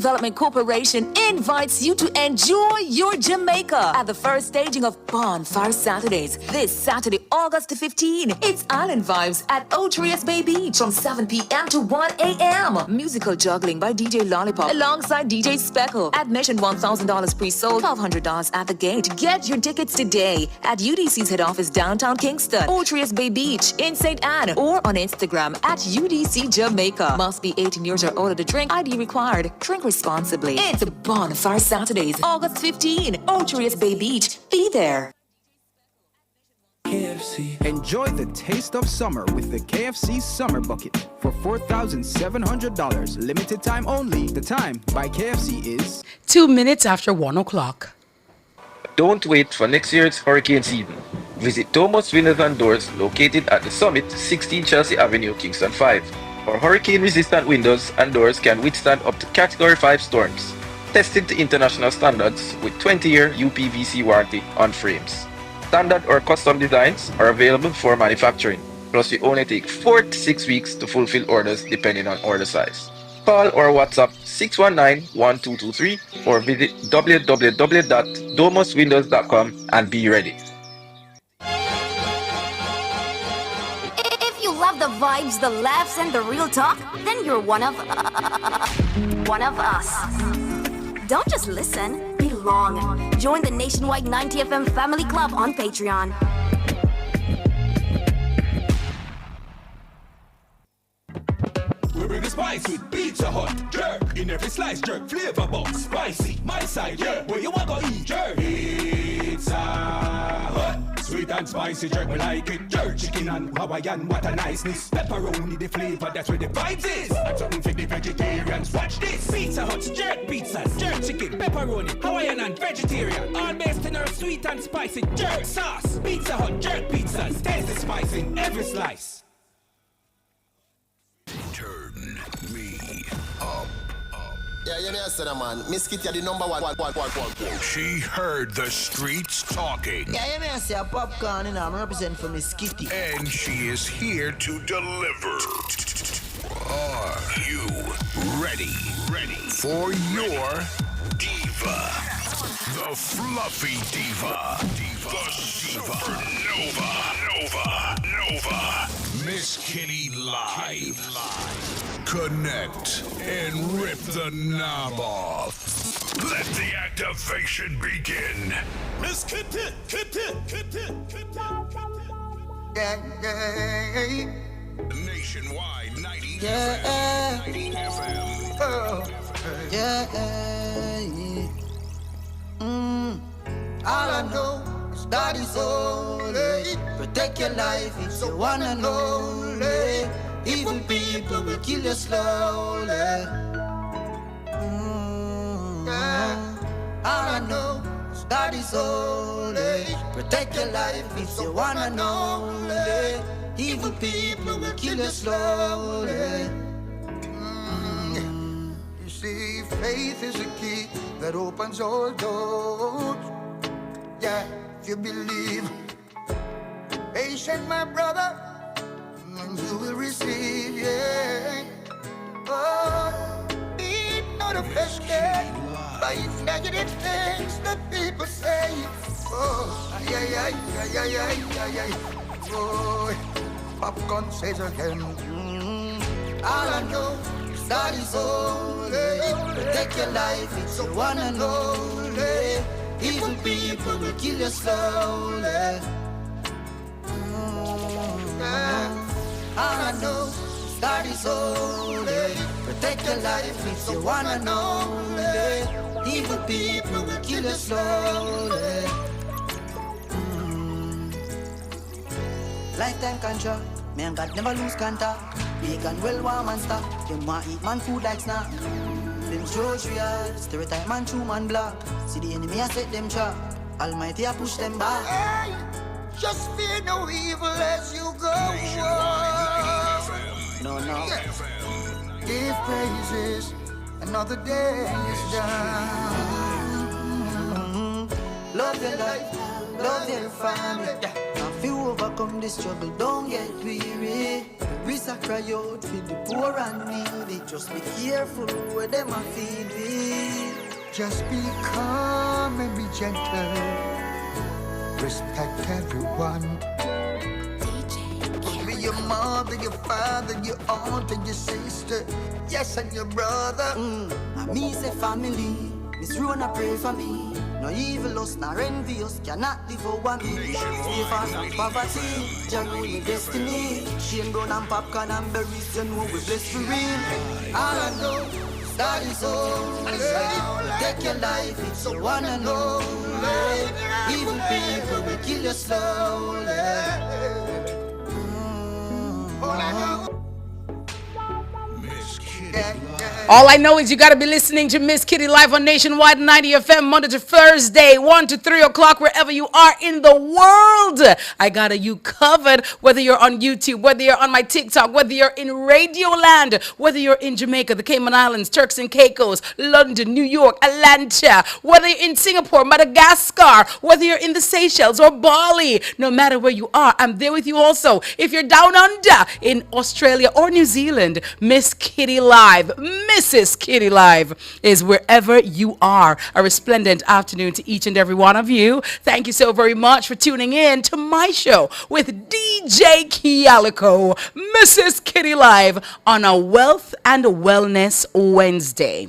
Development Corporation invites you to enjoy your Jamaica at the first staging of Bonfire Saturdays this Saturday, August 15. It's Island Vibes at Otrius Bay Beach from 7 p.m. to 1 a.m. Musical juggling by DJ Lollipop alongside DJ Speckle. Admission $1,000 pre-sold, $1,200 at the gate. Get your tickets today at UDC's head office downtown Kingston, Otrius Bay Beach in St. Anne, or on Instagram at UDC Jamaica. Must be 18 years or older to drink. ID required. Drink responsibly. It's Bonfire Saturdays, August 15, Otrius Bay Beach. Be there. KFC. Enjoy the taste of summer with the KFC Summer Bucket for $4,700. Limited time only. The time by KFC is 2 minutes after 1 o'clock. Don't wait for next year's hurricane season. Visit Thomas Windows and Doors located at the Summit, 16 Chelsea Avenue, Kingston 5. Our hurricane-resistant windows and doors can withstand up to Category 5 storms. Tested to international standards with 20-year UPVC warranty on frames. Standard or custom designs are available for manufacturing. Plus, we only take 4 to 6 weeks to fulfill orders depending on order size. Call or WhatsApp 619-1223 or visit www.domuswindows.com and be ready. If you love the vibes, the laughs, and the real talk, then you're one of us. Don't just listen, belong. Join the nationwide 90FM Family Club on Patreon. We bring the spice with Pizza Hut jerk. In every slice, jerk flavor box. Spicy, my side, yeah. Where you want to eat jerk? Pizza Hut. Sweet and spicy jerk, we like it. Jerk chicken and Hawaiian, what a niceness. Pepperoni, the flavor, that's where the vibes is. And something for the vegetarians, watch this. Pizza Hut's jerk pizzas, jerk chicken, pepperoni, Hawaiian and vegetarian. All based in our sweet and spicy jerk sauce. Pizza Hut jerk pizzas, taste the spice in every slice. Turn me up. Yeah, you know, son, man. Miss Kitty, the number one. She heard the streets talking. Yeah, you know, say a popcorn, and I'm representing for Miss Kitty. And she is here to deliver. Are you ready? Ready for your diva? The fluffy diva. The supernova. Miss Kitty Live. Connect and rip the knob off. Let the activation begin. Miss Kitty. Nationwide 90 Yeah. FM. 90 FM. Yeah. All I know is God is holy. Protect your life, it's your one and only. Evil people will kill you slowly. All I know is God is holy. Protect your life, it's your one and only. Evil people will kill you slowly. You see, faith is a key that opens all doors. Yeah, if you believe, patient, my brother, and you will receive, yeah. Oh, be not affected by negative things that people say. Oh, ay. Oh, popcorn says again. All I know is God is holy. Protect your life, it's your one and only. Evil people will kill you slowly. All I know is God is holy. Protect your life, it's your one and only. Evil people will kill you slowly. Lifetime contract, me and God never lose contact. Vegan, well warm and stuff. Them want eat man food like snack. Them George real, stereotype man true man black. See the enemy I set them trap. Almighty I push them back. Hey, just fear no evil as you go on. No. Yeah. Give praises, another day is done. Love your life, love your family. If you overcome the struggle, don't get weary. We sacrifice cry out for the poor and needy. Just be careful where them a feed thee. Just be calm and be gentle. Respect everyone. Be your mother, your father, your aunt and your sister. Yes, and your brother. And me say family. Miss Rona pray for me. No evil us, nor envious, cannot live for one. Stay far from poverty, Jah know your destiny. Shane brown and popcorn and berries, you know we blessed for real. All I know, that is all. Take your life, it's a one and only. Evil people will kill you slowly. All I know. All I know is you got to be listening to Miss Kitty live on Nationwide 90 FM Monday to Thursday, 1 to 3 o'clock, wherever you are in the world. I got you covered, whether you're on YouTube, whether you're on my TikTok, whether you're in Radio Land, whether you're in Jamaica, the Cayman Islands, Turks and Caicos, London, New York, Atlanta, whether you're in Singapore, Madagascar, whether you're in the Seychelles or Bali, no matter where you are, I'm there with you also. If you're down under in Australia or New Zealand, Miss Kitty Live, Mrs. Kitty Live is wherever you are. A resplendent afternoon to each and every one of you. Thank you so very much for tuning in to my show with DJ Calico, Mrs. Kitty Live on a Wealth and Wellness Wednesday.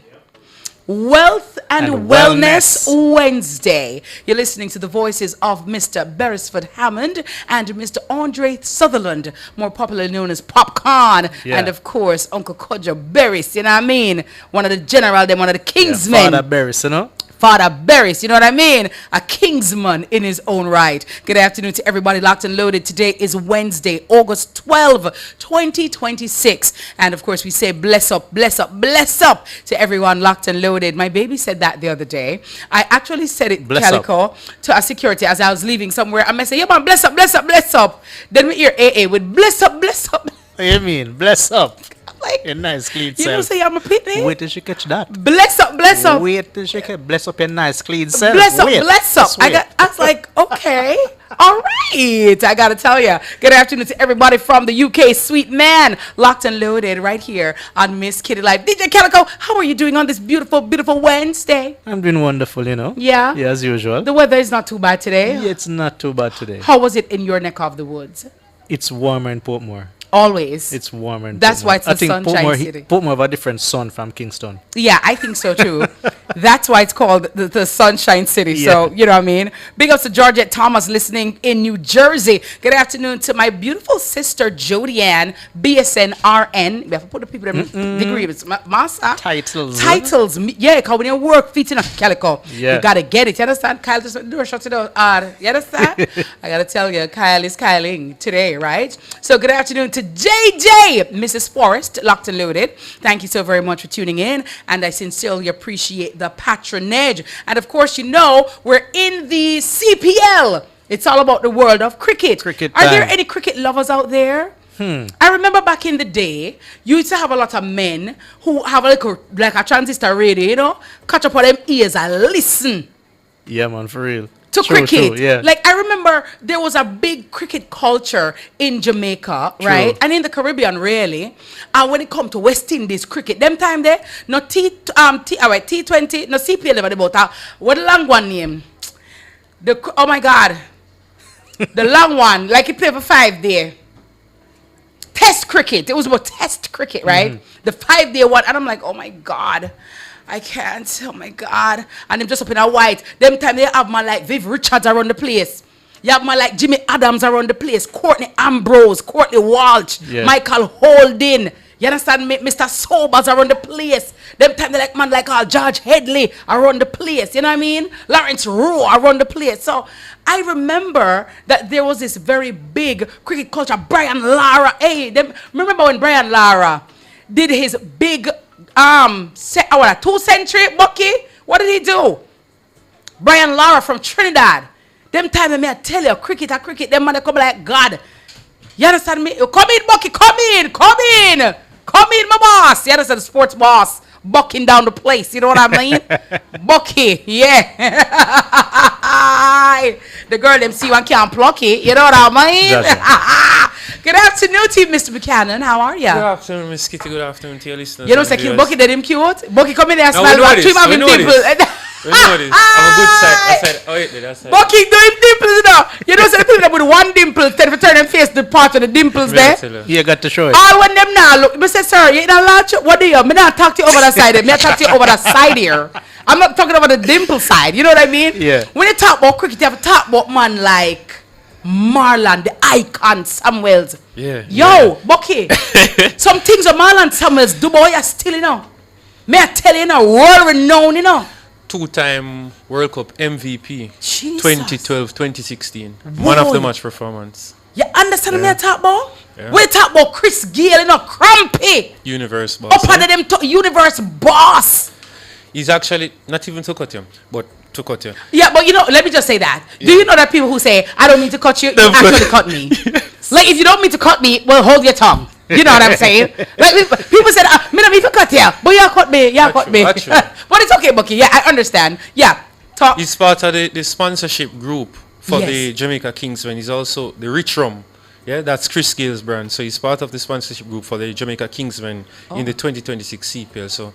Wealth and Wellness Wednesday. You're listening to the voices of Mr. Beresford Hammond and Mr. Andre Sutherland, more popularly known as Popcorn, and of course Uncle Kojo Berris, you know what I mean? One of the general, then one of the kingsmen. Father Berris, you know? Father Berris, you know what I mean? A kingsman in his own right. Good afternoon to everybody locked and loaded. Today is Wednesday, August 12, 2026. And of course, we say bless up, bless up, bless up to everyone locked and loaded. My baby said that the other day. I actually said it, Calico, to a security as I was leaving somewhere. I say, yeah, man, bless up, bless up, bless up. Then we hear AA with bless up, bless up. What do you mean? Bless up. Like, your nice clean you self. know, say I'm a pitney. Wait till she catch that. Bless up, bless up. Wait till she catch. Bless up your nice clean self. Bless up, Wait. bless up. I was like, okay, all right. I gotta tell you. Good afternoon to everybody from the UK. Sweet man, locked and loaded right here on Miss Kitty Live. DJ Calico, how are you doing on this beautiful, beautiful Wednesday? I'm doing wonderful, you know. Yeah. Yeah, as usual. The weather is not too bad today. Yeah, it's not too bad today. How was it in your neck of the woods? It's warmer in Portmore. Always. It's warmer in That's Portmore. why it's the I think Sunshine City. Portmore have a different sun from Kingston. Yeah, I think so too. That's why it's called the Sunshine City. Yeah. So, you know what I mean? Big ups to Georgette Thomas listening in New Jersey. Good afternoon to my beautiful sister, Jody Ann, BSN RN. We have to put the people in degree. It's master. Titles. Yeah, because when you work feet in a Calico, Yeah. you got to get it. You understand? Kyle just do a shot to the you understand? I got to tell you, Kyle is Kyling today, right? So, good afternoon to JJ. Mrs. Forrest, locked and loaded. Thank you so very much for tuning in, and I sincerely appreciate the patronage. And of course, you know, we're in the CPL. It's all about the world of cricket. Are there any cricket lovers out there? I remember back in the day, you used to have a lot of men who have like a transistor radio, you know, catch up on them ears and listen. Yeah, man, for real. To cricket. True, yeah. Like, I remember there was a big cricket culture in Jamaica, right? And in the Caribbean, really. And when it come to West Indies cricket, them time there, no T20, no CPL never about what the long one name? Oh my God. The long one, like he played for 5 there. Test cricket. It was about test cricket, right? The 5-day one. And I'm like, oh my God. I can't. Oh my God. And them just up in a white. Them time they have man like Viv Richards around the place. You have man like Jimmy Adams around the place. Courtney Ambrose, Courtney Walsh, Michael Holding. You understand me? Mr. Sobers around the place. Them time they like man like George Headley around the place. You know what I mean? Lawrence Rowe around the place. So I remember that there was this very big cricket culture. Brian Lara. Hey, remember when Brian Lara did his big 2-century Bucky? What did he do? Brian Lara from Trinidad. Them time I tell you, cricket, them man come like God. You understand me? Come in, Bucky, come in, my boss. You understand, the sports boss. bucking down the place. You know what I mean? Bucky, yeah. The girl them see one can't pluck it. You know what I mean? Good afternoon to you, Mr. Buchanan. How are you? Good afternoon, Miss Kitty. Good afternoon to your listeners. You know, say Bucky did him cute. Bucky come in there and No, smile we know like this. trim having We know dimples. We know this. I'm a good side. I said, oh, wait, I said. Bucky do him dimples, you know. You know, so the people that with one dimple, instead of turn them face the part of the dimples there. You got to show it. All when them now look, me say, sir, you not large. What do you? Me not talk to you over the side. Me talk to you over the side here. I'm not talking about the dimple side. You know what I mean? Yeah. When you talk about cricket, you have to talk about man like Marlon, the icon Samuels. Yeah. Yo, Bucky. Some things that Marlon Samuels do, boy, you still, you know. Me I tell you, you know, world renowned, you know. Two-time World Cup MVP. Jesus. 2012, 2016. Man of the match performance. You understand me I talk about? Yeah. We talk about Chris Gayle, you know, Crampy. Universe boss. Up under them universe boss. He's actually not even to cut him, but to cut you. Yeah, but you know, let me just say that. Do you know that people who say, I don't mean to cut you, you actually cut me? Like, if you don't mean to cut me, well, hold your tongue. You know what I'm saying? Like, people said, me don't mean to cut you, but you cut me, you cut me. But it's okay, Bucky. Yeah, I understand. Yeah, talk. He's part of the sponsorship group for Yes. the Jamaica Kingsmen. He's also the Rich Rum. Yeah, that's Chris Gayle's brand. So he's part of the sponsorship group for the Jamaica Kingsmen in the 2026 CPL. So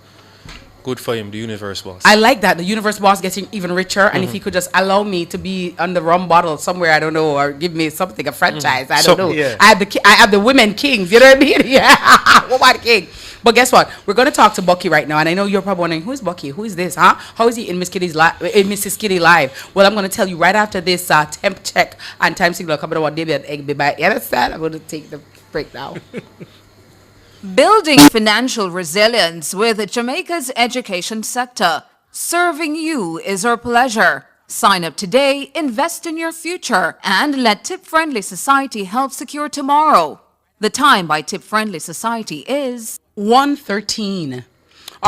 good for him, the universe boss. I like that. The universe boss getting even richer. And if he could just allow me to be on the rum bottle somewhere, I don't know, or give me something, a franchise, I don't know. Yeah. I have the women kings, you know what I mean? Yeah, woman king. But guess what? We're going to talk to Bucky right now. And I know you're probably wondering, who's Bucky? Who is this, huh? How is he in Miss Kitty's in Mrs. Kitty Live? Well, I'm going to tell you right after this temp check and time signal coming on David Egg. You understand? I'm going to take the break now. Building financial resilience with Jamaica's education sector. Serving you is our pleasure. Sign up today, invest in your future, and let Tip Friendly Society help secure tomorrow. The time by Tip Friendly Society is 1:13.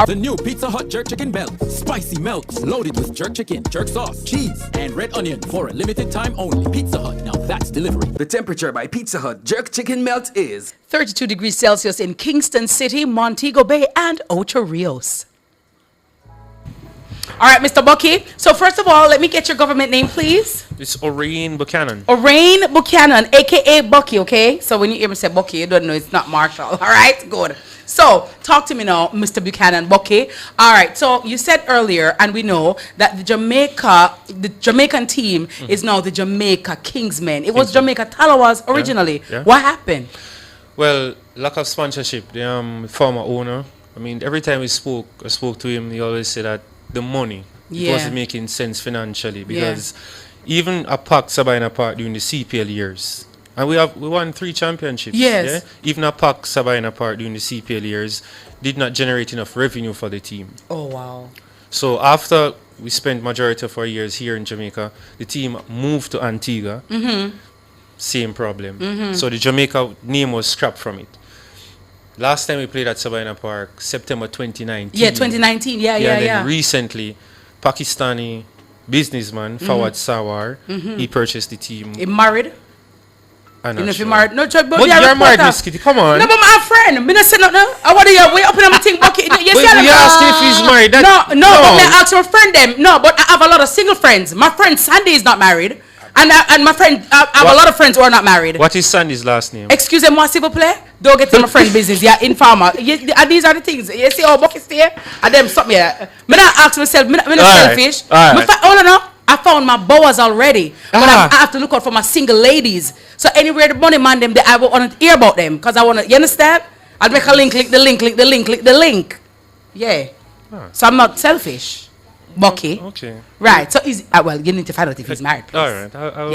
The new Pizza Hut Jerk Chicken Belt. Spicy melts, loaded with jerk chicken, jerk sauce, cheese, and red onion for a limited time only. Pizza Hut, now that's delivery. The temperature by Pizza Hut Jerk Chicken Melt is 32 degrees Celsius in Kingston City, Montego Bay, and Ocho Rios. All right, Mr. Bucky. So first of all, let me get your government name, please. It's Orain Buchanan. Orain Buchanan, a.k.a. Bucky, okay? So when you hear me say Bucky, you don't know it's not Marshall. All right? Good. So talk to me now, Mr. Buchanan, Bucky. All right. So you said earlier, and we know, that the Jamaican team is now the Jamaica Kingsmen. It was Jamaica Talawas originally. Yeah. What happened? Well, lack of sponsorship. The former owner, I mean, every time I spoke to him, he always said that the money, it wasn't making sense financially, because even a Park Sabina Park during the CPL years, and we won 3 championships. Yes. Yeah? Even a Park Sabina Park during the CPL years did not generate enough revenue for the team. Oh, wow. So after we spent majority of our years here in Jamaica, the team moved to Antigua. Same problem. So the Jamaica name was scrapped from it. Last time we played at Sabina Park, September 2019. Yeah, 2019. Yeah. And then recently, Pakistani businessman Fawad Sawar, he purchased the team. He married? I'm You know not if you sure. married? No, but You're married, Miss Kitty. Come on. No, but my friend. Me not say nothing. I want to hear. Wait up in my thing, Bucky. You Wait, see you ask if he's married. No, but me ask my friend them. No, but I have a lot of single friends. My friend Sandy is not married. And my friend, I have a lot of friends who are not married. What is Sandy's last name? Excusez-moi, s'il vous plaît. Don't get in my friend business. Yeah, informer. And these are the things. You see how Bucky stay? And them something here. Me not ask myself. Me not selfish. Hold on now. I found my boas already. But I have to look out for my single ladies. So anywhere the money man them, I want to hear about them. Because I want to, you understand? I'll make a link, click the link, click the link, click the link. Yeah. So I'm not selfish. Bucky. Okay. Right. So is well, you need to find out if he's married, please. All right. I'll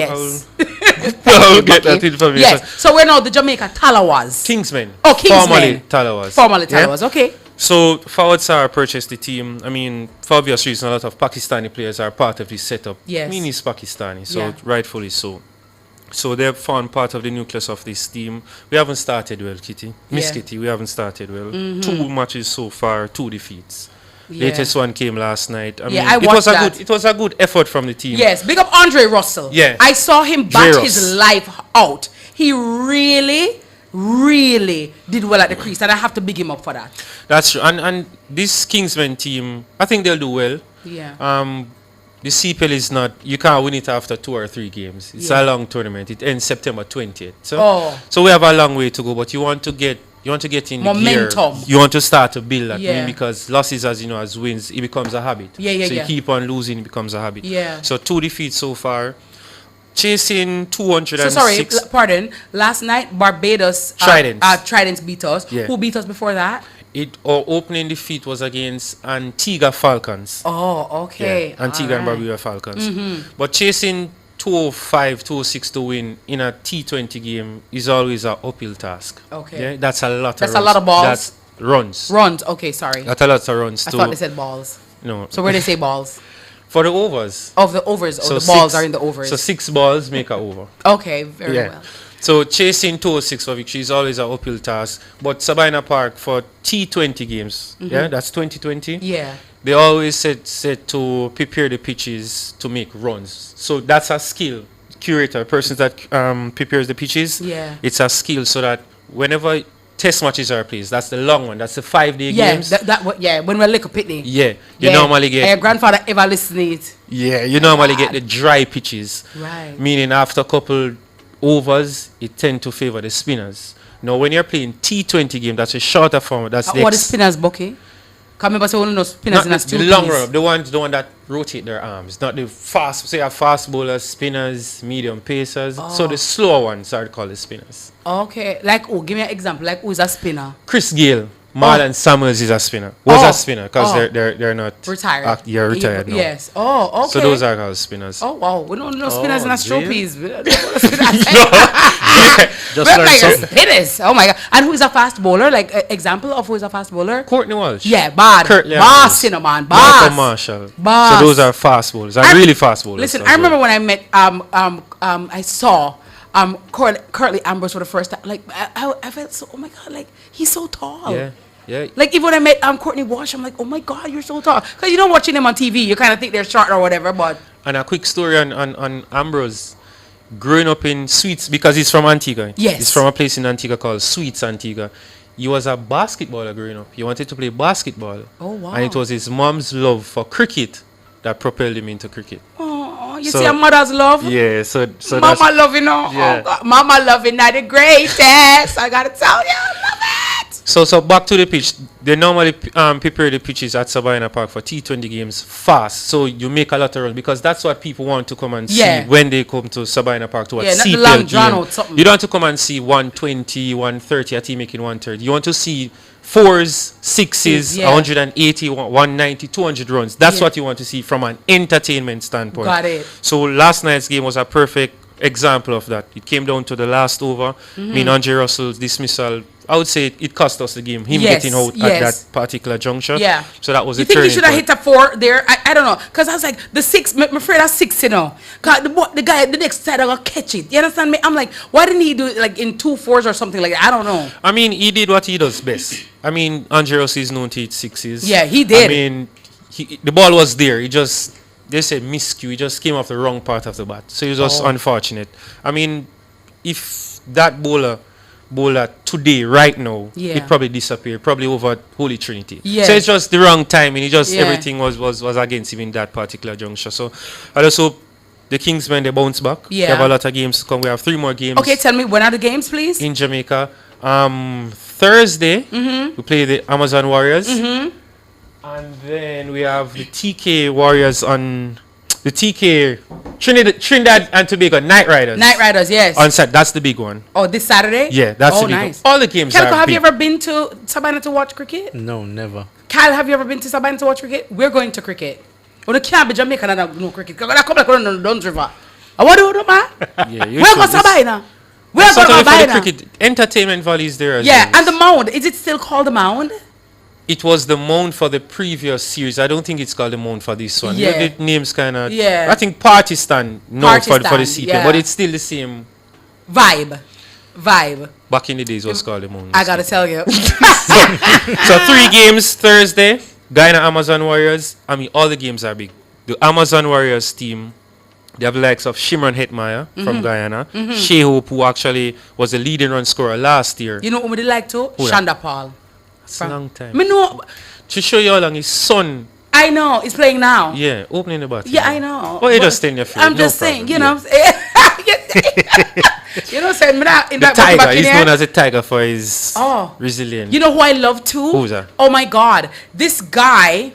I'll get that information. Yes. So we're now the Jamaica Talawas. Kingsmen. Oh, Kingsmen. Formerly Talawas. Formerly Talawas. Okay. So Fawad Sawar purchased the team. I mean, for obvious reasons, a lot of Pakistani players are part of this setup. Yes. I mean, he's Pakistani, so rightfully so. So they've formed part of the nucleus of this team. We haven't started well, Kitty. Miss Kitty, we haven't started well. 2 matches so far, 2 defeats. Latest one came last night. I mean, it was a good effort from the team. Yes, big up Andre Russell. Yeah. I saw him bat his life out. He really really did well at the crease, and I have to big him up for that. That's true. And this Kingsmen team, I think they'll do well. Yeah. The CPL is not, you can't win it after 2 or 3 games. It's a long tournament. It ends September 20th. So we have a long way to go, but you want to get in momentum. Gear. You want to start to build that. Yeah. I mean, because losses, as you know, as wins, it becomes a habit. So you keep on losing, it becomes a habit. Yeah. So 2 defeats so far. Chasing 206. So sorry, pardon. Last night, Barbados Tridents beat us. Yeah. Who beat us before that? Our opening defeat was against Antigua Falcons. Oh, okay. Yeah, Antigua and Barbuda Falcons. But chasing 205, 206 to win in a T20 game is always an uphill task. Okay. Yeah, that's a lot That's of runs. a lot of balls? That's runs. Runs, okay, sorry. That's a lot of runs I too. thought they said balls. No. So where they say balls? For the overs. Of the overs. So the balls are in the overs. So 6 balls make a over. Okay, very well. So chasing 206 for victory is always an uphill task. But Sabina Park for T20 games, that's 2020. Yeah. They always said to prepare the pitches to make runs. So that's a skill. Curator, person that prepares the pitches. Yeah. It's a skill so that whenever test matches are played, that's the long one. That's the 5-day games. When we're little pitney. Yeah. You normally get. Your grandfather ever listened to it. Yeah, you normally get the dry pitches. Right. Meaning after a couple overs, it tend to favor the spinners. Now, when you're playing T20 game, that's a shorter form. That's what is spinners, Bucky? Come remember, so no spinners in a the long run, the one that rotate their arms, not the fast. Say a fast bowlers, spinners, medium pacers. So the slower ones are called the spinners. Okay, like give me an example. Like who's a spinner? Chris Gale, Marlon Summers is a spinner. Was a spinner because they're not retired. Retired now. Yes. Oh, okay. So those are called spinners. Oh wow, we don't know spinners in Astropies. Just learn something. Spinners. Oh my god. And who is a fast bowler? Like example of who is a fast bowler? Courtney Walsh. Yeah, bad. Curtly Boss, you know, man. Boss. Michael Marshall. Boss. So those are fast bowlers. Really fast bowlers. Listen, I remember when I met I saw Curtly Ambrose for the first time. Like I felt so, oh my god, like he's so tall. Yeah. Yeah. Like even when I met Courtney Walsh, I'm like, oh my god, you're so tall. Because you don't watching them on TV, you kind of think they're short or whatever. But and a quick story on Ambrose. Growing up in Sweets, because he's from Antigua. Yes. He's from a place in Antigua called Sweets, Antigua. He was a basketballer growing up. He wanted to play basketball. Oh wow. And it was his mom's love for cricket that propelled him into cricket. Oh, you see a mother's love? Yeah, so Mama love, you know. Yeah. Oh, God. Mama loving not the greatest. I gotta tell you, I love it. So back to the pitch. They normally prepare the pitches at Sabina Park for T20 games fast. So you make a lot of runs because that's what people want to come and see when they come to Sabina Park to watch CPL game. You don't want to come and see 120, 130, a team making 130. You want to see 4s, 6s, 180, 190, 200 runs. That's what you want to see from an entertainment standpoint. Got it. So last night's game was a perfect example of that. It came down to the last over. I mean, Andre Russell's dismissal, I would say it cost us the game. Him getting out at that particular juncture. Yeah. So that was you a think turning he should have point. hit a 4 there? I don't know. Because I was like, the 6, I'm afraid that's 6, you know. Because the guy at the next side, I got catch it. You understand me? I'm like, why didn't he do it like in 2 4s or something like that? I don't know. I mean, he did what he does best. I mean, Andre Russell is known to hit 6s. Yeah, he did. I mean, the ball was there. He just, they said miscue. He just came off the wrong part of the bat. So it was just unfortunate. I mean, if that bowler today, right now, it probably disappeared, probably over Holy Trinity. Yeah. So it's just the wrong timing. It just everything was against him in that particular juncture. So I just hope the Kingsmen they bounce back. Yeah. They have a lot of games to come. We have 3 more games. Okay, tell me, when are the games, please? In Jamaica. Thursday, we play the Amazon Warriors. And then we have the TK Warriors on the TK Trinidad and Tobago Night Riders. Night Riders, yes. On Saturday, that's the big one. Oh, this Saturday? Yeah, that's the big nice. one. All the games Kelko, are have big. you ever been to Sabina to watch cricket? No, never. Kyle, have you ever been to Sabina to watch cricket? We're going to cricket. Well, the can't be Jamaica and no cricket. Because I come like on the Duns River. I want to do, man. Yeah, We're going to Sabina. We're going to Sabina. Cricket Entertainment Valley is there as yeah, well. and the Mound. Is it still called the Mound? It was the Mound for the previous series. I don't think it's called the Mound for this one. Yeah. The name's kind of... Yeah. I think Partistan for the CPL, yeah. but it's still the same... Vibe. Back in the days, it was called the Mound. I got to tell you. So 3 games Thursday. Guyana Amazon Warriors. I mean, all the games are big. The Amazon Warriors team They have the likes of Shimron Hetmeyer from Mhm. Guyana. Mhm. Shea Hope, who actually was the leading run scorer last year. You know who they like too? Who that? Shonda Paul. It's a long time. Me know. To show you how long his son. I know. He's playing now. Yeah, opening the bat. Yeah, I know. Oh, you But just stay in your field. I'm just saying, you know what I'm saying? You know what I'm saying? Me not in The that tiger. back in He's here. known as a tiger for his Oh. resilience. You know who I love too? Who's that? Oh my God. This guy,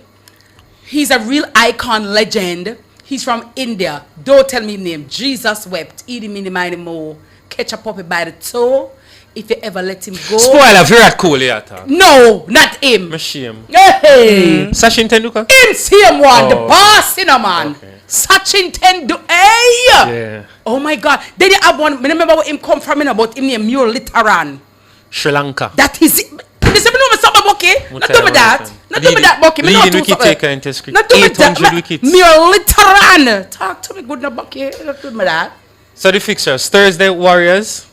he's a real icon legend. He's from India. Don't tell me his name. Jesus wept. Eat him in the mighty mo. Catch a puppy by the toe. If you ever let him go. Spoiler, Virat Kohli attack. No, not him. Shame. Hey. Sachin Tendulkar? Him, same one. The Oh. boss, you know, man. Sachin Tendulkar. Hey. Yeah. Oh my God. Then you have one. I remember where him come from, you know, about him named Muralitharan. Sri Lanka. That is it. Listen, me know me something, Bucky. Not do me that. Not do me that, Bucky. Me know Leading do wicket something. taker in Test cricket. Not do me 800 that. wickets. Muralitharan. Talk to me good now, Bucky. Not do me that. So the fixtures: Thursday Warriors,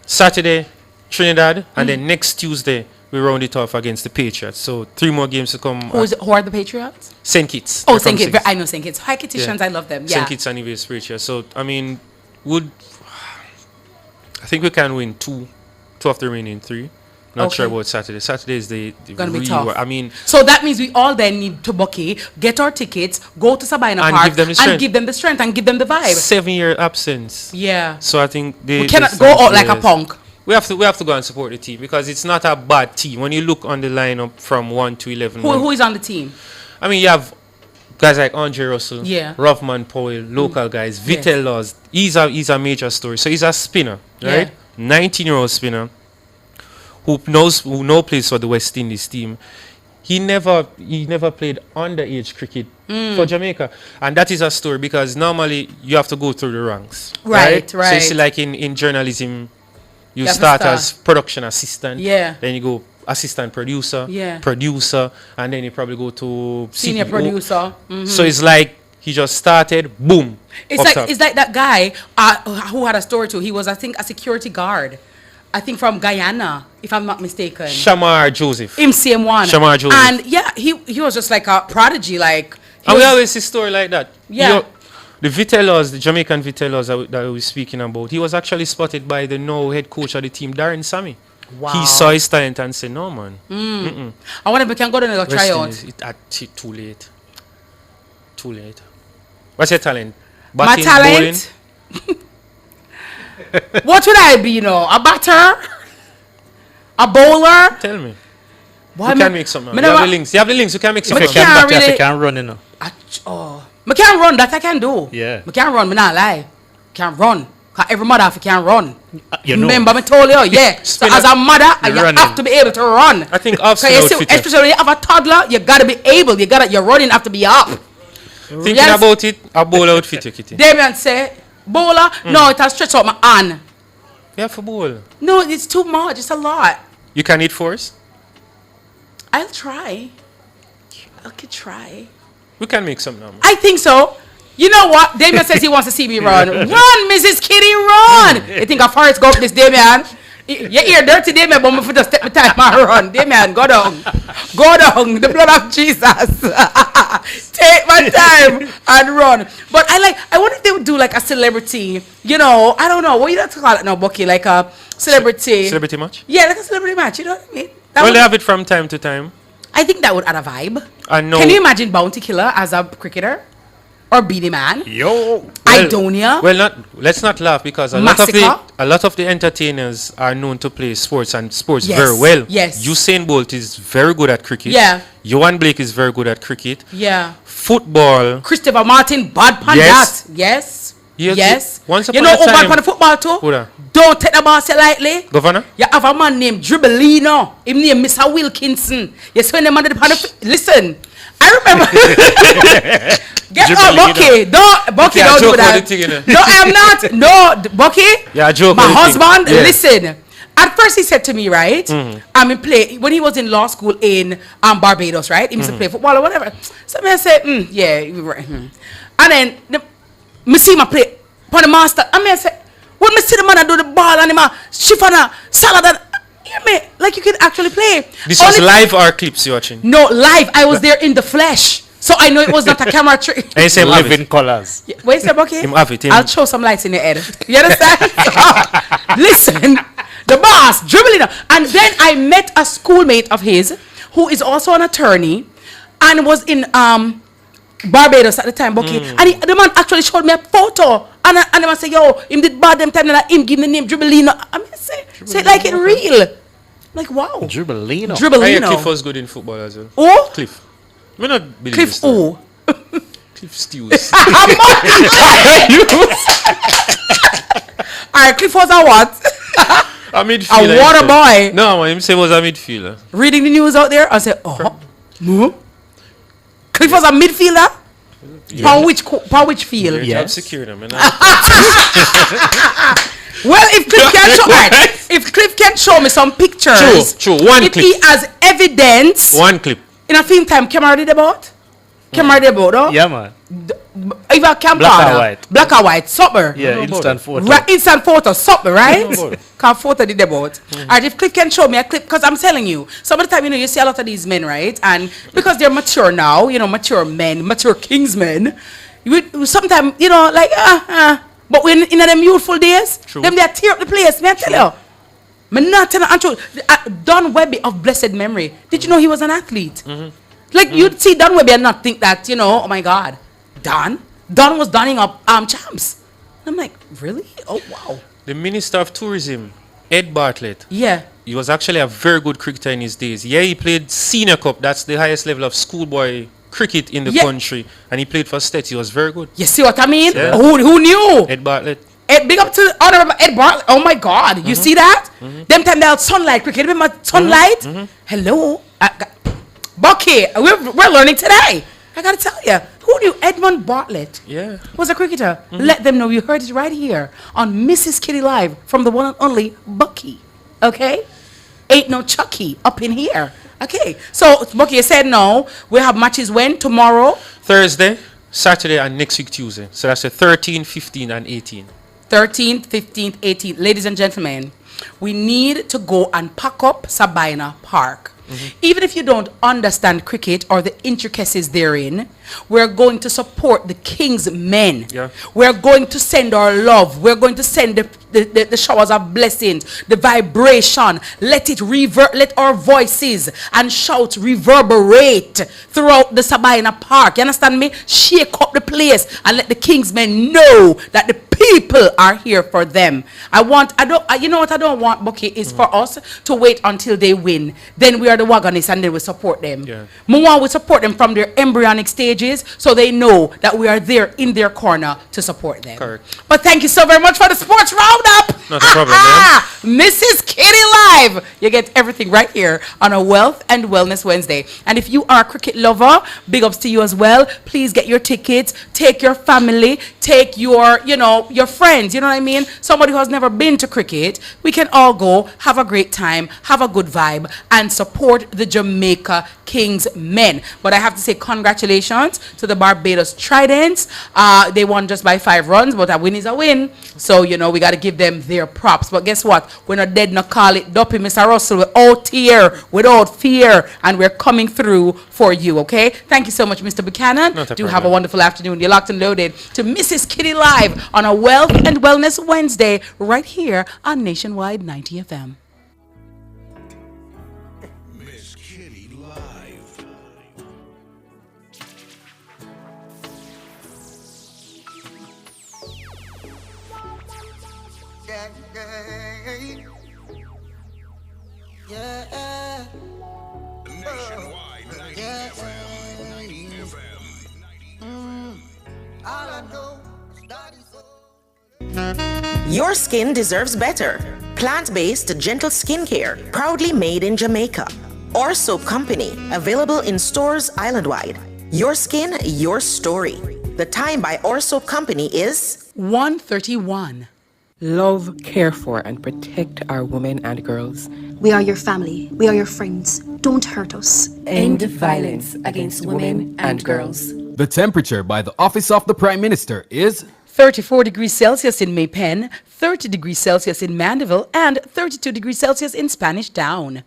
Saturday Trinidad, and then next Tuesday we round it off against the Patriots. So 3 more games to come. Who are the Patriots? St. Kitts. Oh, They're from St. Kitts. six. I know St. Kitts. High Kittitians, I love them. Yeah. St. Kitts and Nevis Patriots. So I mean, I think we can win two of the remaining 3. Not sure Okay. about Saturday. Saturday is the Gonna be real tough. war. I mean, So that means we all then need to Bucky, get our tickets, go to Sabina And Park, give them the and strength. give them the strength and give them the vibe. 7-year absence. Yeah. So I think We cannot go out like a punk. We have to go and support the team because it's not a bad team. When you look on the lineup from 1 to 11, Who is on the team? I mean, you have guys like Andre Russell, Yeah. Rovman Powell, local guys, Vitel Laws. He's a major story. So he's a spinner, right? 19-year-old spinner who plays for the West Indies team. He never played underage cricket for Jamaica, and that is a story because normally you have to go through the ranks, Right. So you see, like in journalism, you have to start start. as production assistant, Yeah. then you go assistant producer, Yeah. producer, and then you probably go to Senior CPO. producer. Mhm. So it's like he just started, boom. It's up like top. it's like that guy who had a story too. He was, I think, a security guard. I think from Guyana, if I'm not mistaken. Shamar Joseph. Him same one. Shamar Joseph. And yeah, he was just like a prodigy. Like he And we was- always see story like that. Yeah. You know, the Vitellos, the Jamaican Vitellos that we were speaking about, he was actually spotted by the now head coach of the team, Darren Sammy. Wow. He saw his talent and said, no, man. Mm. I wonder if we can go down and try out. Too late. Too late. What's your talent? My Batting, talent? What would I be, you know? A batter? A bowler? Tell me. Boy, You me- can make something. me You have never- the links. You have the links. You can make Me something. can't really- You can run, you know. Oh, I can't run. That I can do. Yeah. I can't run. Me not lie. Can't run. 'Cause every mother can run. You know. Remember, me told you, yeah. So as a mother, you running. have to be able to run. I think 'Cause off you spin see, outfitter. especially when you have a toddler, you gotta be able. Your running have to be up. Thinking Yes. about it, a bowl outfit, you kitty. Damian say, bowler, no, it has stretched out my arm. Yeah, for bowl. No, it's too much. It's a lot. You can eat force. I'll try. I could try. We can make something now. I think so. You know what? Damian says he wants to see me run. Run, Mrs. Kitty, run! You think a Forrest Gump this, Damian? You hear dirty Damian, but me just step my time and run. Damian, go down. Go down. The blood of Jesus. Take my time and run. But I wonder if they would do like a celebrity, you know, I don't know. What you have to call it now, Bucky? Like a celebrity. Celebrity match? Yeah, like a celebrity match. You know what I mean? That Well, would- they have it from time to time. I think that would add a vibe. I know. Can you imagine Bounty Killer as a cricketer? Or Beanie Man? Yo. Idonia? Well, let's not laugh because a Massacre? lot of the entertainers are known to play sports and sports Yes, very well. yes. Usain Bolt is very good at cricket. Yeah. Johan Blake is very good at cricket. Yeah. Football. Christopher Martin, bad pan Yes. that. Yes. Yes. Yes. Once You upon know a who bad time- pan the football too? Who that? Don't take the ball so lightly. Governor? You have a man named Dribblino. Him name Mr. Wilkinson. You see when the man did the pan listen. I remember. Get out, Dribblino. Bucky. Bucky, Yeah, don't do joke about that. the thing, you know. No, I am not. No, Bucky. Yeah, joke My about the thing. husband, Yeah. listen. At first, he said to me, right? Mhm. I mean, play when he was in law school in Barbados, right? He used to play football or whatever. So I said, yeah, you're right. And then me see my play on the master. I said, when me see the man do the ball and him shift on a salad, and hear me, like you can actually play. This Only was live or clips you're watching? No, live. I was there in the flesh. So I know it was not a camera trick. And you say Live in colors. Yeah, wait a second, okay? Him have it, him- I'll show some lights in your head. You understand? Listen, the boss dribbling up. And then I met a schoolmate of his who is also an attorney and was in Barbados at the time, okay? And the man actually showed me a photo. And the man said, yo, him did bad them time that him give the name Dribbelino. I mean, say it like it real. Like, wow. Dribbelino. Hey, Dribbelino. Cliff was good in football as well. Oh? Cliff. Me not believe Cliff this story. who? Cliff Stews. Alright, Cliff was a what? A midfielder. A water boy. No, man, him say was a midfielder. Reading the news out there, I said, oh, Cliff was a midfielder? Yeah. For which field? Your job secure them. Well, if Cliff can show, right, if Cliff can show me some pictures, True. One if clip. he has evidence, One clip. in a film time, camera did about, oh? Yeah, man. If a camera, black and white, supper. Yeah, instant photo. Right, instant photo, supper, right? Can photo did about. Alright, if Cliff can show me a clip, because I'm telling you, some of the time, you know, you see a lot of these men, right? And because they're mature now, you know, mature men, mature kingsmen, sometimes, you know, like, but when in them youthful days, them they tear up the place, may I tell you? Me not tell you, Don Webby of blessed memory. Did you know he was an athlete? Like you'd see Don Webby and not think that, you know, oh my God, Don was donning up champs. I'm like, really? Oh wow. The Minister of Tourism, Ed Bartlett. Yeah. He was actually a very good cricketer in his days. Yeah, he played senior cup. That's the highest level of schoolboy cricket in the country. And he played for Stet. He was very good. You see what I mean? Yeah. Who knew? Ed Bartlett. Big up to Honorable Ed Bartlett. Oh my God. You see that? Them time they had sunlight cricket. Remember sunlight? Hello? Bucky, we're learning today. I gotta tell you, who knew Edmund Bartlett was a cricketer? Let them know you heard it right here on Mrs. Kitty Live from the one and only Bucky. Okay? Ain't no Chucky up in here. Okay, so Bucky, you said no. We have matches when? Tomorrow? Thursday, Saturday, and next week Tuesday. So that's the 13th, 15th, and 18th. 13th, 15th, 18th. Ladies and gentlemen, we need to go and pack up Sabina Park. Even if you don't understand cricket or the intricacies therein, we're going to support the King's men. Yeah. We're going to send our love. We're going to send the showers of blessings, the vibration. Let it let our voices and shouts reverberate throughout the Sabina Park. You understand me? Shake up the place and let the King's men know that the people are here for them. You know what I don't want, Bucky, is for us to wait until they win. Then we are the wagonists and then we support them. Yeah. We support them from their embryonic stages so they know that we are there in their corner to support them. Correct. But thank you so very much for the sports roundup. Not a problem, man. Mrs. Kitty Live. You get everything right here on a Wealth and Wellness Wednesday. And if you are a cricket lover, big ups to you as well. Please get your tickets. Take your family. Take your, your friends. You know what I mean? Somebody who has never been to cricket. We can all go, have a great time, have a good vibe, and support the Jamaica Kings men. But I have to say congratulations to the Barbados Tridents. They won just by 5 runs, but a win is a win. So, we got to give them their props. But guess what? We're not dead, not call it duppy, Mr. Russell. We're out here without fear, and we're coming through for you, okay? Thank you so much, Mr. Buchanan. Do have a wonderful afternoon. You're locked and loaded to Mrs. Kitty Live on a Wealth and Wellness Wednesday right here on Nationwide 90 FM. Your skin deserves better. Plant-based gentle skincare, proudly made in Jamaica. Orso Company, available in stores island-wide. Your skin, your story. The time by Orso Company is 1:31. Love, care for, and protect our women and girls. We are your family. We are your friends. Don't hurt us. End violence against women and girls. The temperature by the Office of the Prime Minister is 34 degrees Celsius in Maypen, 30 degrees Celsius in Mandeville, and 32 degrees Celsius in Spanish Town.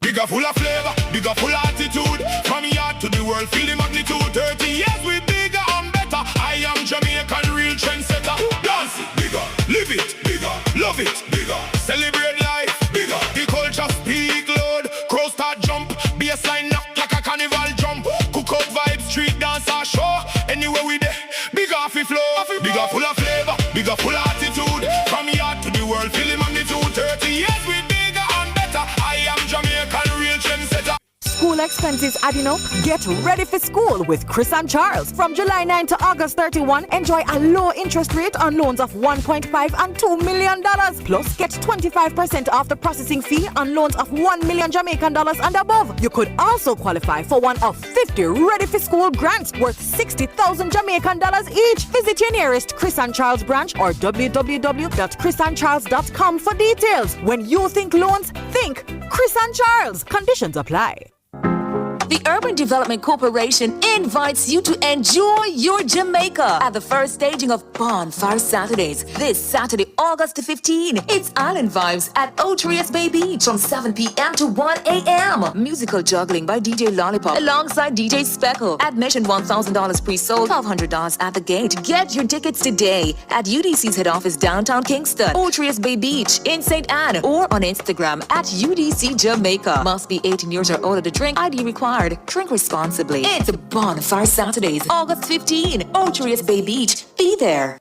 Bigger full of flavor, bigger full attitude. From your to the world, feel the magnitude. 30 years we bigger and better. I am Jamaican real trendsetter. Dance it bigger, live it bigger, love it bigger, celebrate life bigger. The culture speak loud, crow start jump, bassline knock like a carnival jump. Cook out vibes, street dance or show. Anywhere we there, bigger fi flow, bigger full of flavor, bigger full of attitude. From here to the world, feel the magnitude. 30 years we bigger and better. I am Jamaican real trendsetter. School expenses adding up? Get ready for school with Chris and Charles. From July 9 to August 31, enjoy a low interest rate on loans of $1.5 and $2 million. Plus, get 25% off the processing fee on loans of $1 million Jamaican dollars and above. You could also qualify for one of 50 ready for school grants worth 60,000 Jamaican dollars each. Visit your nearest Chris and Charles branch or www.chrisandcharles.com for details. When you think loans, think Chris and Charles. Conditions apply. The Urban Development Corporation invites you to enjoy your Jamaica at the first staging of Bonfire Saturdays. This Saturday, August the 15th. It's Island Vibes at Otrius Bay Beach from 7 p.m. to 1 a.m. Musical juggling by DJ Lollipop alongside DJ Speckle. Admission $1,000 pre-sold, $1,200 at the gate. Get your tickets today at UDC's head office downtown Kingston, Otrius Bay Beach in St. Anne, or on Instagram at UDC Jamaica. Must be 18 years or older to drink. ID required. Drink responsibly. It's Bonfire Saturdays, August 15. Otrius Bay Beach. Be there.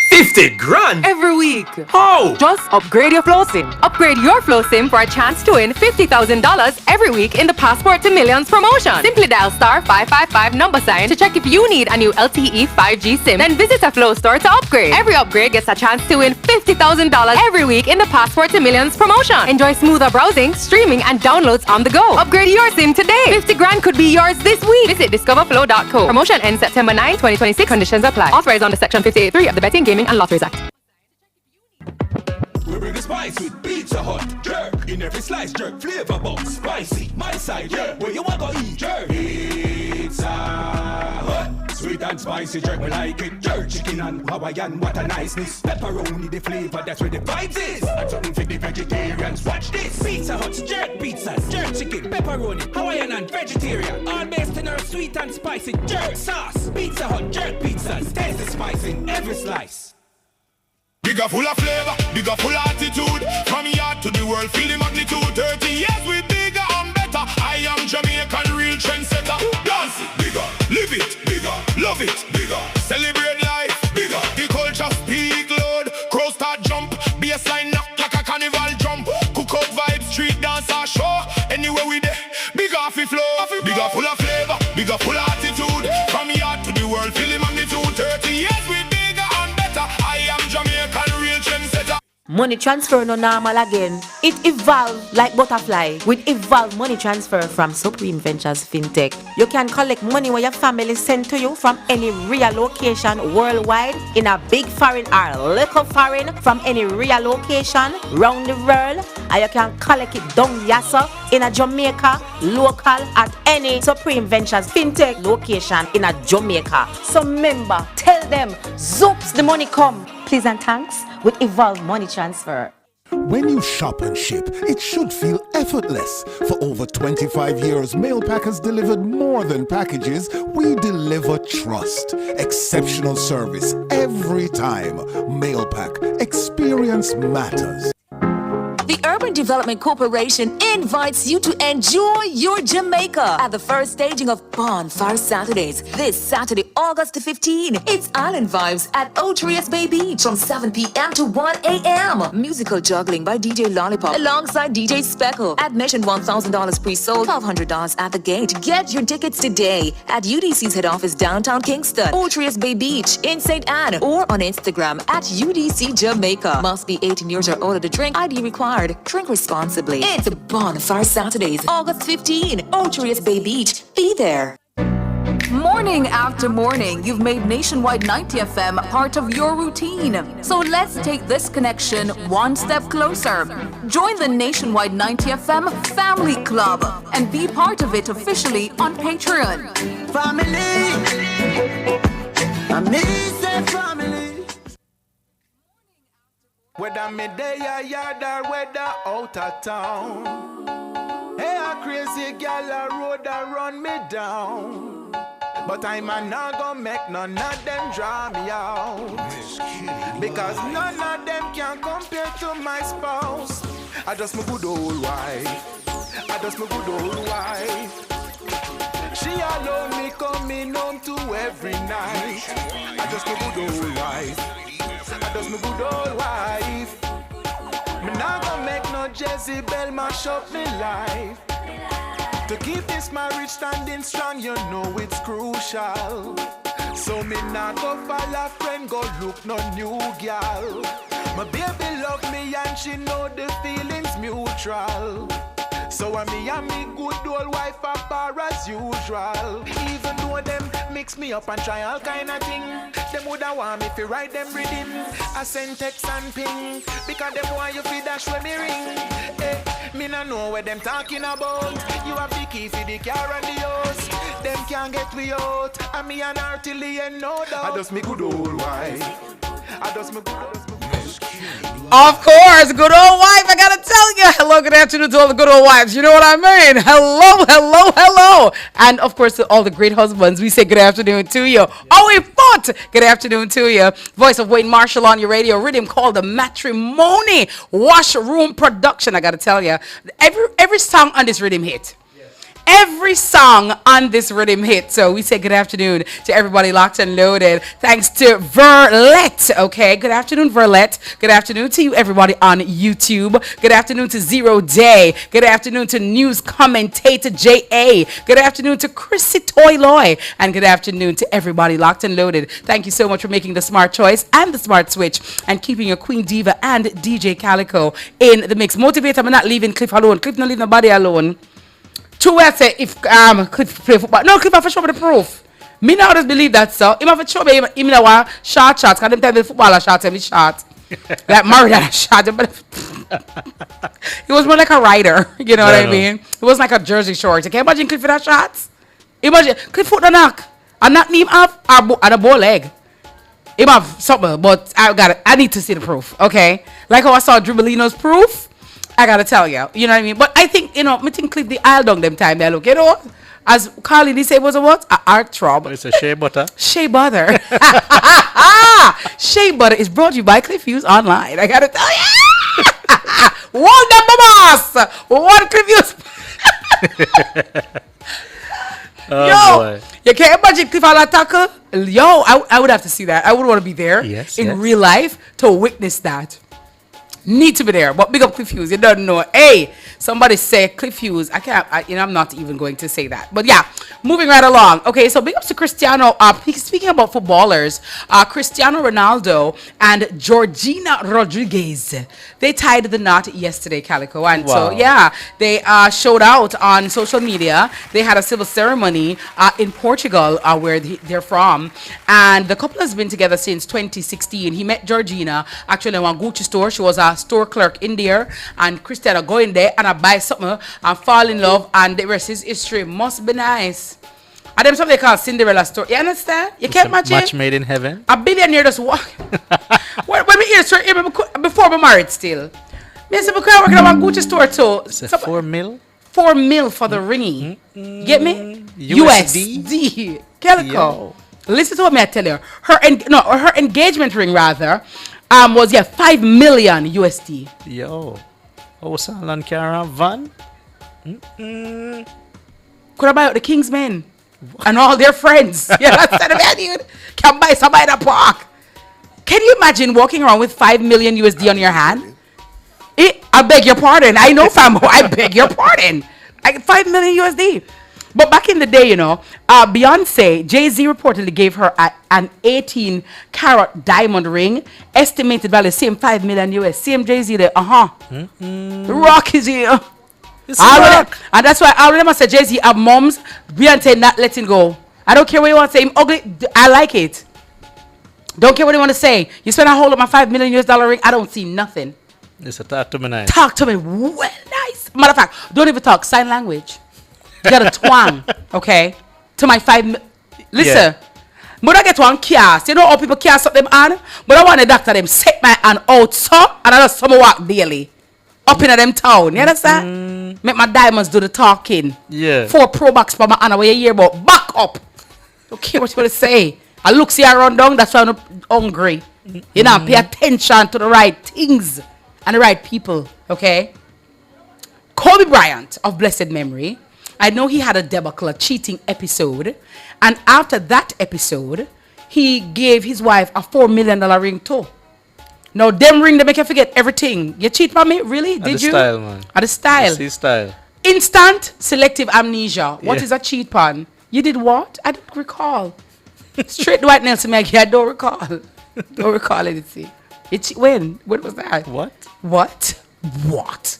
50 grand every week. How? Just upgrade your flow sim. Upgrade your flow sim for a chance to win $50,000 every week in the Passport to Millions promotion. Simply dial *555 to check if you need a new LTE 5G sim. Then visit a Flow store to upgrade. Every upgrade gets a chance to win $50,000 every week in the Passport to Millions promotion. Enjoy smoother browsing, streaming, and downloads on the go. Upgrade your sim today. 50 grand could be yours this week. Visit discoverflow.co. Promotion ends September 9, 2026. Conditions apply. Authorized under Section 58.3 of the Betting, Gaming and Lotteries Act. We bring the spice with Pizza Hut. Jerk in every slice, jerk flavor box. Spicy, my side, yeah. Where you want to eat? Jerk. Pizza Hut. Sweet and spicy jerk, we like it. Jerk chicken and Hawaiian, what a niceness. Pepperoni, the flavor, that's where the vibes is. And something for the vegetarians, watch this. Pizza Hut's jerk pizzas, jerk chicken, pepperoni, Hawaiian and vegetarian. All based in our sweet and spicy jerk sauce. Pizza Hut jerk pizzas, taste the spice in every slice. Bigger full of flavor, bigger full of attitude. From here to the world, feel the magnitude. 30 years we bigger and better. I am Jamaican real trendsetter. Dance it bigger, live it bigger, love it bigger, celebrate life bigger. The culture speak loud, crow start jump, bassline knock like a carnival jump. Cook out vibes, street dance or show. Anywhere we there, bigger fi flow, bigger full of flavor, bigger full of attitude. From here to the world, feel the magnitude. 30 years we bigger and better. I am Jamaican real trendsetter. Money transfer no normal again. It evolved like butterfly with Evolve Money Transfer from Supreme Ventures FinTech. You can collect money where your family send to you from any real location worldwide, in a big foreign or little foreign, from any real location round the world. And you can collect it down yassa in a Jamaica, local at any Supreme Ventures FinTech location in a Jamaica. So remember, tell them, zoops the money come. Please and thanks with Evolve Money Transfer. When you shop and ship, it should feel effortless. For over 25 years, Mailpack has delivered more than packages. We deliver trust, exceptional service every time. Mailpack, experience matters. The Urban Development Corporation invites you to enjoy your Jamaica at the first staging of Bonfire Saturdays. This Saturday, August the 15th. It's Island Vibes at Otrius Bay Beach from 7 p.m. to 1 a.m. Musical juggling by DJ Lollipop alongside DJ Speckle. Admission $1,000 pre-sold, $1,200 at the gate. Get your tickets today at UDC's head office downtown Kingston, Otrius Bay Beach in St. Anne, or on Instagram at UDC Jamaica. Must be 18 years or older to drink. ID required. Drink responsibly. It's Bonfire Saturdays, August 15. Otrius Bay Beach. Be there. Morning after morning, you've made Nationwide 90 FM part of your routine. So let's take this connection one step closer. Join the Nationwide 90 FM Family Club and be part of it officially on Patreon. Family, family. Whether me day or yard or whether out of town. Hey, I crazy Jesse gal a road a run me down, but I'm a not gonna make none of them draw me out, because none of them can compare to my spouse. I just my good old wife. I just my good old wife. She alone me coming home to every night. I just my good old wife. I just my good old wife. Me not gonna make no Jezebel mash up me life. To keep this marriage standing strong, you know it's crucial. So me not go follow friend, go look no new girl. My baby love me and she know the feelings mutual. So I me and me good old wife apart as usual. Even though them mix me up and try all kind of thing, them woulda want me fi write them rhythm. I send text and ping, because them want you fi dash when me ring. Me no know what them talking about. You have the key for the car and the house. Them can't get me out, and me and her till the end, no doubt. I just me good old wife. I just me good. Of course, good old wife. I gotta tell you, hello, good afternoon to all the good old wives. You know what I mean? Hello, hello, hello. And of course, to all the great husbands, we say good afternoon to you. Oh, we fought. Good afternoon to you. Voice of Wayne Marshall on your radio. Rhythm called the Matrimony Washroom Production. I gotta tell you, every song on this rhythm hit. Every song on this rhythm hit. So we say good afternoon to everybody locked and loaded. Thanks to Verlet. Okay, good afternoon, Verlet. Good afternoon to you, everybody on YouTube. Good afternoon to Zero Day. Good afternoon to news commentator J.A. Good afternoon to Chrissy Toyloy. And good afternoon to everybody locked and loaded. Thank you so much for making the smart choice and the smart switch and keeping your Queen Diva and DJ Calico in the mix. Motivate, I'm not leaving Cliff alone. Cliff not leaving nobody alone. True, I say if Cliff play football. No, Cliff have to show me the proof. Me now just believe that, so him have to show me him now want short shots, because them tell me the footballer shot every shot. Like Maradona shot. He was more like a rider, you know what I mean? It was like a jersey short. You can imagine Cliff with that shots? Imagine Cliff foot the knock. And not him have and a bow leg. Him have something, but I need to see the proof, okay? Like how I saw Dribblino's proof. I gotta tell you, you know what I mean? But I think, you know, me think Cliff the aisle down them time there, look, you know? As Carly, they say was a what? A art trouble. It's a shea butter. Shea butter. Shea butter is brought to you by Cliff Hughes Online. I gotta tell you. One number boss. One Cliff Hughes. Yo, boy. You can't imagine Cliff on that tackle? Yo, I would have to see that. I would want to be there in real life to witness that. Need to be there, but big up Cliff Hughes. You don't know. Hey, somebody say Cliff Hughes. I'm not even going to say that. But yeah, moving right along. Okay, so big ups to Cristiano. Speaking about footballers, Cristiano Ronaldo and Georgina Rodriguez, they tied the knot yesterday, Calico. And so yeah, they showed out on social media. They had a civil ceremony in Portugal, where they're from, and the couple has been together since 2016. He met Georgina actually in one Gucci store. She was a store clerk in there, and Cristiano go in there and I buy something and fall in love, and the rest is history. Must be nice. And them something they call Cinderella story. You understand? You can't imagine. Match made in heaven. A billionaire just walk. when we hear story, before we married still. Me say because I work at one Gucci store too. It's a 4 mil. 4 mil for the ringy. Get me? USD. Calico. Listen to what I tell you. Her engagement ring rather. Was 5 million USD. Yo, Salon Caravan. Could I buy out the Kingsmen and all their friends? Yeah, that's the dude. Can buy somebody in a park. Can you imagine walking around with 5 million USD on your hand? I beg your pardon. I know, fam. I beg your pardon. 5 million USD. But back in the day, you know, Beyonce, Jay-Z reportedly gave her an 18-carat diamond ring, estimated value, same 5 million US. Same Jay-Z there, The Rock is here. And that's why I remember said Jay-Z have moms, Beyonce not letting go. I don't care what you want to say, him ugly, I like it. Don't care what you want to say. You spend a whole of my $5 million US ring, I don't see nothing. It's a talk to me nice. Talk to me well nice. Matter of fact, don't even talk, sign language. You got a twang, okay? To my 5 Listen, but I get one cast. You know how people cast up them hand? But I want the doctor them set my hand out so, and I just some walk daily. up in them town. You understand? Make my diamonds do the talking. Yeah. 4 Pro Max for my Anna where you hear about back up. Don't care what you want to say. I look see I run down, that's why I'm not hungry. You know, pay attention to the right things and the right people. Okay? Kobe Bryant of blessed memory. I know he had a debacle, a cheating episode. And after that episode, he gave his wife a $4 million ring too. Now, them ring, they make you forget everything. You cheat on me? Really? Did you? Style, man. At the style. That's his style. Instant selective amnesia. What is a cheat pan? You did what? I don't recall. Straight Dwight Nelson, Maggie, I don't recall. Don't recall anything. When? When was that? What? What?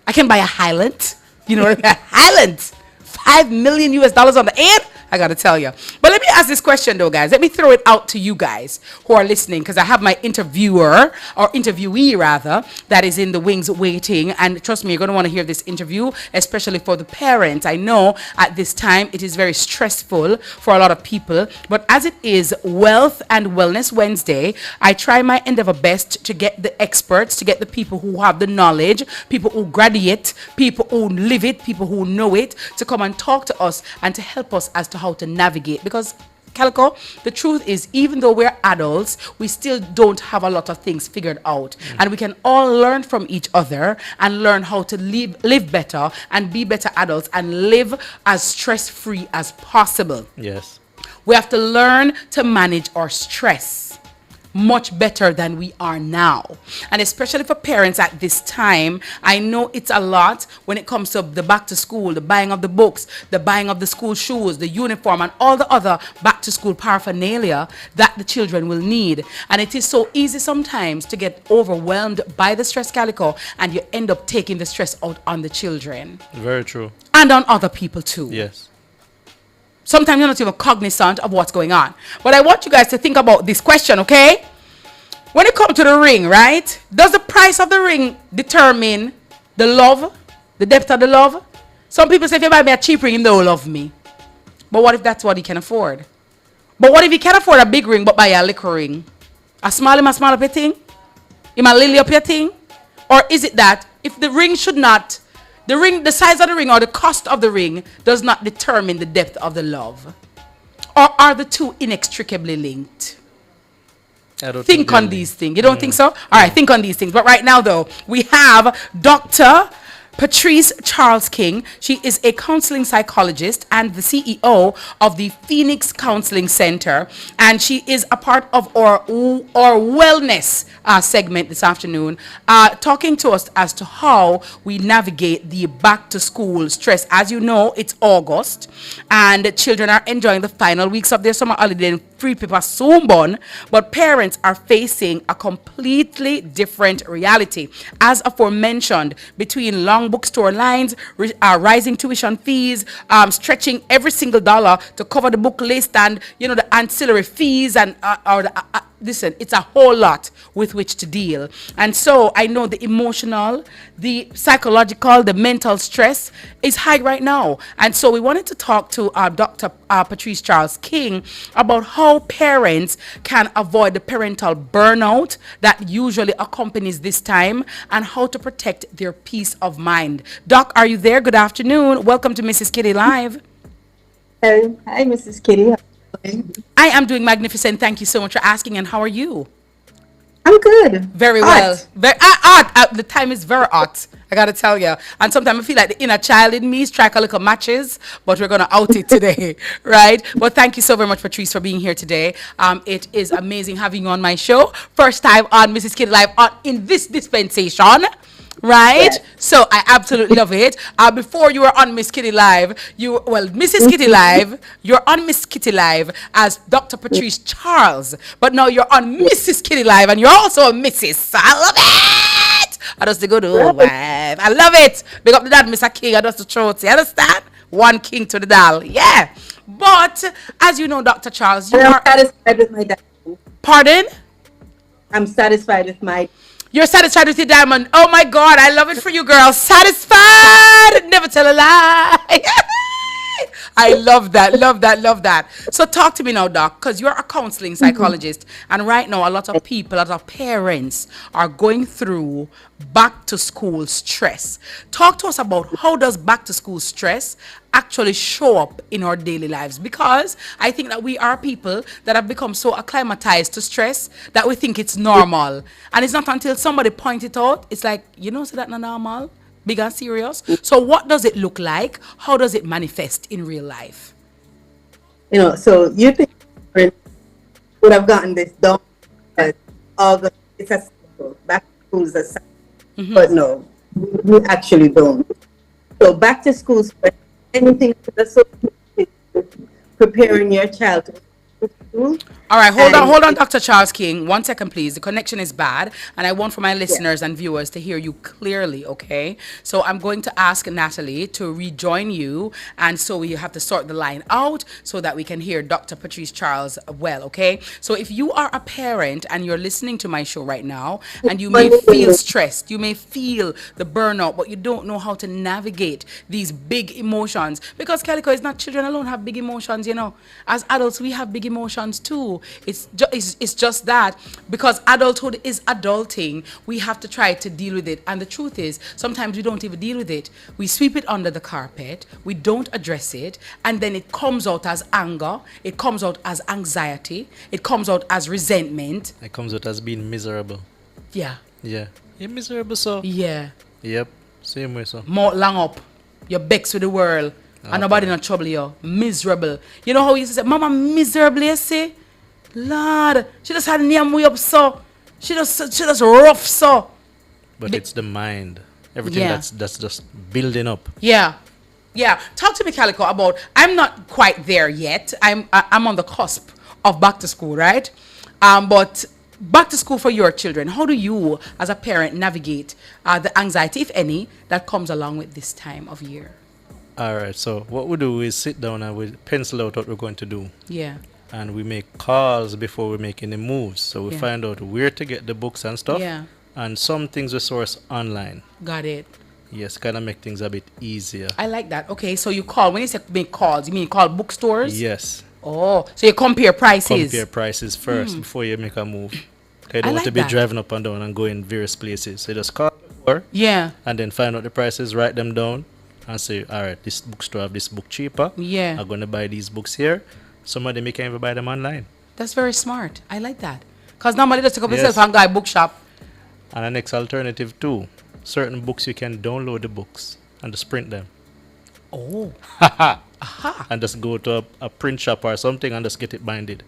I can buy a Highland. You know, a Highland. $5 million on the air. I gotta tell you. But let me ask this question though, guys. Let me throw it out to you guys who are listening, because I have my interviewer, or interviewee rather, that is in the wings waiting. And trust me, you're gonna want to hear this interview, especially for the parents. I know at this time it is very stressful for a lot of people, but as it is Wealth and Wellness Wednesday, I try my endeavor best to get the experts, to get the people who have the knowledge, people who graduate, people who live it, people who know it, to come and talk to us and to help us as to how to navigate. Because Calico, the truth is, even though we're adults, we still don't have a lot of things figured out, and we can all learn from each other and learn how to live better and be better adults and live as stress-free as possible. Yes, we have to learn to manage our stress much better than we are now. And especially for parents at this time, I know it's a lot when it comes to the back to school, the buying of the books, the buying of the school shoes, the uniform, and all the other back to school paraphernalia that the children will need. And it is so easy sometimes to get overwhelmed by the stress, Calico, and you end up taking the stress out on the children. Very true. And on other people too. Yes. Sometimes you're not even cognizant of what's going on. But I want you guys to think about this question, okay? When it comes to the ring, right? Does the price of the ring determine the love, the depth of the love? Some people say if you buy me a cheap ring, they will love me. But what if that's what he can afford? But what if he can afford a big ring but buy a little ring? A small up your thing? Him a lily up your thing? Or is it that if the ring should not, the size of the ring or the cost of the ring does not determine the depth of the love? Or are the two inextricably linked? Think on these things. You don't think so? All right, think on these things. But right now, though, we have Dr. Patrice Charles King. She is a counseling psychologist and the CEO of the Phoenix Counseling Center. And she is a part of our wellness segment this afternoon, talking to us as to how we navigate the back to school stress. As you know, it's August and children are enjoying the final weeks of their summer holiday and free paper soon born, but parents are facing a completely different reality. As aforementioned, between long bookstore lines, rising tuition fees, stretching every single dollar to cover the book list and, you know, the ancillary fees and listen, it's a whole lot with which to deal. And so I know the emotional, the psychological, the mental stress is high right now. And so we wanted to talk to Dr. Patrice Charles King about how parents can avoid the parental burnout that usually accompanies this time and how to protect their peace of mind. Doc, are you there? Good afternoon. Welcome to Mrs. Kitty Live. Hello. Hi, Mrs. Kitty. I am doing magnificent. Thank you so much for asking. And how are you? I'm good. Very well. Very hot. The time is very hot. I gotta tell you. And sometimes I feel like the inner child in me strike a little matches, but we're gonna out it today, right? But thank you so very much, Patrice, for being here today. It is amazing having you on my show. First time on Mrs. Kitty Live in this dispensation. Right? Yes. So I absolutely love it. Before you were on Miss Kitty Live, Mrs. Kitty Live, you're on Miss Kitty Live as Dr. Patrice Charles, but now you're on Mrs. Kitty Live and you're also a Mrs. I love it. I just the good old wife. I love it. Big up the dad, Mr. King. I just the throat. You understand? One king to the doll. Yeah. But as you know, Dr. Charles, you are satisfied with my diamond. Pardon? I'm satisfied with my. You're satisfied with your diamond. Oh my God, I love it for you, girl. Satisfied. Never tell a lie. I love that, love that, love that. So talk to me now, Doc, because you're a counseling psychologist, and right now a lot of people, a lot of parents are going through back to school stress. Talk to us about how does back to school stress actually show up in our daily lives, because I think that we are people that have become so acclimatized to stress that we think it's normal, and it's not until somebody point it out, it's like, so that's not normal, big and serious. So what does it look like? How does it manifest in real life? So you think would have gotten this done because it's a cycle. Back to school is a cycle. But no, we actually don't. So back to school, anything that's preparing your child to school. All right, hold on, Dr. Charles King. 1 second, please. The connection is bad, and I want for my listeners and viewers to hear you clearly, okay? So I'm going to ask Natalie to rejoin you, and so we have to sort the line out so that we can hear Dr. Patrice Charles well, okay? So if you are a parent and you're listening to my show right now, and you may feel stressed, you may feel the burnout, but you don't know how to navigate these big emotions, because Calico, it's not children alone have big emotions, As adults, we have big emotions too. It's just that because adulthood is adulting, we have to try to deal with it. And the truth is, sometimes we don't even deal with it. We sweep it under the carpet, we don't address it, and then it comes out as anger, it comes out as anxiety, it comes out as resentment. It comes out as being miserable. Yeah. Yeah. You're miserable, so. Yeah. Yep. Same way, so. More long up. You're vexed with the world. And nobody not trouble you. Miserable. You know how you used to say, Mama, miserable, you see? Lord, she just had name way up so. She just rough so. But it's the mind. Everything that's just building up. Yeah. Yeah. Talk to me, Calico, about, I'm not quite there yet. I'm on the cusp of back to school, right? But back to school for your children, how do you as a parent navigate the anxiety, if any, that comes along with this time of year? All right, so what we do is sit down and we pencil out what we're going to do. Yeah. And we make calls before we make any moves. So we find out where to get the books and stuff. Yeah. And some things we source online. Got it. Yes, kind of make things a bit easier. I like that. Okay, so you call, when you say make calls, you mean call bookstores? Yes. Oh, so you compare prices? Compare prices first before you make a move. You don't want to be driving up and down and going various places. So you just call before. Yeah. And then find out the prices, write them down. And say, all right, this bookstore have this book cheaper. Yeah. I'm going to buy these books here. Some of them you can even buy them online. That's very smart. I like that. Because normally just take up yourself and go to a bookshop. And the next alternative too, certain books you can download the books and just print them. Oh. Aha. And just go to a print shop or something and just get it binded.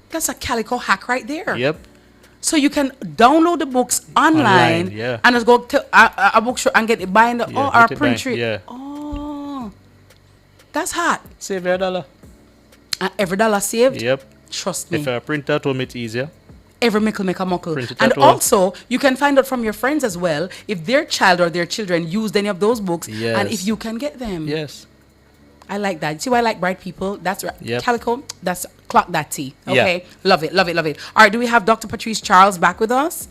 That's a Calico hack right there. Yep. So you can download the books online yeah. and just go to a bookstore and get it binded or print it. Yeah. Oh, that's hot. Save your $1. Every dollar saved? Yep. Trust me. If I print at home, it's easier. Every mickle make a muckle. Print it And at home. also, you can find out from your friends as well if their child or their children used any of those books and if you can get them. Yes. I like that. See why I like bright people? That's right. Yep. Calico, that's clock that tea. Okay. Yeah. Love it, love it, love it. All right, do we have Dr. Patrice Charles back with us?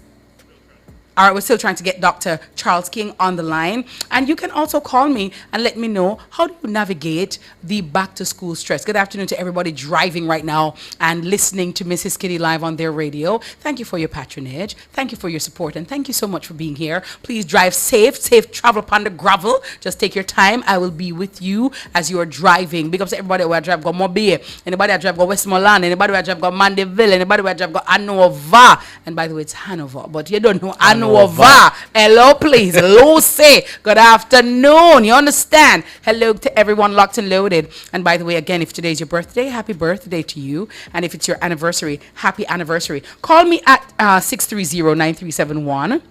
All right, we're still trying to get Dr. Charles King on the line. And you can also call me and let me know, how do you navigate the back to school stress? Good afternoon to everybody driving right now and listening to Mrs. Kitty live on their radio. Thank you for your patronage. Thank you for your support. And thank you so much for being here. Please drive safe travel upon the gravel. Just take your time. I will be with you as you are driving. Big up to everybody who drive go Mobile. Anybody who drive go Westmoreland. Anybody who drive go Mandeville. Anybody who drive go Hanover. And by the way, it's Hanover, but you don't know Hanover. Hello, please. Lucy. Good afternoon. You understand? Hello to everyone locked and loaded. And by the way, again, if today's your birthday, happy birthday to you. And if it's your anniversary, happy anniversary. Call me at 630-9371.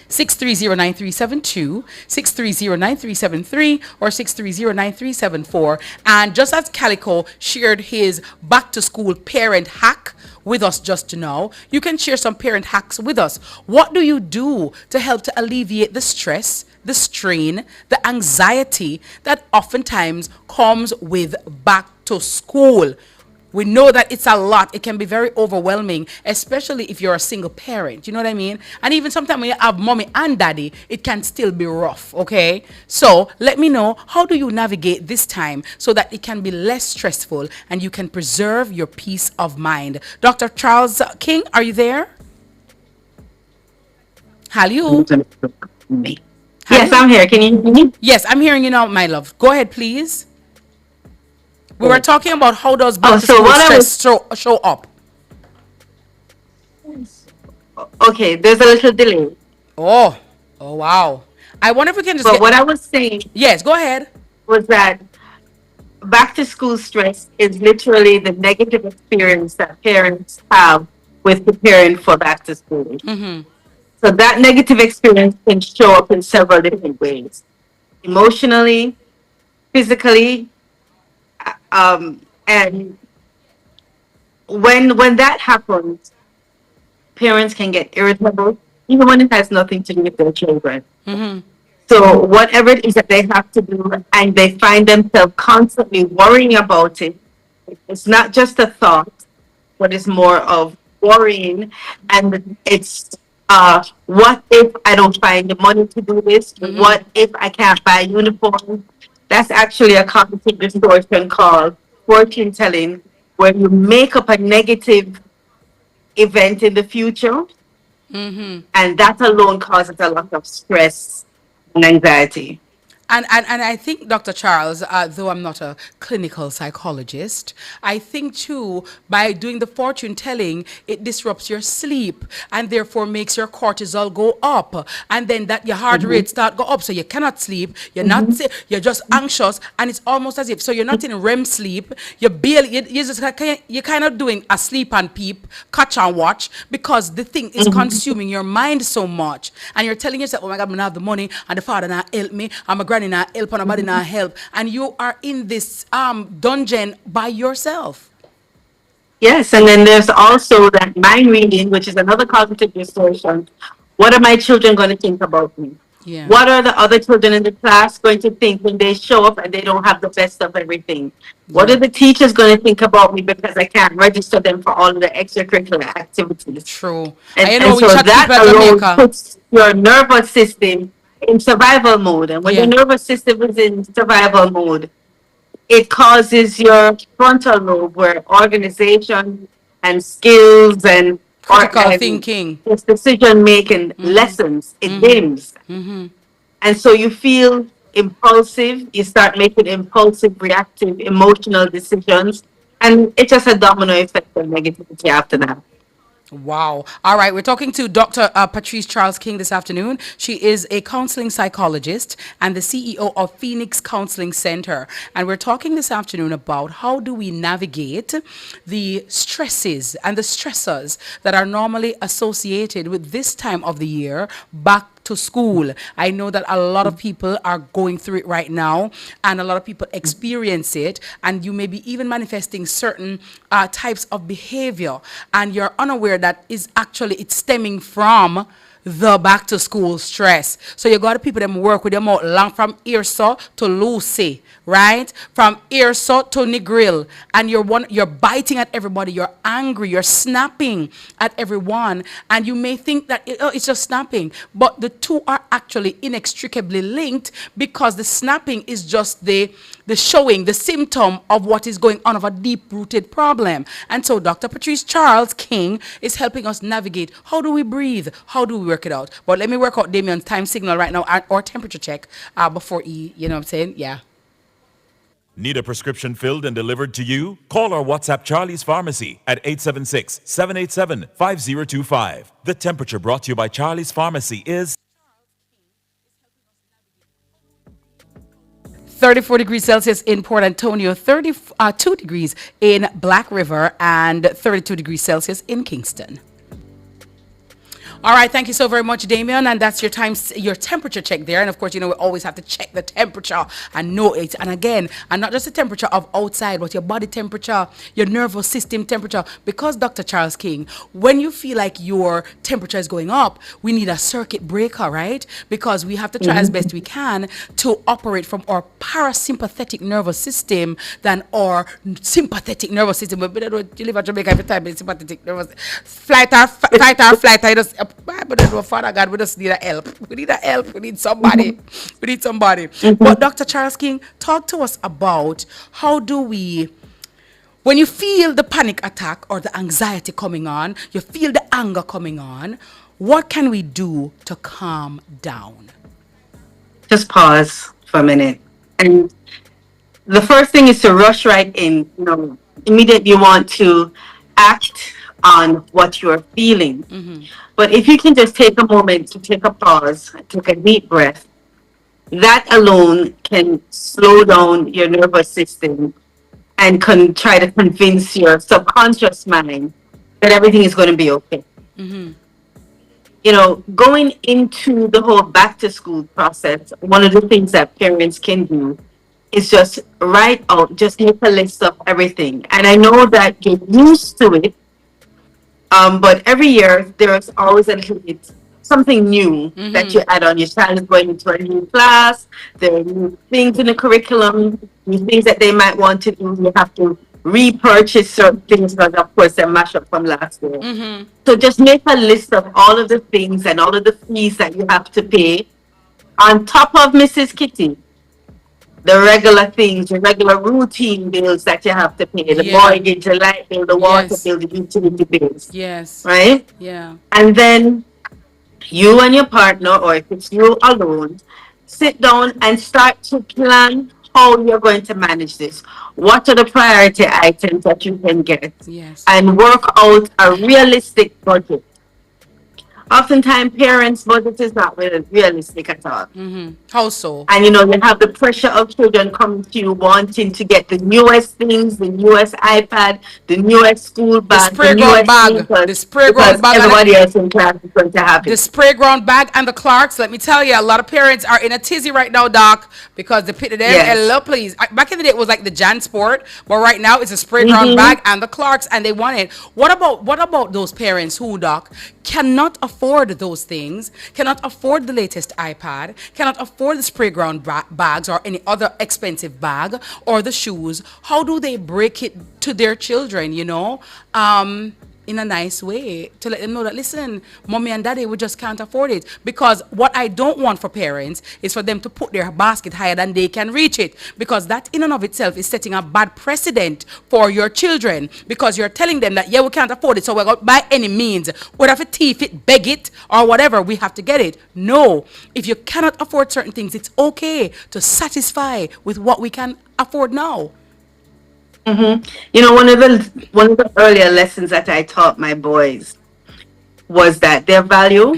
630-9372, 630-9373, or 630-9374. And just as Calico shared his back to school parent hack with us just now, you can share some parent hacks with us. What do you do to help to alleviate the stress, the strain, the anxiety that oftentimes comes with back to school? We know that it's a lot. It can be very overwhelming, especially if you're a single parent. You know what I mean? And even sometimes when you have mommy and daddy, it can still be rough, okay? So let me know, how do you navigate this time so that it can be less stressful and you can preserve your peace of mind? Dr. Charles King, are you there? Hello? Yes, I'm here. Can you hear me? Yes, I'm hearing you now, my love. Go ahead, please. We were talking about how does back to school stress show up. Okay, there's a little delay. Oh wow. I wonder if we can just what I was saying. Yes, go ahead. Was that back to school stress is literally the negative experience that parents have with preparing for back to school. Mm-hmm. So that negative experience can show up in several different ways. Emotionally, physically, and when that happens, parents can get irritable, even when it has nothing to do with their children. Mm-hmm. So whatever it is that they have to do, and they find themselves constantly worrying about it, it's not just a thought, but it's more of worrying, and it's what if I don't find the money to do this? Mm-hmm. What if I can't buy a uniform? That's actually a cognitive distortion called fortune telling, where you make up a negative event in the future, and that alone causes a lot of stress and anxiety. And I think, Dr. Charles, though I'm not a clinical psychologist, I think too, by doing the fortune telling, it disrupts your sleep and therefore makes your cortisol go up. And then that your heart rate start go up. So you cannot sleep. You're not, you're just anxious. And it's almost as if, so you're not in REM sleep. You're kind of doing a sleep and peep, catch and watch, because the thing is consuming your mind so much. And you're telling yourself, oh my God, I'm going to have the money and the father not help me. I'm a granny not help and nobody not help, and you are in this dungeon by yourself. Yes, and then there's also that mind reading, which is another cognitive distortion. What are my children going to think about me? Yeah. What are the other children in the class going to think when they show up and they don't have the best of everything? What are the teachers going to think about me because I can't register them for all of the extracurricular activities? True. And so that alone puts your nervous system in survival mode. And when your nervous system is in survival mode, it causes your frontal lobe, where organization and skills and critical thinking, decision making lessons, it dims. And so you feel impulsive, you start making impulsive, reactive, emotional decisions, and it's just a domino effect of negativity after that. Wow. All right. We're talking to Dr. Patrice Charles King this afternoon. She is a counseling psychologist and the CEO of Phoenix Counseling Center. And we're talking this afternoon about how do we navigate the stresses and the stressors that are normally associated with this time of the year back to school. I know that a lot of people are going through it right now, and a lot of people experience it, and you may be even manifesting certain types of behavior, and you're unaware that is actually it's stemming from the back to school stress. So you got to people them work with them out long from Earsaw to Lucy, right? From Earsaw to Negril, and you're biting at everybody, you're angry, you're snapping at everyone, and you may think that it's just snapping, but the two are actually inextricably linked, because the snapping is just the showing, the symptom of what is going on, of a deep-rooted problem. And so Dr. Patrice Charles King is helping us navigate, how do we breathe, how do we work it out. But let me work out Damien's time signal right now, or temperature check before he, you know what I'm saying? Yeah. Need a prescription filled and delivered to you? Call or WhatsApp Charlie's Pharmacy at 876-787-5025. The temperature brought to you by Charlie's Pharmacy is 34 degrees Celsius in Port Antonio, 32 degrees in Black River, and 32 degrees Celsius in Kingston. All right, thank you so very much, Damien. And that's your your temperature check there. And of course, you know, we always have to check the temperature and know it. And again, and not just the temperature of outside, but your body temperature, your nervous system temperature. Because Dr. Charles King, when you feel like your temperature is going up, we need a circuit breaker, right? Because we have to try as best we can to operate from our parasympathetic nervous system than our sympathetic nervous system. But you live in Jamaica every time, it's sympathetic nervous flight or flight. I just, but then, Father God, we just need a help. We need a help. We need somebody. We need somebody. But Dr. Charles King, talk to us about how do we, when you feel the panic attack or the anxiety coming on, you feel the anger coming on, what can we do to calm down? Just pause for a minute. And the first thing is to rush right in. You know, immediately you want to act on what you're feeling. But if you can just take a moment to take a pause, take a deep breath, that alone can slow down your nervous system and can try to convince your subconscious mind that everything is going to be okay. You know, going into the whole back to school process, one of the things that parents can do is just write out, just make a list of everything. And I know that you're used to it, but every year there's always a little bit something new that you add on. Your child is going into a new class, there are new things in the curriculum, new things that they might want to do. You have to repurchase certain things because of course they're mashed up from last year. So just make a list of all of the things and all of the fees that you have to pay on top of Mrs. Kitty. The regular things, the regular routine bills that you have to pay, the mortgage, the light bill, the water bill, the utility bills. Right? Yeah. And then you and your partner, or if it's you alone, sit down and start to plan how you're going to manage this. What are the priority items that you can get? And work out a realistic budget. Oftentimes, parents' budget is not really realistic at all. How so? And you know, you have the pressure of children coming to you wanting to get the newest things, the newest iPad, the newest school bag, the newest bag, the spray ground bag. Everybody else in class is going to have it. The spray ground bag and the Clarks. Let me tell you, a lot of parents are in a tizzy right now, Doc, because they pitted them. Hello, please. Back in the day, it was like the Jan Sport, but right now it's a spray ground bag and the Clarks, and they want it. What about those parents who, Doc, cannot afford those things, cannot afford the latest iPad, cannot afford the spray ground bags or any other expensive bag or the shoes? How do they break it to their children, you know, in a nice way, to let them know that, listen, mommy and daddy, we just can't afford it? Because what I don't want for parents is for them to put their basket higher than they can reach it, because that in and of itself is setting a bad precedent for your children, because you're telling them that, yeah, we can't afford it, so we're going to by any means, whether if thief it, beg it, or whatever, we have to get it. No, if you cannot afford certain things, it's okay to satisfy with what we can afford now. You know, one of the earlier lessons that I taught my boys was that their value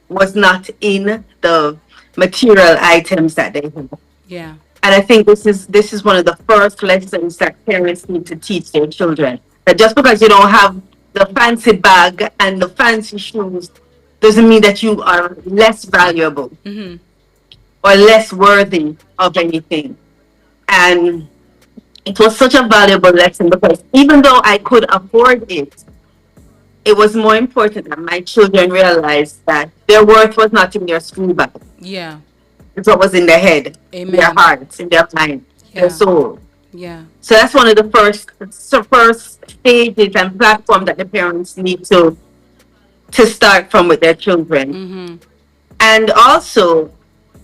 was not in the material items that they have. Yeah. And I think this is one of the first lessons that parents need to teach their children. That just because you don't have the fancy bag and the fancy shoes doesn't mean that you are less valuable or less worthy of anything. And it was such a valuable lesson, because even though I could afford it, it was more important that my children realized that their worth was not in their school bag. Yeah. It's what was in their head, in their hearts, in their mind, their soul. Yeah. So that's one of the first stages and platform that the parents need to start from with their children. And also,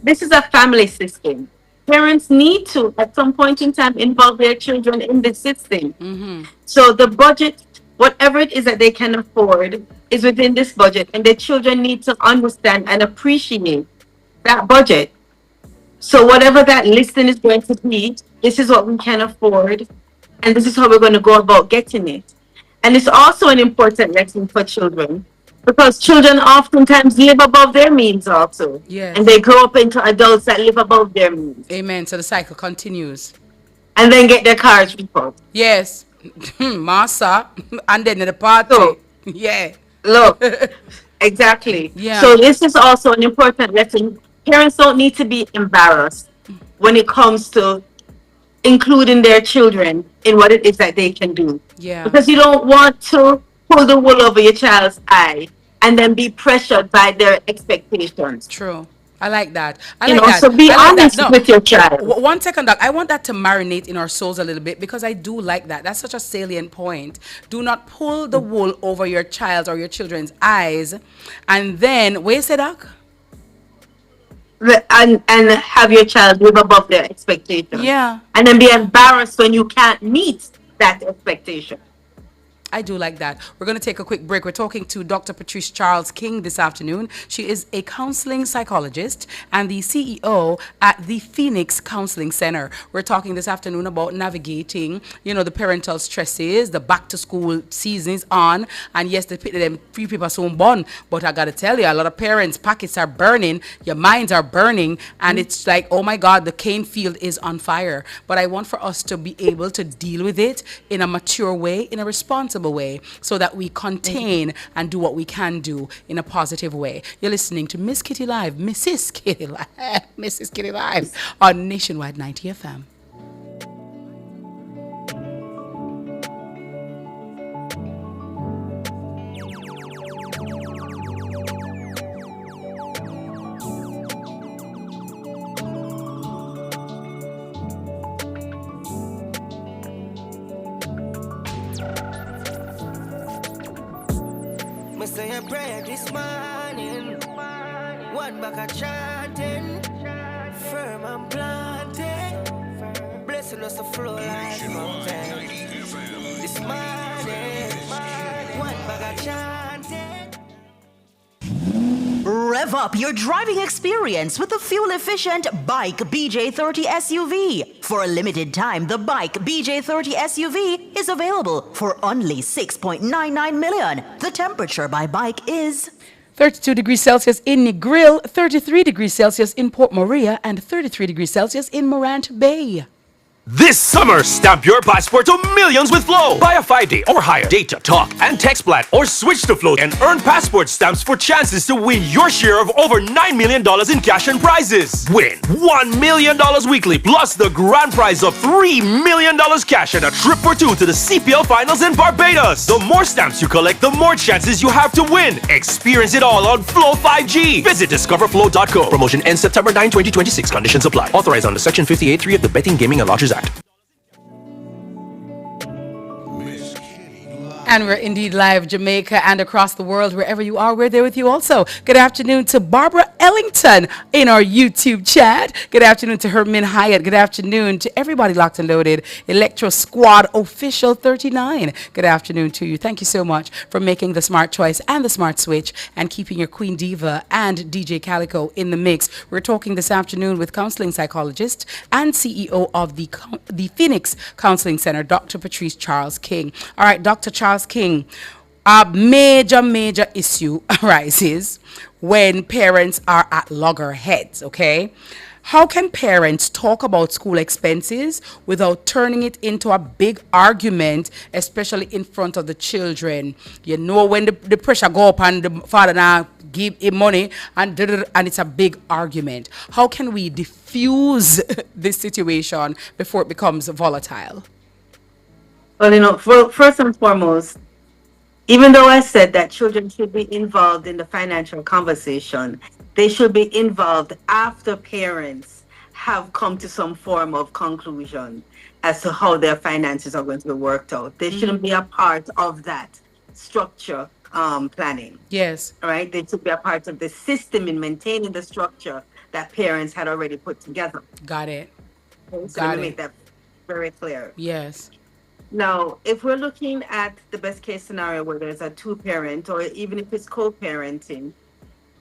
this is a family system. Parents need to, at some point in time, involve their children in the system. So the budget, whatever it is that they can afford, is within this budget, and the children need to understand and appreciate that budget. So whatever that listing is going to be, this is what we can afford, and this is how we're going to go about getting it. And it's also an important lesson for children, because children oftentimes live above their means also. Yes. And they grow up into adults that live above their means. Amen. So the cycle continues. And then get their cars repoed. Yes. Massa. And then in the party. So, yeah. Look, Exactly. Yeah. So this is also an important lesson. Parents don't need to be embarrassed when it comes to including their children in what it is that they can do. Yeah. Because you don't want to pull the wool over your child's eye and then be pressured by their expectations. True. I like that. I You like know, that. so be I like honest that. with your child. 1 second, Doc. I want that to marinate in our souls a little bit because I do like that. That's such a salient point. Do not pull the wool over your child's or your children's eyes, and then where you say, Doc? And have your child live above their expectations. Yeah. And then be embarrassed when you can't meet that expectation. I do like that. We're going to take a quick break. We're talking to Dr. Patrice Charles King this afternoon. She is a counseling psychologist and the CEO at the Phoenix Counseling Center. We're talking this afternoon about navigating, the parental stresses, the back to school season is on. And yes, them few people soon born. But I got to tell you, a lot of parents' pockets are burning, your minds are burning. And it's like, oh my God, the cane field is on fire. But I want for us to be able to deal with it in a mature way, in a responsible way, so that we contain and do what we can do in a positive way. You're listening to Miss Kitty Live, Mrs. Kitty Live, Mrs. Kitty Live on Nationwide 90 FM. Say a prayer this morning, one back a chanting, firm and planted, blessing us to flow like mountain. This morning, one back a chanting. Rev up your driving experience with the fuel-efficient Bike BJ30 SUV. For a limited time, the Bike BJ30 SUV is available for only $6.99 million. The temperature by Bike is 32 degrees Celsius in Negril, 33 degrees Celsius in Port Maria, and 33 degrees Celsius in Morant Bay. This summer, stamp your passport to millions with Flow. Buy a 5-day or higher data, talk, and text plan, or switch to Flow and earn passport stamps for chances to win your share of over $9 million in cash and prizes. Win $1 million weekly, plus the grand prize of $3 million cash and a trip for two to the CPL finals in Barbados. The more stamps you collect, the more chances you have to win. Experience it all on Flow 5G. Visit discoverflow.co. Promotion ends September 9, 2026. Conditions apply. Authorized under Section 58.3 of the Betting, Gaming, and Lotteries Act. And we're indeed live, Jamaica and across the world, wherever you are, we're there with you also. Good afternoon to Barbara Ellington in our YouTube chat. Good afternoon to Hermin Hyatt. Good afternoon to everybody locked and loaded. Electro Squad Official 39. Good afternoon to you. Thank you so much for making the smart choice and the smart switch and keeping your Queen Diva and DJ Calico in the mix. We're talking this afternoon with counseling psychologist and CEO of the Phoenix Counseling Center, Dr. Patrice Charles King. All right, Dr. Charles King, a major issue arises when parents are at loggerheads, okay? How can parents talk about school expenses without turning it into a big argument, especially in front of the children? You know, when the pressure go up and the father now give him money and it's a big argument. How can we diffuse this situation before it becomes volatile? Well, first and foremost, even though I said that children should be involved in the financial conversation, they should be involved after parents have come to some form of conclusion as to how their finances are going to be worked out. They shouldn't be a part of that structure planning. Yes. All right? They should be a part of the system in maintaining the structure that parents had already put together. Got it. So Got let it. me make that very clear. Yes. Now, if we're looking at the best case scenario where there's a two-parent or even if it's co-parenting,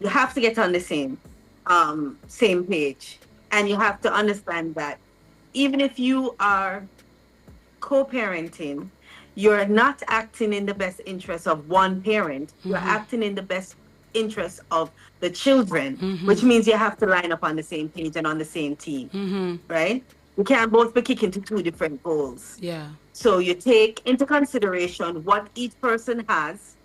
you have to get on the same page. And you have to understand that even if you are co-parenting, you're not acting in the best interest of one parent. You're acting in the best interest of the children, which means you have to line up on the same page and on the same team, right? You can't both be kicking to two different goals. Yeah. So you take into consideration what each person has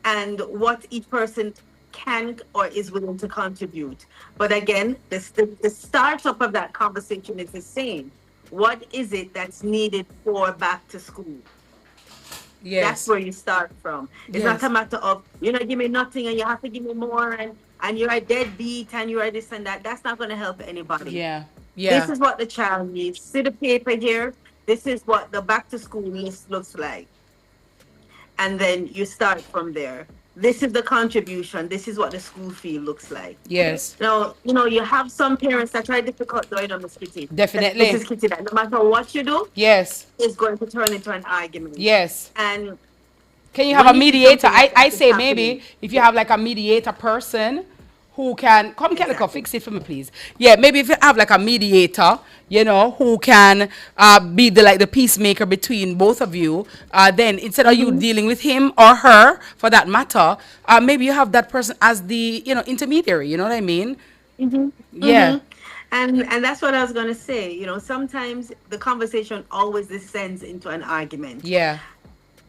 and what each person can or is willing to contribute. But again, the startup of that conversation is the same. What is it that's needed for back to school? Yes. That's where you start from. It's not a matter of, you know, give me nothing and you have to give me more and you're a deadbeat and you're this and that. That's not going to help anybody. Yeah. Yeah. This is what the child needs. See the paper here? This is what the back to school list looks like. And then you start from there. This is the contribution. This is what the school fee looks like. Yes. Now, you know, you have some parents that try difficult doing on the Kitty. Definitely. This is Kitty that no matter what you do, yes, it's going to turn into an argument. Yes. And can you have a mediator? I say maybe if you have like a mediator person who can come, Calico, fix it for me, please. Yeah, maybe if you have like a mediator, you know, who can be the peacemaker between both of you, then instead of you dealing with him or her, for that matter, maybe you have that person as the, you know, intermediary. You know what I mean? Yeah. And that's what I was gonna say. You know, sometimes the conversation always descends into an argument. Yeah.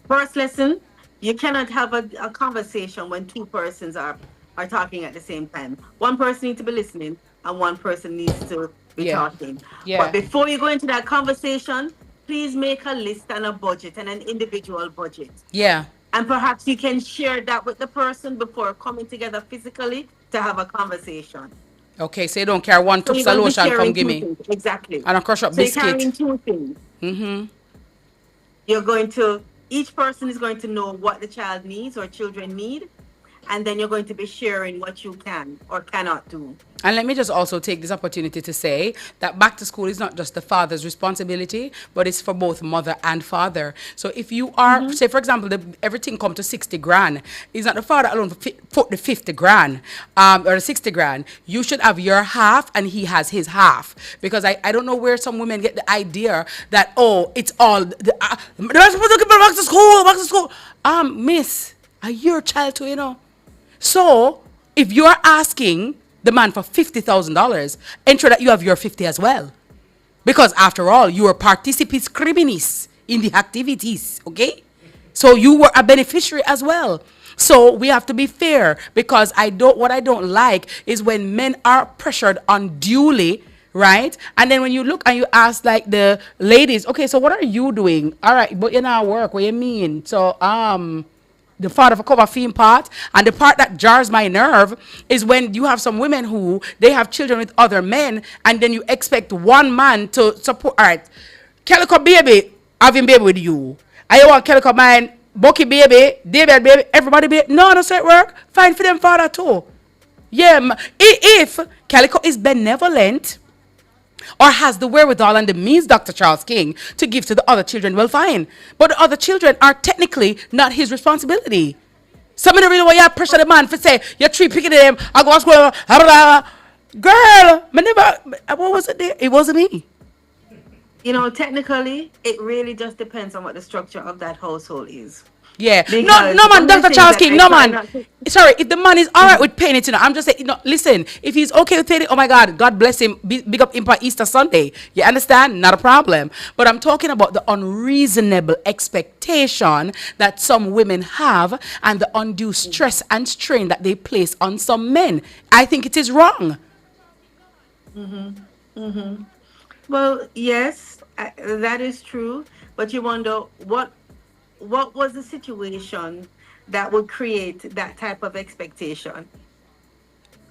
First lesson: you cannot have a conversation when two persons are talking at the same time. One person needs to be listening and one person needs to be talking. Yeah. But before you go into that conversation, please make a list and a budget and an individual budget. Yeah. And perhaps you can share that with the person before coming together physically to have a conversation. Okay, so you don't care one tub solution come give me. Things. Exactly. And a crush up so biscuit. You're carrying two things. You're going to, each person is going to know what the child needs or children need. And then you're going to be sharing what you can or cannot do. And let me just also take this opportunity to say that back to school is not just the father's responsibility, but it's for both mother and father. So if you are, say for example, everything come to 60 grand, it's not the father alone put the 50 grand or the 60 grand. You should have your half and he has his half. Because I don't know where some women get the idea that, oh, it's all, they're supposed to go back to school. Miss, are your child too, you know? So if you're asking the man for $50,000, ensure that you have your 50 as well. Because after all, you are participis criminis in the activities, okay? So you were a beneficiary as well. So we have to be fair, because what I don't like is when men are pressured unduly, right? And then when you look and you ask like the ladies, okay, so what are you doing? All right, but you're not work, what do you mean? So, the part of a cover theme part, and the part that jars my nerve is when you have some women who they have children with other men, and then you expect one man to support. All right, Calico baby having baby with you. I want Calico man, Bucky baby, David baby, everybody baby. No, say it work. Fine for them father too. Yeah, if Calico is benevolent or has the wherewithal and the means, Dr. Charles King, to give to the other children, well, fine. But the other children are technically not his responsibility. Some of the reason why you pressure the man for say, you're tree picking them, I go to school, girl, what was it there? It wasn't me. You know, technically, it really just depends on what the structure of that household is. Yeah. No, man, Dr. Charles King, no, man. Sorry, if the man is all right with paying it, you know, I'm just saying, listen, if he's okay with paying it, oh my God, God bless him, big up him for Easter Sunday. You understand? Not a problem. But I'm talking about the unreasonable expectation that some women have and the undue stress and strain that they place on some men. I think it is wrong. Well, yes, that is true. But you wonder what was the situation that would create that type of expectation?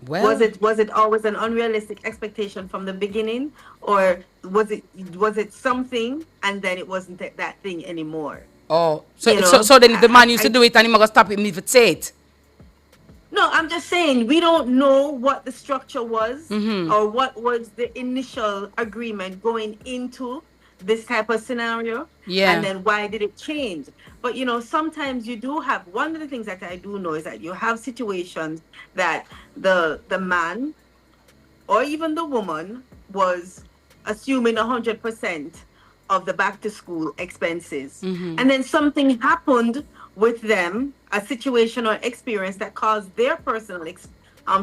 Well, was it always an unrealistic expectation from the beginning, or was it something and then it wasn't that thing anymore? Oh, so then the man used to do it and he must stop him if it say it. No, I'm just saying we don't know what the structure was or what was the initial agreement going into this type of scenario. Yeah. And then why did it change? But you know, sometimes you do have, one of the things that I do know is that you have situations that the man or even the woman was assuming 100% of the back to school expenses. And then something happened with them, a situation or experience that caused their personal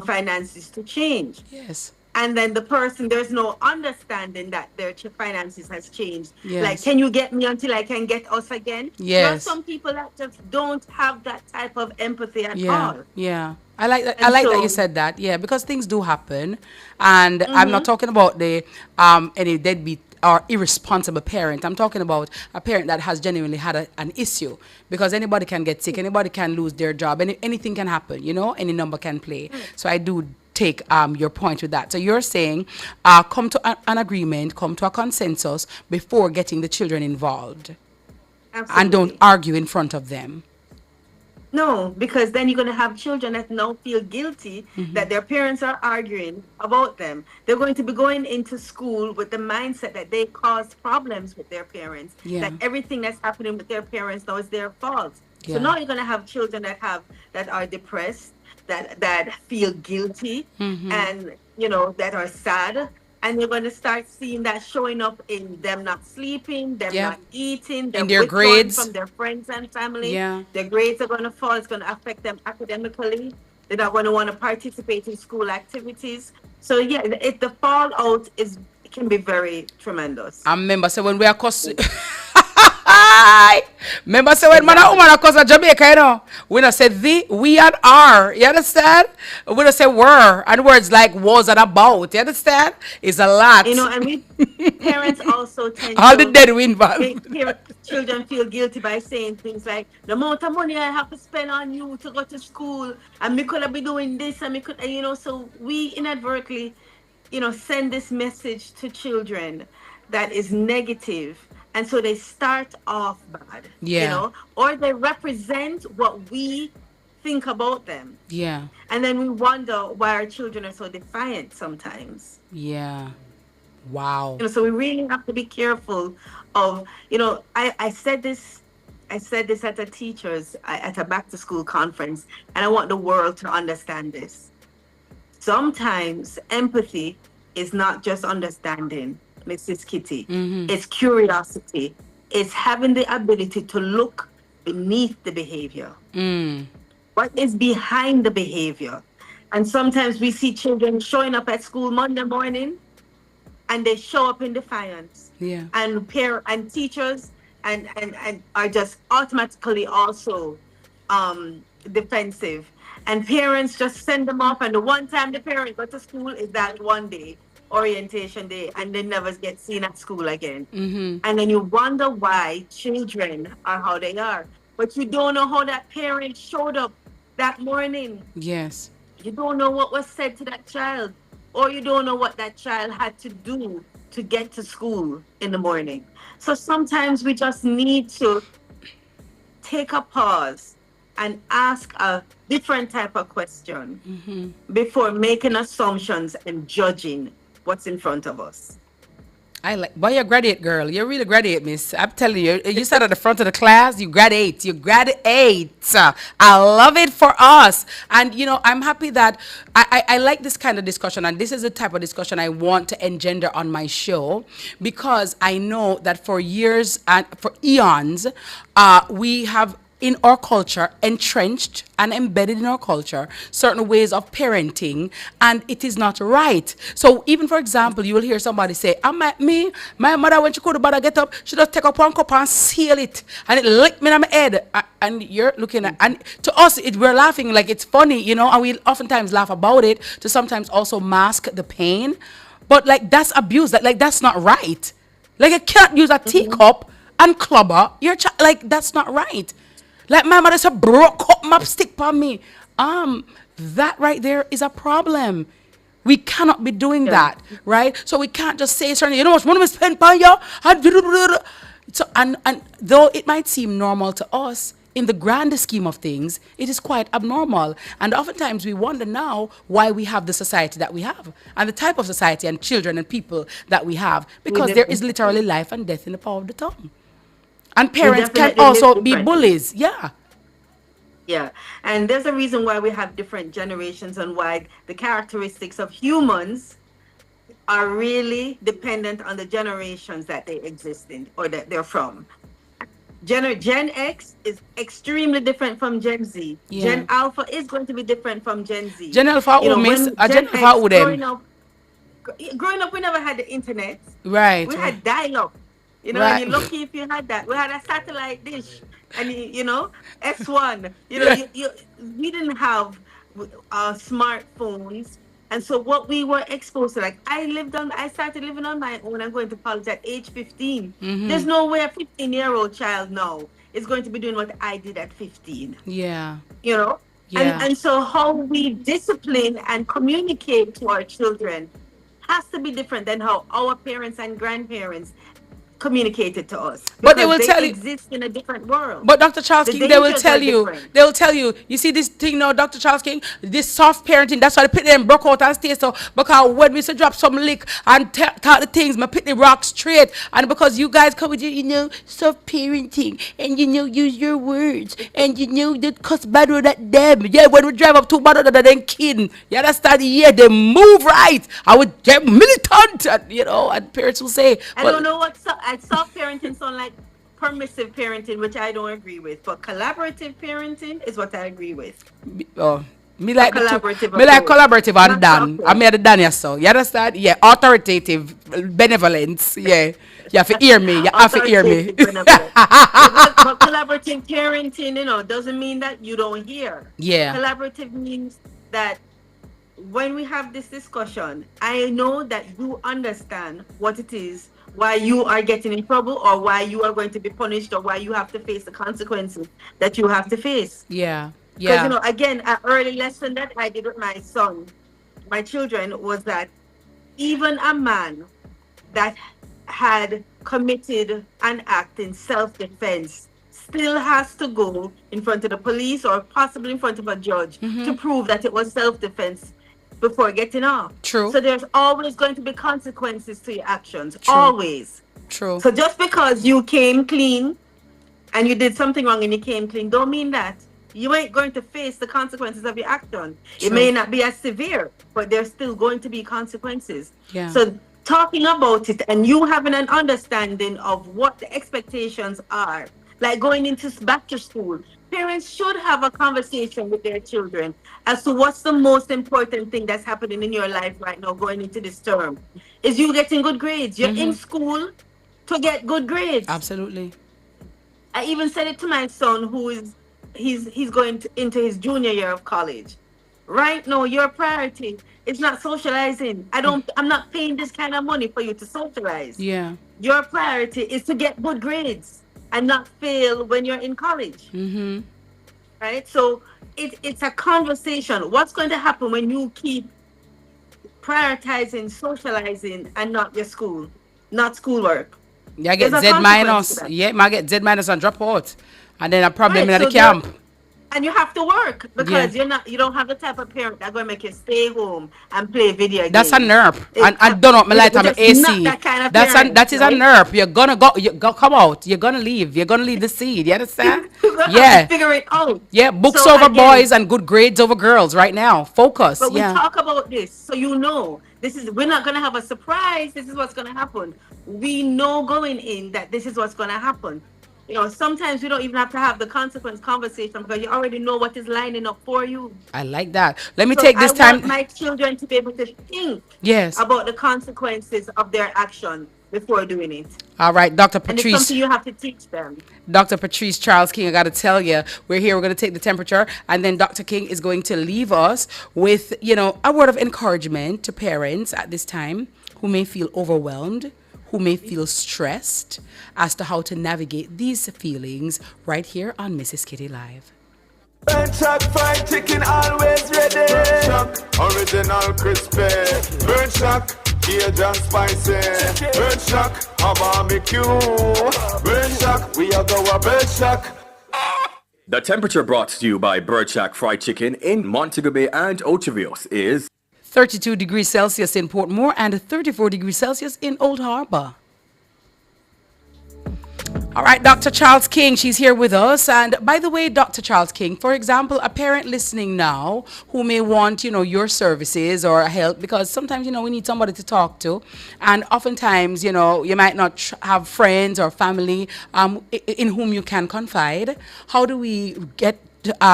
finances to change. Yes. and then the person, there's no understanding that their finances has changed. Yes. Like, can you get me until I can get us again? There are Yes. some people that just don't have that type of empathy at Yeah, all. yeah. I like that. I And like that you so- said that. Yeah, because things do happen, and I'm not talking about the any deadbeat or irresponsible parent. I'm talking about a parent that has genuinely had an issue, because anybody can get sick, anybody can lose their job, anything can happen. You know, any number can play. So I do take your point with that. So you're saying come to an agreement, come to a consensus before getting the children involved, and don't argue in front of them. No, because then you're going to have children that now feel guilty that their parents are arguing about them. They're going to be going into school with the mindset that they caused problems with their parents, Yeah. that everything that's happening with their parents now is their fault. Yeah. So now you're going to have children that are depressed, that feel guilty, and that are sad. And you're going to start seeing that showing up in them not sleeping, them Yeah. not eating, them their withdrawing grades. from their friends and family. Yeah. Their grades are going to fall. It's going to affect them academically. They're not going to want to participate in school activities. So yeah, the fallout can be very tremendous. I remember say when we are cussing. Remember say when man and woman are cussing Jamaica, you know, we don't say the, we and are. You understand? We don't say were, and words like was and about. You understand? It's a lot. And we parents also tend all to the dead we involved. make children feel guilty by saying things like, the amount of money I have to spend on you to go to school, and me could have been doing this, and me could, so we inadvertently, send this message to children that is negative. And so they start off bad, Yeah. or they represent what we think about them. Yeah. And then we wonder why our children are so defiant sometimes. Yeah. Wow. So we really have to be careful of, I said this at a back to school conference, and I want the world to understand this. Sometimes empathy is not just understanding, Mrs. Kitty. It's curiosity. It's having the ability to look beneath the behavior. What is behind the behavior? And sometimes we see children showing up at school Monday morning, and they show up in defiance. Yeah. And teachers and are just automatically also defensive. And parents just send them off, and the one time the parent go to school is that one day, orientation day, and they never get seen at school again. And then you wonder why children are how they are. But you don't know how that parent showed up that morning. Yes. You don't know what was said to that child, or you don't know what that child had to do to get to school in the morning. So sometimes we just need to take a pause and ask a different type of question before making assumptions and judging what's in front of us. But you're a graduate, girl. You're really graduate, miss. I'm telling you, you sat at the front of the class, you graduate. I love it for us. And, I'm happy that I like this kind of discussion. And this is the type of discussion I want to engender on my show, because I know that for years and for eons, we have in our culture, entrenched and embedded in our culture, certain ways of parenting, and it is not right. So even, for example, you will hear somebody say, my mother, when she go to bed, get up, she just take up one cup and seal it, and it lick me on my head. And you're looking at, and to us, we're laughing like it's funny, and we oftentimes laugh about it to sometimes also mask the pain. But that's abuse. That's not right. You can't use a teacup and clubber your child. That's not right. My mother said, broke up my stick for me. That right there is a problem. We cannot be doing that, right? So we can't just say something, how much money we spend on you? So, and though it might seem normal to us, in the grander scheme of things, it is quite abnormal. And oftentimes we wonder now why we have the society that we have, and the type of society and children and people that we have, because there is literally life and death in the power of the tongue. And parents can also be bullies. Yeah. Yeah. And there's a reason why we have different generations, and why the characteristics of humans are really dependent on the generations that they exist in or that they're from. Gen X is extremely different from Gen Z. Yeah. Gen Alpha is going to be different from Gen Z. Gen Alpha, You know, miss, when Gen X Alpha, growing up, growing up, we never had the internet. Right. We had dial-up. You know, Right. and you're lucky if you had that. We had a satellite dish, and you know, S1. You know, Yeah. we didn't have smartphones, and so what we were exposed to, like I started living on my own and going to college at age 15. Mhm. There's no way a 15-year-old child now is going to be doing what I did at 15. Yeah. You know, Yeah. and so how we discipline and communicate to our children has to be different than how our parents and grandparents communicated to us. But they Because will tell you- exist in a different world. But Dr. Charles The King, they will dangers tell are you, different. they will tell you, you see this thing now, Dr. Charles King, this soft parenting, that's why they put them broke out and stay so, because when we say drop some lick and talk the things, I put the rock straight, and because you guys come with you know, soft parenting, and you know, use your words, and you know, that cuss bad word at them, yeah, when we drive up too bad other than kidding, you understand, yeah, they move right, I would get militant, and, you know, and parents will say, I don't know what soft parenting sound like. Permissive parenting, which I don't agree with, but collaborative parenting is what I agree with. Oh, me like the two, collaborative me like approach. collaborative and Not done. soft I made it done, yes, so you understand? Yeah, authoritative benevolence. Yeah, you have to hear me. You have to hear me. Authoritative benevolence. But collaborative parenting, you know, doesn't mean that you don't hear. Yeah. Collaborative means that when we have this discussion, I know that you understand what it is, why you are getting in trouble, or why you are going to be punished, or why you have to face the consequences that you have to face. Yeah, Because, yeah. you know, again, an early lesson that I did with my children, was that even a man that had committed an act in self-defense still has to go in front of the police or possibly in front of a judge Mhm. to prove that it was self-defense before getting off. True. So there's always going to be consequences to your actions. True. Always. True. So just because you came clean and you did something wrong and you came clean, don't mean that you ain't going to face the consequences of your action. It True. may not be as severe, but there's still going to be consequences. Yeah. So talking about it and you having an understanding of what the expectations are, like going into back to school, parents should have a conversation with their children as to what's the most important thing that's happening in your life right now going into this term. Is you getting good grades? You're in school to get good grades. Absolutely. I even said it to my son, who is he's going into his junior year of college. Right now, your priority is not socializing. I'm not paying this kind of money for you to socialize. Yeah. Your priority is to get good grades and not fail when you're in college. Mm-hmm. Right? So it's a conversation. What's going to happen when you keep prioritizing socializing and not your school, not schoolwork? Yeah, I get There's a Z consequence minus. to that. Yeah, I get Z minus and drop out. And then a problem Right, in the so camp. And you have to work because Yeah. you don't have the type of parent that's going to make you stay home and play video games. That's a nerve. And I don't know, my light on the Just not AC. that kind of That's parent, that is a right? nerve. You're gonna go come out. You're gonna leave. You're gonna leave the seed. You understand? Have Yeah. to figure it out. Yeah, books So over again- boys and good grades over girls right now. Focus. But we Yeah. talk about this, so you know, we're not gonna have a surprise. This is what's gonna happen. We know going in that this is what's gonna happen. You know, sometimes we don't even have to have the consequence conversation because you already know what is lining up for you. I like that. Let me So take this I time. want my children to be able to think Yes. about the consequences of their action before doing it. All right, Dr. And it's Patrice. something you have to teach them. Dr. Patrice Charles King, I got to tell you, we're here. We're going to take the temperature, and then Dr. King is going to leave us with, you know, a word of encouragement to parents at this time who may feel overwhelmed, who may feel stressed as to how to navigate these feelings right here on Mrs. Kitty Live. Burn Shack fried chicken always ready. Burn Shack original crispy. Burn Shack Cajun spicy. Burn Shack a barbecue. Burn Shack we are go Burn Shack. The temperature brought to you by Bird Shack Fried Chicken in Montego Bay and Ocho is 32 degrees Celsius in Portmore and 34 degrees Celsius in Old Harbor. All right, Dr. Charles King, she's here with us. And by the way, Dr. Charles King, for example, a parent listening now who may want, you know, your services or help, because sometimes, you know, we need somebody to talk to. And oftentimes, you know, you might not have friends or family in whom you can confide. How do we get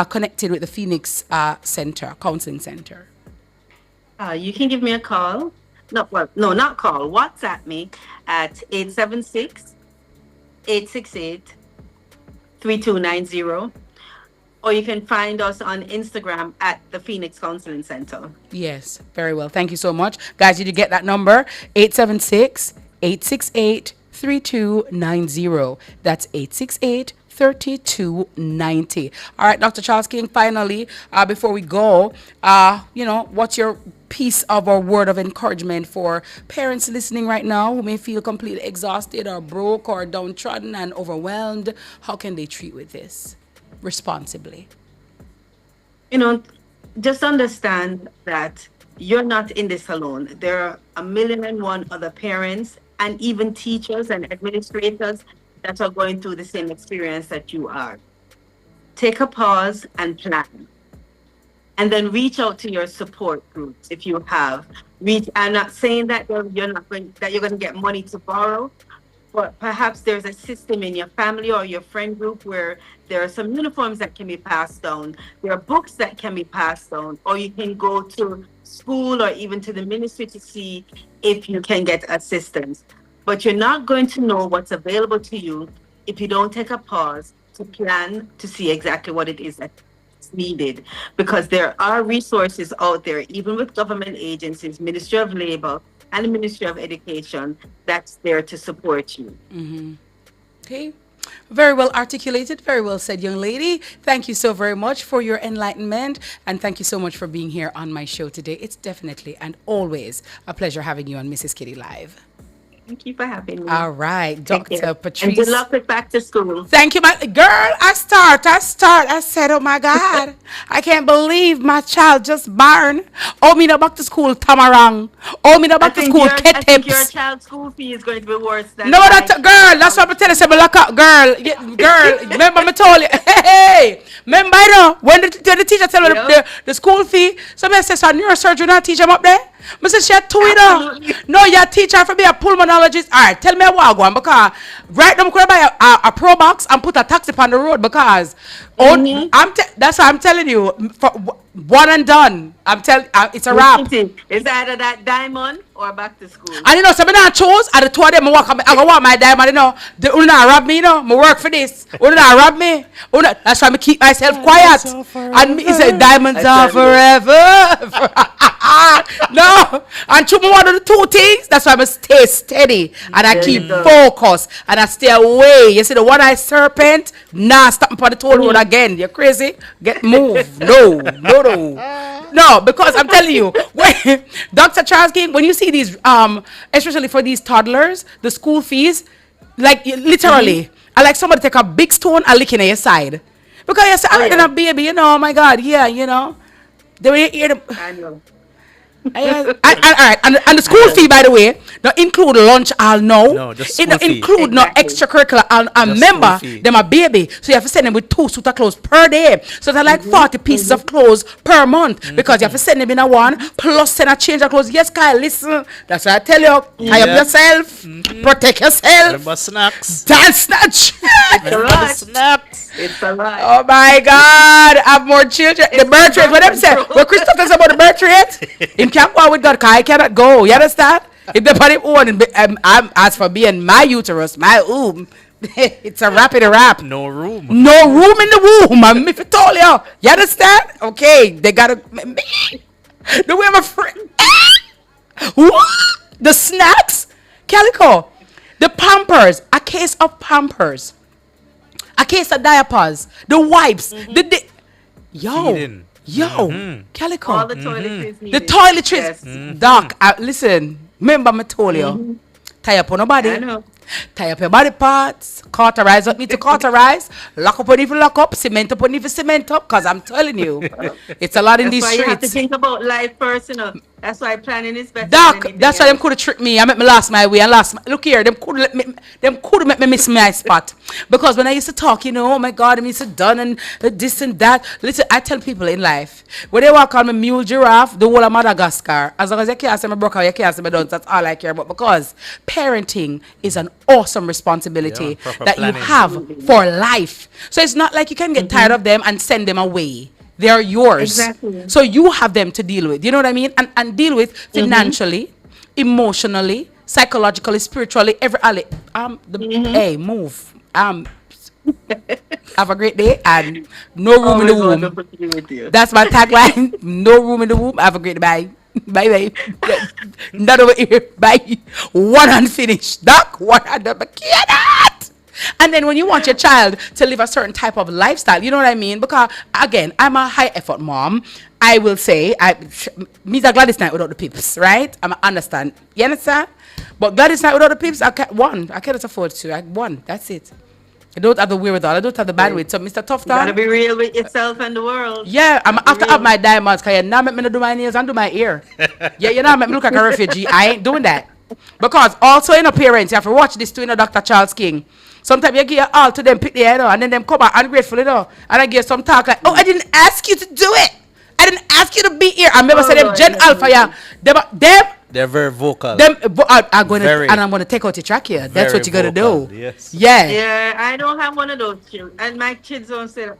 connected with the Phoenix Center, Counseling Center? You can give me a call not call, WhatsApp me at 876-868-3290. Or you can find us on Instagram at the Phoenix Counseling Center. Yes, very well. Thank you so much. Guys, did you get that number? 876-868-3290. That's 868-3290. All right, Dr. Charles King, finally, before we go, what's your piece of or word of encouragement for parents listening right now who may feel completely exhausted or broke or downtrodden and overwhelmed? How can they treat with this responsibly? Just understand that you're not in this alone. There are 1,000,001 other parents and even teachers and administrators that are going through the same experience that you are. Take a pause and plan. And then reach out to your support groups if you have. I'm not saying that you're going to get money to borrow, but perhaps there's a system in your family or your friend group where there are some uniforms that can be passed down. There are books that can be passed down, or you can go to school or even to the ministry to see if you can get assistance. But you're not going to know what's available to you if you don't take a pause to plan to see exactly what it is that's needed. Because there are resources out there, even with government agencies, Ministry of Labor, and the Ministry of Education, that's there to support you. Okay. Very well articulated, very well said, young lady. Thank you so very much for your enlightenment, and thank you so much for being here on my show today. It's definitely and always a pleasure having you on Mrs. Kitty Live. Thank you for having me. All right, Dr. Patrice. And good luck with back to school. Thank you, my girl. I said, oh my God, I can't believe my child just born. Oh, me no back to school, Tamarang. Oh, me no back to school, I think Ketips. your child's school fee is going to be worse than No, girl, that's what I'm telling you. Say, lock up, girl. Girl, remember I told you. Hey, remember, when the teacher tell me the school fee, somebody says, so neurosurgeon not teach them up there? I said, she had two, No, your teacher for be a pulmonologist. All right, tell me what I want, because right now I'm going to buy a Pro Box and put a taxi on the road, because that's what I'm telling you. For one and done. I'm telling it's a wrap. It's either that diamond or back to school. And so I not choose, and the two of them, I want my diamond, They will not rob me, I work for this. Will not rob me. That's why I keep myself quiet. And me say, diamonds are forever. No, and to me one of the two things, that's why I stay steady and I keep focused and I stay away. You see the one-eyed serpent, stop upon the toll road again. You're crazy? Get moved. No, because I'm telling you, when Dr. Charles King, when you see these, especially for these toddlers, the school fees, like literally, I like somebody take a big stone and lick in your side. Because you say, a baby, oh my God, they will hear the... I know. All right, and the school fee, by the way, not include lunch. I'll know. No, just it school not fee. include no extracurricular. I'll remember them a baby, so you have to send them with 2 suits of clothes per day. So they're like 40 pieces of clothes per month because you have to send them in a one plus send a change of clothes. Yes, Kyle, listen. That's what I tell you. Tie up yourself, protect yourself. Remember snacks. Dance snatch. Snacks. It's a lot. Oh my God! Have more children. The birth rate. What them say? What Christopher says about the birth rate? Him can't go out with God. Cause I cannot go. You understand? If the body own, I'm as for being my uterus, my womb, it's a wrap. No room. No room in the womb. I'm if I told you. You understand? Okay, they gotta. The way my friend. The snacks, Calico, the Pampers, a case of Pampers. A case of diapers, the wipes, Calico. All the toiletries needed. The toiletries. Yes. Doc, listen, remember I told you, tie up on your body. I know. Tie up your body parts, cauterize what need to cauterize, lock up when even lock up, cement up when even cement up, because I'm telling you, it's a lot in these That's why you have to streets. think about life first, That's why planning is better. Doc, than that's why them could have tricked me. I make me lost my way and look here, them could make me miss my spot. Because when I used to talk, oh my God, I used to done and this and that. Listen, I tell people in life, when they walk on me mule giraffe, the whole of Madagascar, as long as you can't say me broke out, you can't say me done, that's all I care about. Because parenting is an awesome responsibility that planning. you have for life. So it's not like you can get tired of them and send them away. They are yours. Exactly. So you have them to deal with. You know what I mean? And deal with financially, emotionally, psychologically, spiritually, hey, move. Have a great day and no room in the womb. That's my tagline. No room in the womb. Have a great day. Bye. Bye. Not over here. Bye. One and finish. Doc, one and up. Cannot. And then when you want your child to live a certain type of lifestyle, you know what I mean? Because again, I'm a high effort mom. I will say, me's a Gladys night without the pips, right? I understand. You understand? But Gladys night without the pips, I can't afford to. That's it. I don't have the wherewithal. I don't have the bandwidth. So, Mr. Tough You gotta be real with yourself and the world. Yeah, I'm after have my diamonds. Cause you now make me do my nails and do my ear. Yeah, you know make me look like a refugee. I ain't doing that. Because also in parents, you have to watch this too, Dr. Charles King. Sometimes you give all to them, pick the head and then them come out ungrateful, and I give some talk like, oh, I didn't ask you to do it. I didn't ask you to be here. I remember saying them Gen Alpha, yeah. Them. They're very vocal. I'm going to take out your track here. That's what you're going to do. Yes. Yeah. Yeah, I don't have one of those children. And my kids don't say that.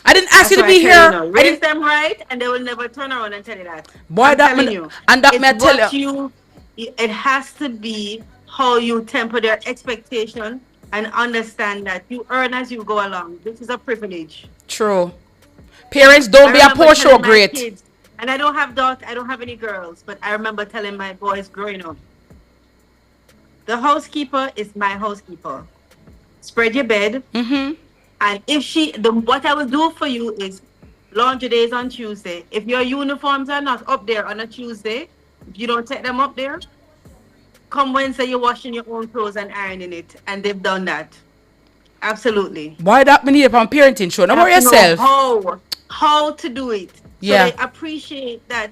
I didn't ask you to be here. Raise them right, and they will never turn around and tell you that. Boy, I'm telling you. And that may I tell you. It has to be how you temper their expectation and understand that you earn as you go along. This is a privilege. True. Parents, don't be a poor show great. Kids, and I don't have any girls, but I remember telling my boys growing up, the housekeeper is my housekeeper. Spread your bed. Mm-hmm. And what I will do for you is laundry days on Tuesday. If your uniforms are not up there on a Tuesday, if you don't take them up there, come Wednesday, you're washing your own clothes and ironing it. And they've done that. Absolutely. Why that we need upon parenting show? Don't worry yourself. How to do it. Yeah. So they appreciate that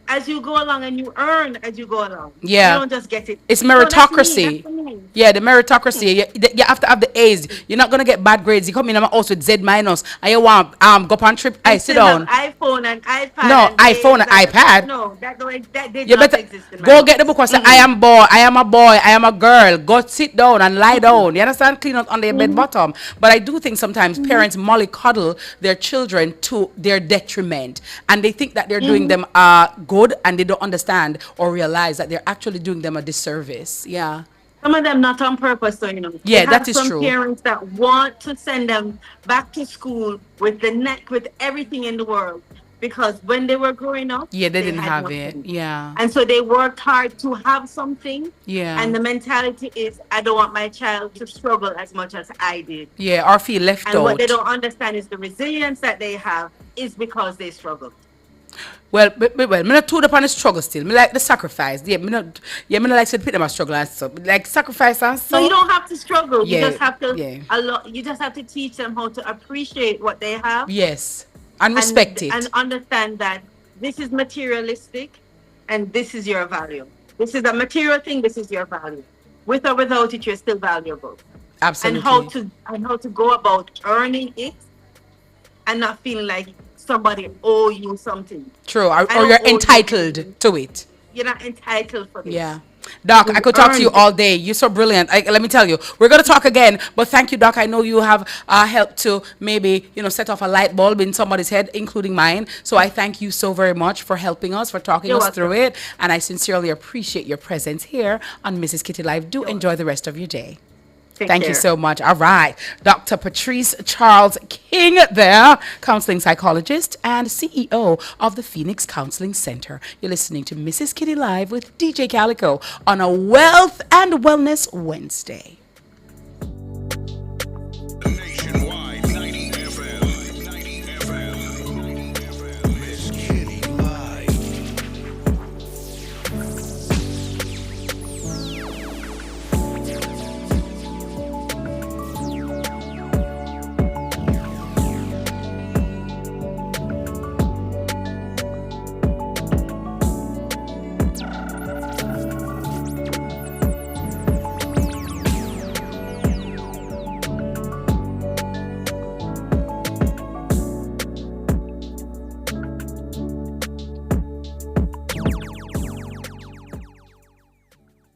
as you go along and you earn as you go along. Yeah. You don't just get it. It's meritocracy. That's me. Yeah, the meritocracy. You have to have the A's. You're not gonna get bad grades. You come in my house with Z minus and you want go on trip. I sit down. iPhone and iPad. No, iPhone and iPad. No, that did you not better exist in my go house. get the book and say, I am a boy, I am a girl. Go sit down and lie down. You understand? Clean out on their bed bottom. But I do think sometimes parents mollycoddle their children to their detriment. And they think that they're doing them good, and they don't understand or realize that they're actually doing them a disservice. Yeah. Some of them not on purpose, so you know. Yeah, that is true. Some parents that want to send them back to school with everything in the world, because when they were growing up, they didn't have nothing. it. Yeah. And so they worked hard to have something. Yeah. And the mentality is, I don't want my child to struggle as much as I did. Yeah, or feel left out. And what they don't understand is the resilience that they have is because they struggled. Well, me not too upon the struggle still. Me like the sacrifice. Me not like to put them a struggle and stuff. Like sacrifice and stuff. So you don't have to struggle. Yeah, you just have to you just have to teach them how to appreciate what they have. Yes. And respect it. And understand that this is materialistic and this is your value. This is a material thing, this is your value. With or without it, you're still valuable. Absolutely. And how to go about earning it and not feeling like somebody owe you something. True, or you're entitled to it. You're not entitled for this. Yeah. Doc, I could talk to you all day. You're so brilliant. Let me tell you, we're going to talk again, but thank you, Doc. I know you have helped to maybe, set off a light bulb in somebody's head, including mine. So I thank you so very much for helping us, for talking us through it. And I sincerely appreciate your presence here on Mrs. Kitty Live. Do enjoy the rest of your day. Thank you so much. All right. Dr. Patrice Charles King there, counseling psychologist and CEO of the Phoenix Counseling Center. You're listening to Mrs. Kitty Live with DJ Calico on a Wealth and Wellness Wednesday. Nationwide 90 FM. 90 FM. Miss Kitty Live.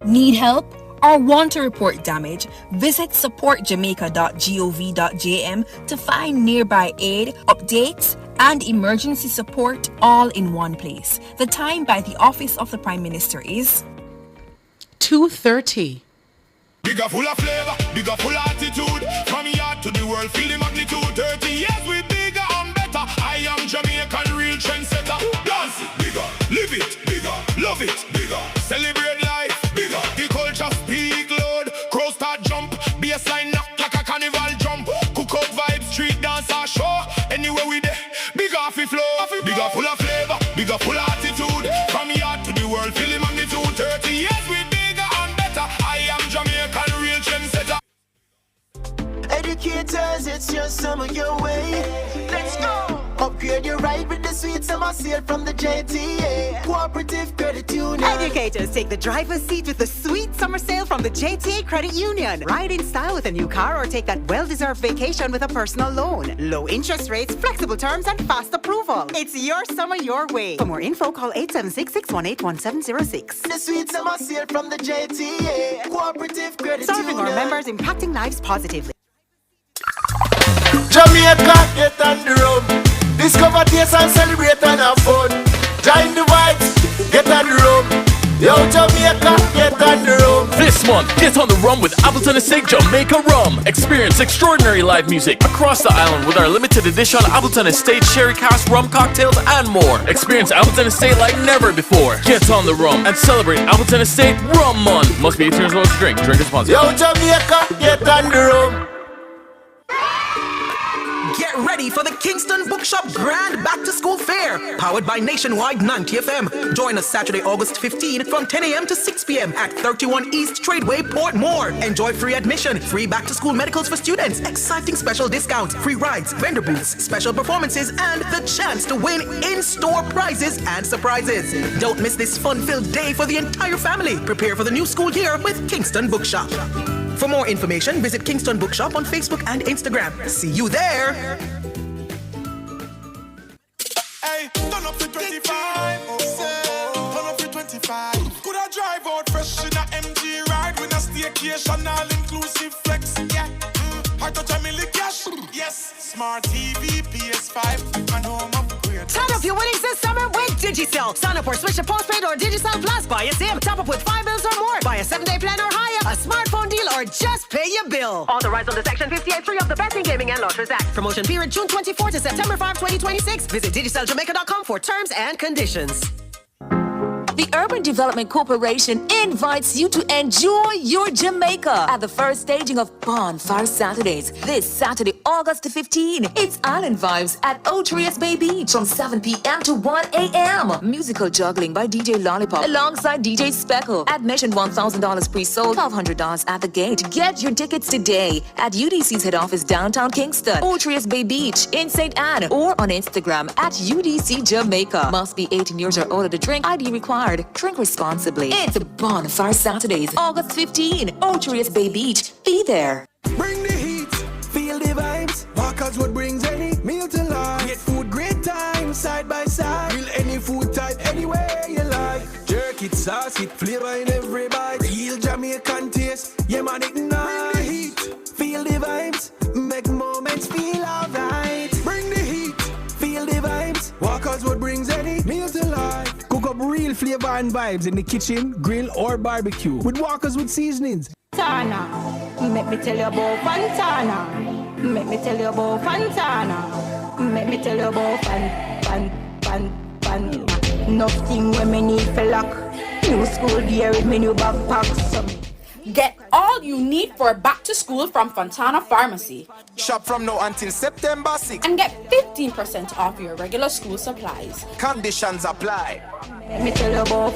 Need help? or want to report damage, visit supportjamaica.gov.jm to find nearby aid, updates, and emergency support all in one place. The time by the Office of the Prime Minister is 2:30. Bigger full of flavor, bigger full of attitude. From yard to the world, feel the magnitude. 30 years we bigger and better. I am Jamaican real trendsetter. Dance it bigger, live it bigger, love it bigger. Celebrate life bigger. The culture speak loud. Crow start jump, bassline knock like a carnival jump. Cook out vibes, street dance or show. Anywhere we there, bigger fi flow. Bigger full of flavor, bigger full of attitude. From yard to the world, feel the magnitude. 30 years we bigger and better. I am Jamaican real trendsetter. Educators, it's your summer your way. Let's go. Upgrade your ride with the sweet summer sale from the JTA. Cooperative Credit Union. Educators, take the driver's seat with the sweet summer sale from the JTA Credit Union. Ride in style with a new car or take that well-deserved vacation with a personal loan. Low interest rates, flexible terms, and fast approval. It's your summer your way. For more info, call 876-618-1706. The sweet summer sale from the JTA. Cooperative Credit Serving Union. our members, impacting lives positively. Jamaica, get on the road. Discover taste and celebrate and have fun. Join the vibes, get on the road. Yo, Jamaica, get on the road. This month, get on the rum with Appleton Estate Jamaica Rum. Experience extraordinary live music across the island with our limited edition Appleton Estate Sherry Cask rum cocktails and more. Experience Appleton Estate like never before. Get on the rum and celebrate Appleton Estate Rum Month. Must be 18 years old to drink. Drink responsibly. Yo, Jamaica, get on the road. Get ready for the Kingston Bookshop Grand Back to School Fair, powered by Nationwide 90 FM. Join us Saturday, August 15 from 10 a.m. to 6 p.m. at 31 East Tradeway, Portmore. Enjoy free admission, free back to school medicals for students, exciting special discounts, free rides, vendor booths, special performances, and the chance to win in-store prizes and surprises. Don't miss this fun-filled day for the entire family. Prepare for the new school year with Kingston Bookshop. For more information, visit Kingston Bookshop on Facebook and Instagram. See you there! Hey, turn up to 25. Turn up to 25. Could I drive out fresh in a MG ride with a staycation all inclusive flex? Yeah. I touch a million cash. Yes. Smart TV, PS5, and home upgrade. Turn up your winnings this summer with Digicel. Sign up or switch to postpaid or Digicel Plus. Buy a SIM. Top up with 5 bills or more. Buy a 7-day plan or higher. A smartphone deal or just pay your bill. Authorized under Section 58.3 of the Betting, Gaming and Lotteries Act. Promotion period June 24 to September 5, 2026. Visit DigicelJamaica.com for terms and conditions. The Urban Development Corporation invites you to enjoy your Jamaica at the first staging of Bonfire Saturdays. This Saturday, August 15. It's Island Vibes at Otrius Bay Beach from 7 p.m. to 1 a.m. Musical juggling by DJ Lollipop alongside DJ Speckle. Admission $1,000 pre-sold, $1,200 at the gate. Get your tickets today at UDC's head office downtown Kingston, Otrius Bay Beach in St. Anne, or on Instagram at UDC Jamaica. Must be 18 years or older to drink. ID required. Drink responsibly. It's Bonfire Saturdays, August 15. Otrius Bay Beach. Be there. Bring the heat, feel the vibes. Walkers what brings any meal to life. Get food, great time, side by side. Feel any food type, anywhere you like. Jerk it, sauce it, flavor in every bite. Real Jamaican taste, yeah man, ignite. Bring the heat, feel the vibes. Make moments feel alright. Bring the heat, feel the vibes. Walkers what brings any meal to life. Cook up real flavor and vibes in the kitchen, grill or barbecue. With Walkers with seasonings. Fantana, make me tell you about Fantana. Make me tell you about Fantana. Make me tell you about Fantana. Nothing when me need for luck. New school gear with me new backpacks. Get all you need for back to school from Fontana Pharmacy. Shop from now until September 6th. And get 15% off your regular school supplies. Conditions apply. Let me tell you about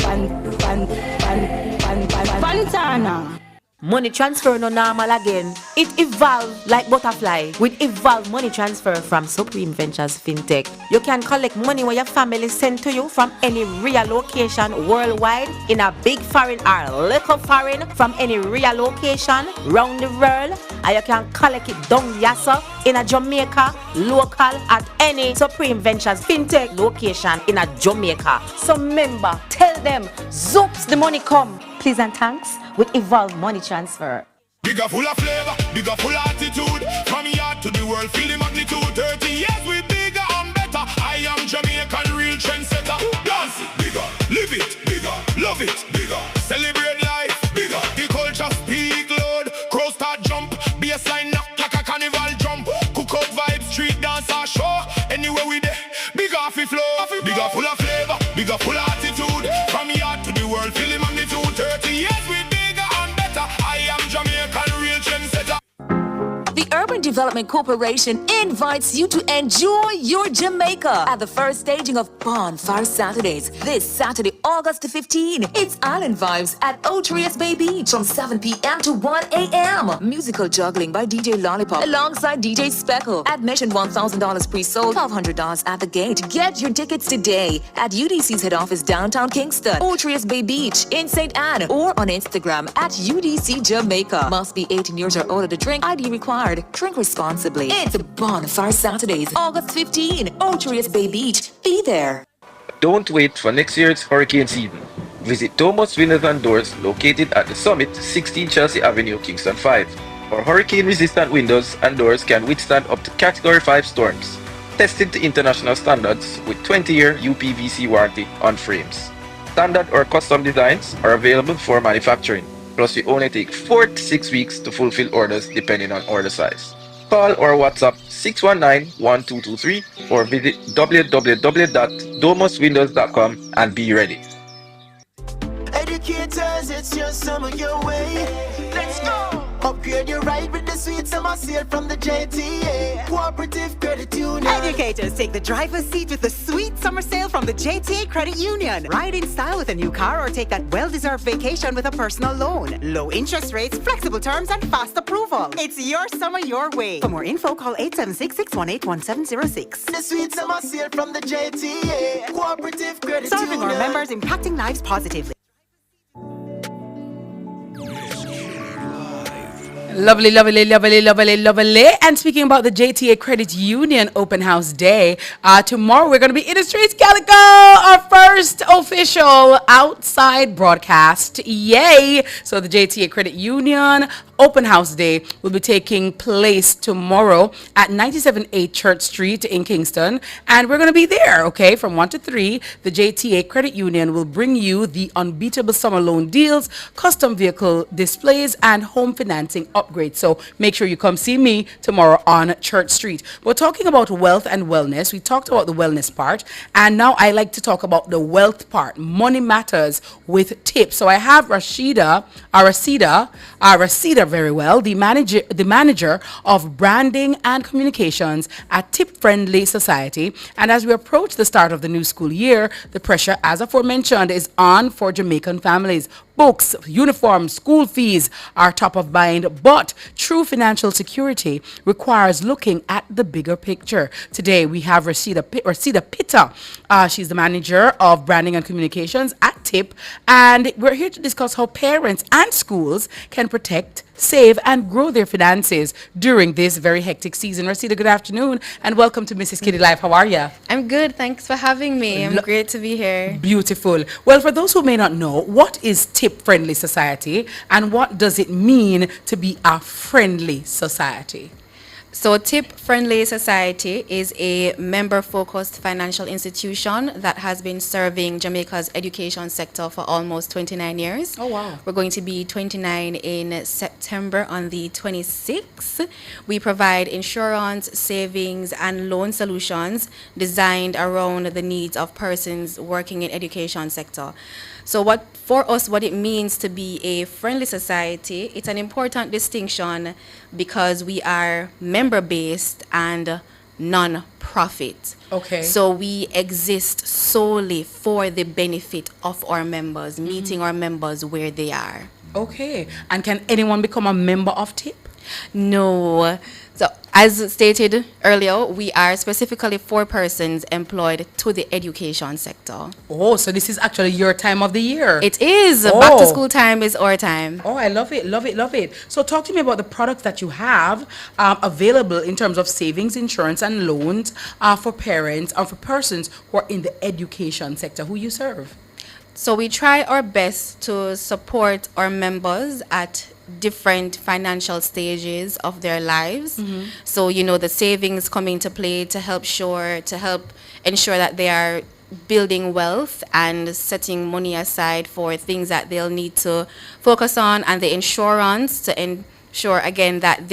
Fantana. Money transfer no normal again. It evolved like butterfly with Evolve Money Transfer from Supreme Ventures FinTech. You can collect money when your family send to you from any real location worldwide in a big foreign or little foreign from any real location round the world. And you can collect it down yassa in a Jamaica local at any Supreme Ventures FinTech location in a Jamaica. So remember, tell them, zoops the money come. please and thanks with Evolve Money Transfer. Bigger full of flavor, bigger full of attitude. From yard to the world, feel the magnitude. 30 years we bigger and better. I am Jamaican real trendsetter. Dance it bigger, live it bigger, love it bigger. Celebrate life bigger. The culture speak loud. Crow start jump, bassline knock like a carnival jump. Cook up vibe, street dance or show. Anywhere we there, bigger fi flow. Bigger full of flavor, bigger full of attitude. From yard to the world, feel the magnitude. 30 years we bigger and better. I am Jamaican real trendsetter. The Urban Development Corporation invites you to enjoy your Jamaica at the first staging of Bonfire Saturdays. This Saturday, August 15. It's Island Vibes at Otrius Bay Beach from 7 p.m. to 1 a.m. Musical juggling by DJ Lollipop alongside DJ Speckle. Admission $1,000 pre-sold, $1,200 at the gate. Get your tickets today at UDC's head office downtown Kingston, Otrius Bay Beach in St. Anne, or on Instagram at UDC Jamaica. Must be 18 years or older to drink. ID required. Drink responsibly. It's Bonfire Saturdays, August 15. Otrius Bay Beach. Be there. Don't wait for next year's hurricane season. Visit Domus Windows and Doors located at the Summit, 16 Chelsea Avenue, Kingston 5. Our hurricane-resistant windows and doors can withstand up to Category 5 storms. Tested to international standards with 20-year UPVC warranty on frames. Standard or custom designs are available for manufacturing. Plus, we only take 4 to 6 weeks to fulfill orders depending on order size. Call or WhatsApp 619-1223 or visit www.domuswindows.com and be ready. Educators, it's your summer your way. Let's go! Upgrade your ride with the sweet summer sale from the JTA Cooperative Credit Union. Educators, take the driver's seat with the sweet summer sale from the JTA Credit Union. Ride in style with a new car or take that well-deserved vacation with a personal loan. Low interest rates, flexible terms, and fast approval. It's your summer your way. For more info, call 876-618-1706. The sweet summer sale from the JTA Cooperative Credit Union. Serving our members, impacting lives positively. Lovely, lovely, lovely, lovely, lovely. And speaking about the JTA Credit Union Open House Day, tomorrow we're going to be in the streets, Calico, our first official outside broadcast. Yay! So the JTA Credit Union Open House Day will be taking place tomorrow at 97-8 Church Street in Kingston. And we're going to be there, okay, from 1 to 3. The JTA Credit Union will bring you the unbeatable summer loan deals, custom vehicle displays, and home financing upgrades. So make sure you come see me tomorrow on Church Street. We're talking about wealth and wellness. We talked about the wellness part. And now I like to talk about the wealth part. Money matters with tips. So I have Rashida very well, the manager of branding and communications at Tip Friendly Society. And as we approach the start of the new school year, the pressure, as aforementioned, is on for Jamaican families. Books, uniforms, school fees are top of mind, but true financial security requires looking at the bigger picture. Today we have Rashida Pitta. She's the manager of branding and communications at TIP, and we're here to discuss how parents and schools can protect, save, and grow their finances during this very hectic season. Rashida, good afternoon, and welcome to Mrs. Kitty Live. How are you? I'm good. Thanks for having me. I'm great to be here. Beautiful. Well, for those who may not know, what is TIP Friendly Society, and what does it mean to be a friendly society? So TIP Friendly Society is a member-focused financial institution that has been serving Jamaica's education sector for almost 29 years. Oh, wow. We're going to be 29 in September on the 26th. We provide insurance, savings, and loan solutions designed around the needs of persons working in education sector. So what it means to be a friendly society, it's an important distinction because we are member-based and non-profit. Okay. So we exist solely for the benefit of our members, meeting our members where they are. Okay. And can anyone become a member of TIP? No. So as stated earlier, we are specifically for persons employed to the education sector. Oh, so this is actually your time of the year. It is. Oh. Back to school time is our time. Oh, I love it, love it, love it. So talk to me about the products that you have available in terms of savings, insurance, and loans for parents or for persons who are in the education sector, who you serve. So we try our best to support our members at different financial stages of their lives. So, you know, the savings come into play to help ensure that they are building wealth and setting money aside for things that they'll need to focus on, and the insurance to ensure again that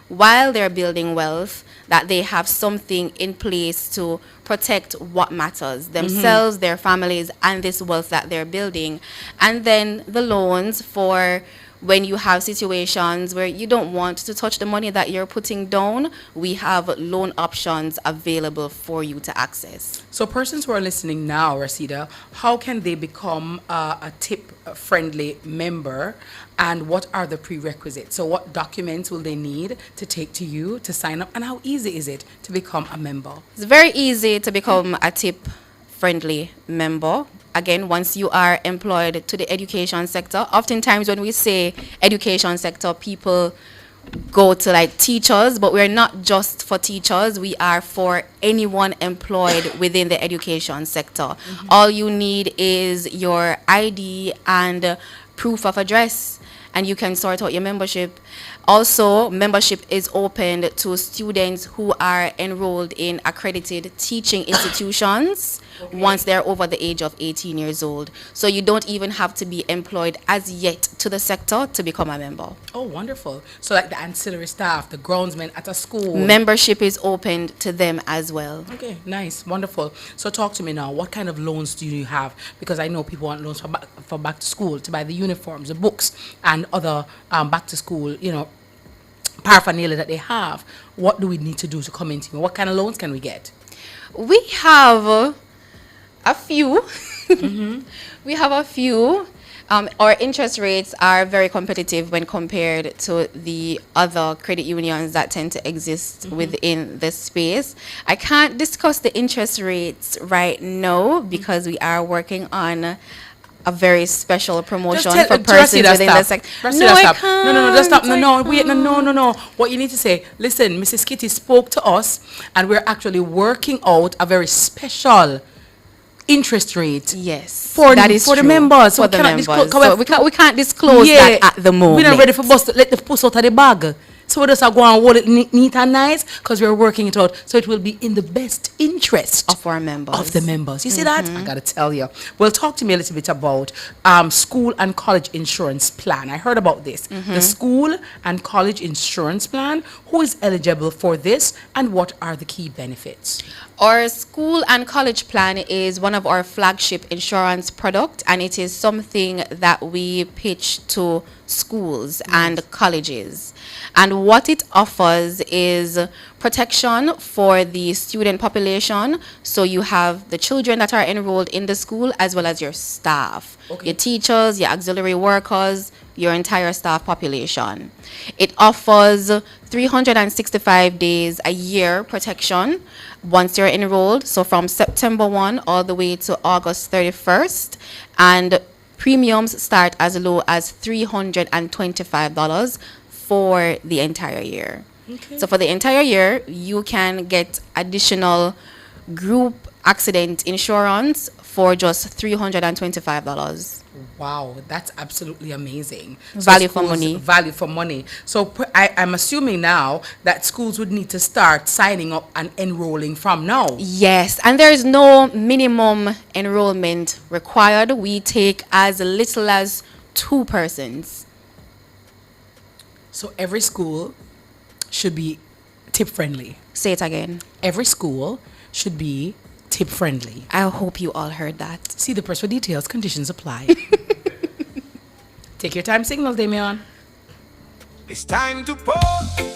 while they're building wealth, that they have something in place to protect what matters, themselves, their families, and this wealth that they're building. And then the loans for when you have situations where you don't want to touch the money that you're putting down, we have loan options available for you to access. So persons who are listening now, Rasida, how can they become a tip-friendly member, and what are the prerequisites? So what documents will they need to take to you to sign up, and how easy is it to become a member? It's very easy to become a tip-friendly member. Again, once you are employed to the education sector, oftentimes when we say education sector, people go to like teachers, but we're not just for teachers. We are for anyone employed within the education sector. All you need is your ID and proof of address, and you can sort out your membership. Also, membership is open to students who are enrolled in accredited teaching institutions once they're over the age of 18 years old. So you don't even have to be employed as yet to the sector to become a member. Oh, wonderful. So like the ancillary staff, the groundsmen at a school. Membership is open to them as well. Okay, nice, wonderful. So talk to me now. What kind of loans do you have? Because I know people want loans for back to school, to buy the uniforms, the books, and other back to school, paraphernalia that they have. What do we need to do to come into? What kind of loans can we get? We have a few. We have a few. Our interest rates are very competitive when compared to the other credit unions that tend to exist within this space. I can't discuss the interest rates right now because we are working on a very special promotion for persons within the sector. No, I can't. No, just stop. No. What you need to say, listen, Mrs. Kitty spoke to us, and we're actually working out a very special interest rate. Yes, for that is for the true. members. For So the members. so we can't disclose that at the moment. We're not ready for bust. Let the puss out of the bag. So we just go and hold it neat and nice, because we're working it out so it will be in the best interest of our members. Of the members. You see that? I gotta tell you. Well, talk to me a little bit about school and college insurance plan. I heard about this. The school and college insurance plan. Who is eligible for this, and what are the key benefits? Our school and college plan is one of our flagship insurance product, and it is something that we pitch to schools and colleges. And what it offers is protection for the student population. So you have the children that are enrolled in the school, as well as your staff, your teachers, your auxiliary workers, your entire staff population. It offers 365 days a year protection once you're enrolled. So from September 1 all the way to August 31st. And premiums start as low as $325 for the entire year. So for the entire year, you can get additional group accident insurance for just $325. Wow, that's absolutely amazing. Value for money. Value for money. So I'm assuming now that schools would need to start signing up and enrolling from now. Yes, and there is no minimum enrollment required. We take as little as 2 persons. So every school should be tip friendly. Say it again. Every school should be tip friendly. I hope you all heard that. See the press for details. Conditions apply. Take your time, signal, Damian. It's time to pour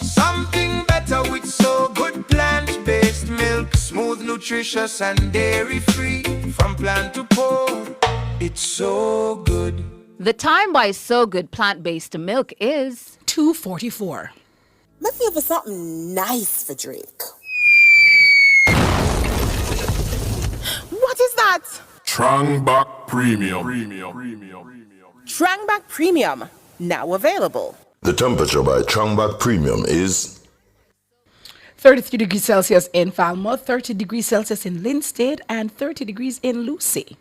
something better with So Good plant-based milk, smooth, nutritious, and dairy-free. From plant to pour, it's so good. The time by So Good plant-based milk is 2:44. Let's give us something nice for drink. What is that? Trangbach Premium. Trangbach Premium, now available. The temperature by Trangbach Premium is 33 degrees Celsius in Falmouth, 30 degrees Celsius in Linstead, and 30 degrees in Lucy.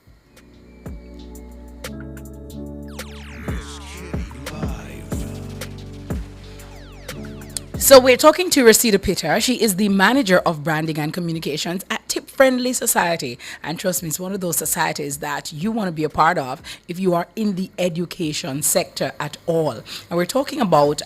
So we're talking to Rosita Pitter. She is the manager of branding and communications at Tip Friendly Society. And trust me, it's one of those societies that you want to be a part of if you are in the education sector at all. And we're talking about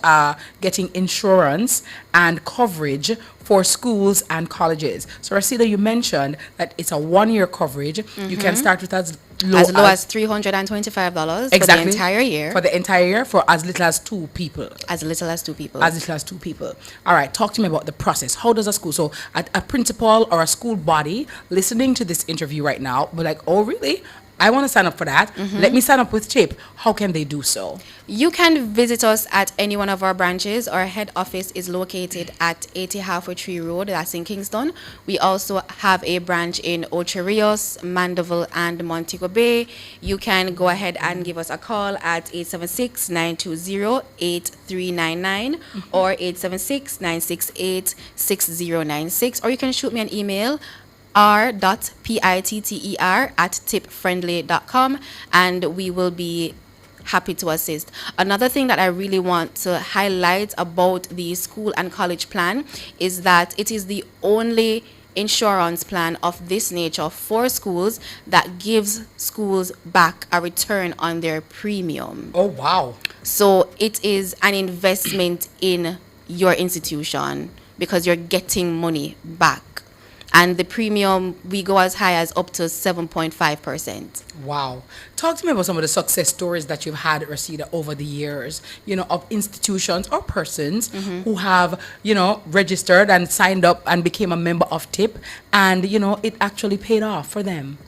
getting insurance and coverage for schools and colleges. So Rosita, you mentioned that it's a 1-year coverage. You can start with as low as $325 for the entire year. For the entire year, for as little as 2 people. As little as 2 people. As little as 2 people. All right, talk to me about the process. How does a school, so a principal or a school body listening to this interview right now, be like, oh, really? I want to sign up for that. Let me sign up with TIP. How can they do so? You can visit us at any one of our branches. Our head office is located at 80 Halfway Tree Road, that's in Kingston. We also have a branch in Ocho Rios, Mandeville, and Montego Bay. You can go ahead and give us a call at 876-920-8399 or 876-968-6096, or you can shoot me an email r.pitter@tipfriendly.com, and we will be happy to assist. Another thing that I really want to highlight about the school and college plan is that it is the only insurance plan of this nature for schools that gives schools back a return on their premium. Oh, wow. So it is an investment in your institution because you're getting money back. And the premium, we go as high as up to 7.5%. Wow. Talk to me about some of the success stories that you've had, Rosita, over the years, of institutions or persons who have, registered and signed up and became a member of TIP, and, it actually paid off for them.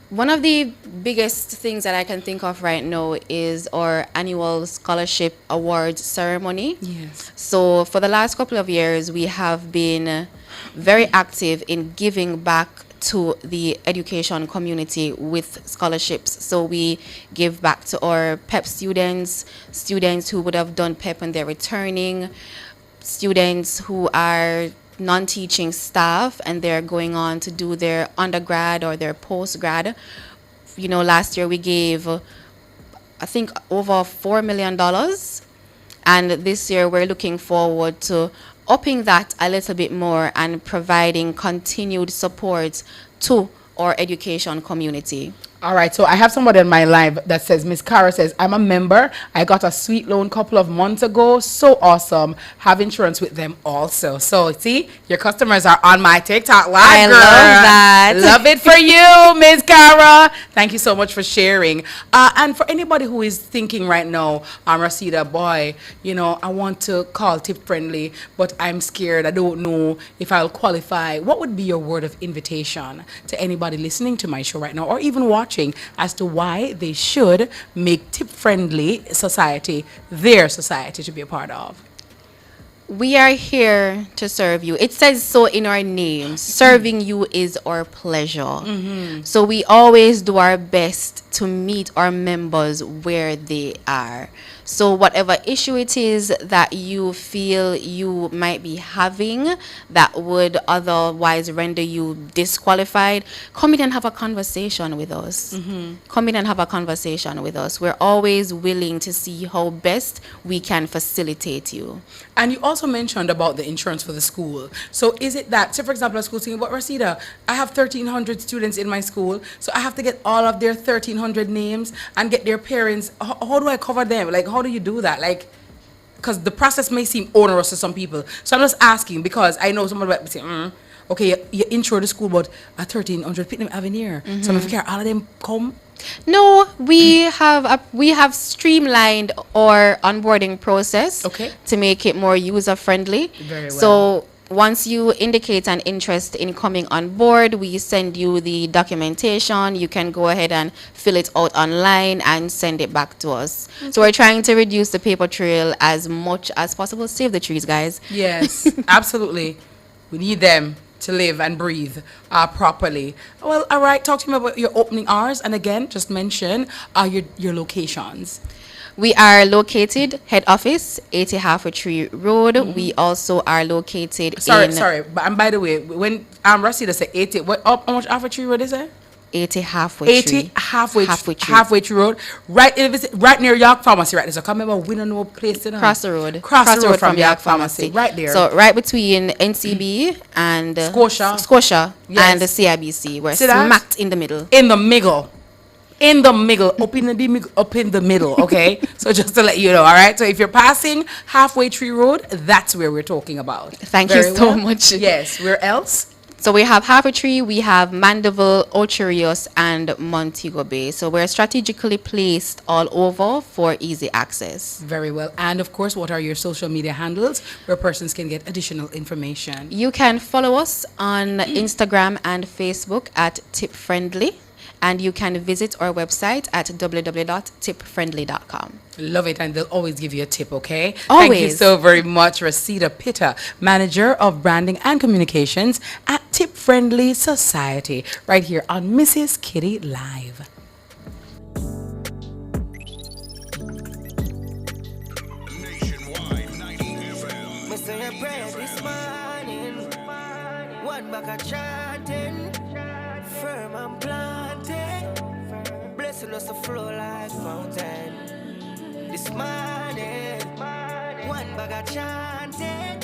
One of the biggest things that I can think of right now is our annual scholarship awards ceremony. Yes. So for the last couple of years, we have been very active in giving back to the education community with scholarships. So we give back to our PEP students who would have done PEP and they're returning, students who are non-teaching staff and they're going on to do their undergrad or their postgrad. Last year we gave, I think, over $4 million. And this year we're looking forward to upping that a little bit more and providing continued support to our education community. All right, so I have somebody on my live that says, Miss Cara says, I'm a member. I got a sweet loan a couple of months ago. So awesome. Have insurance with them also. So, see, your customers are on my TikTok live, I girl. love that. Love it for you, Miss Cara. Thank you so much for sharing. And for anybody who is thinking right now, Rosita, boy, I want to call Tip Friendly, but I'm scared. I don't know if I'll qualify. What would be your word of invitation to anybody listening to my show right now or even watching as to why they should make Tip Friendly Society their society to be a part of? We are here to serve you. It says so in our name. Serving you is our pleasure. So we always do our best to meet our members where they are. So whatever issue it is that you feel you might be having that would otherwise render you disqualified, come in and have a conversation with us. Come in and have a conversation with us. We're always willing to see how best we can facilitate you. And you also mentioned about the insurance for the school. So is it that, say for example, a school saying, but Rosita, I have 1,300 students in my school, so I have to get all of their 1,300 names and get their parents. How do I cover them? Like, how do you do that? Like, because the process may seem onerous to some people. So I'm just asking because I know somebody might be saying, okay, you insure the school, but a 1,300 Pitnam Avenue. So if you care, all of them come. No, we have streamlined our onboarding process to make it more user friendly. Very well. So once you indicate an interest in coming on board, we send you the documentation. You can go ahead and fill it out online and send it back to us. So we're trying to reduce the paper trail as much as possible. Save the trees, guys. Yes, absolutely. We need them to live and breathe properly. Well, all right, talk to me about your opening hours, and again, just mention your locations. We are located, head office, 80 Halfway Tree Road. We also are located Sorry, but and by the way, when Rosita said 80, how much Halfway Tree Road is it? 80 Halfway 80 Tree. halfway tree road. Right, if it's right near York Pharmacy, right there. So come remember, we don't know place in Cross the road. Cross the road from York Pharmacy. Right there. So right between NCB and Scotia. Yes. And the CIBC. We're See that? smacked in the middle. In the middle. In the middle, up in the middle, okay? So just to let you know, all right? So if you're passing Halfway Tree Road, that's where we're talking about. Thank you so much. Yes, where else? So we have Halfway Tree, we have Mandeville, Ocho Rios, and Montego Bay. So we're strategically placed all over for easy access. Very well. And of course, what are your social media handles where persons can get additional information? You can follow us on Instagram and Facebook at Tip Friendly. And you can visit our website at www.tipfriendly.com. Love it, and they'll always give you a tip, okay? Always. Thank you so very much, Rasita Pitta, Manager of Branding and Communications at Tip Friendly Society, right here on Mrs. Kitty Live. One back a chanting, firm and planted, blessing us to flow like fountain. This morning, one back a chanting,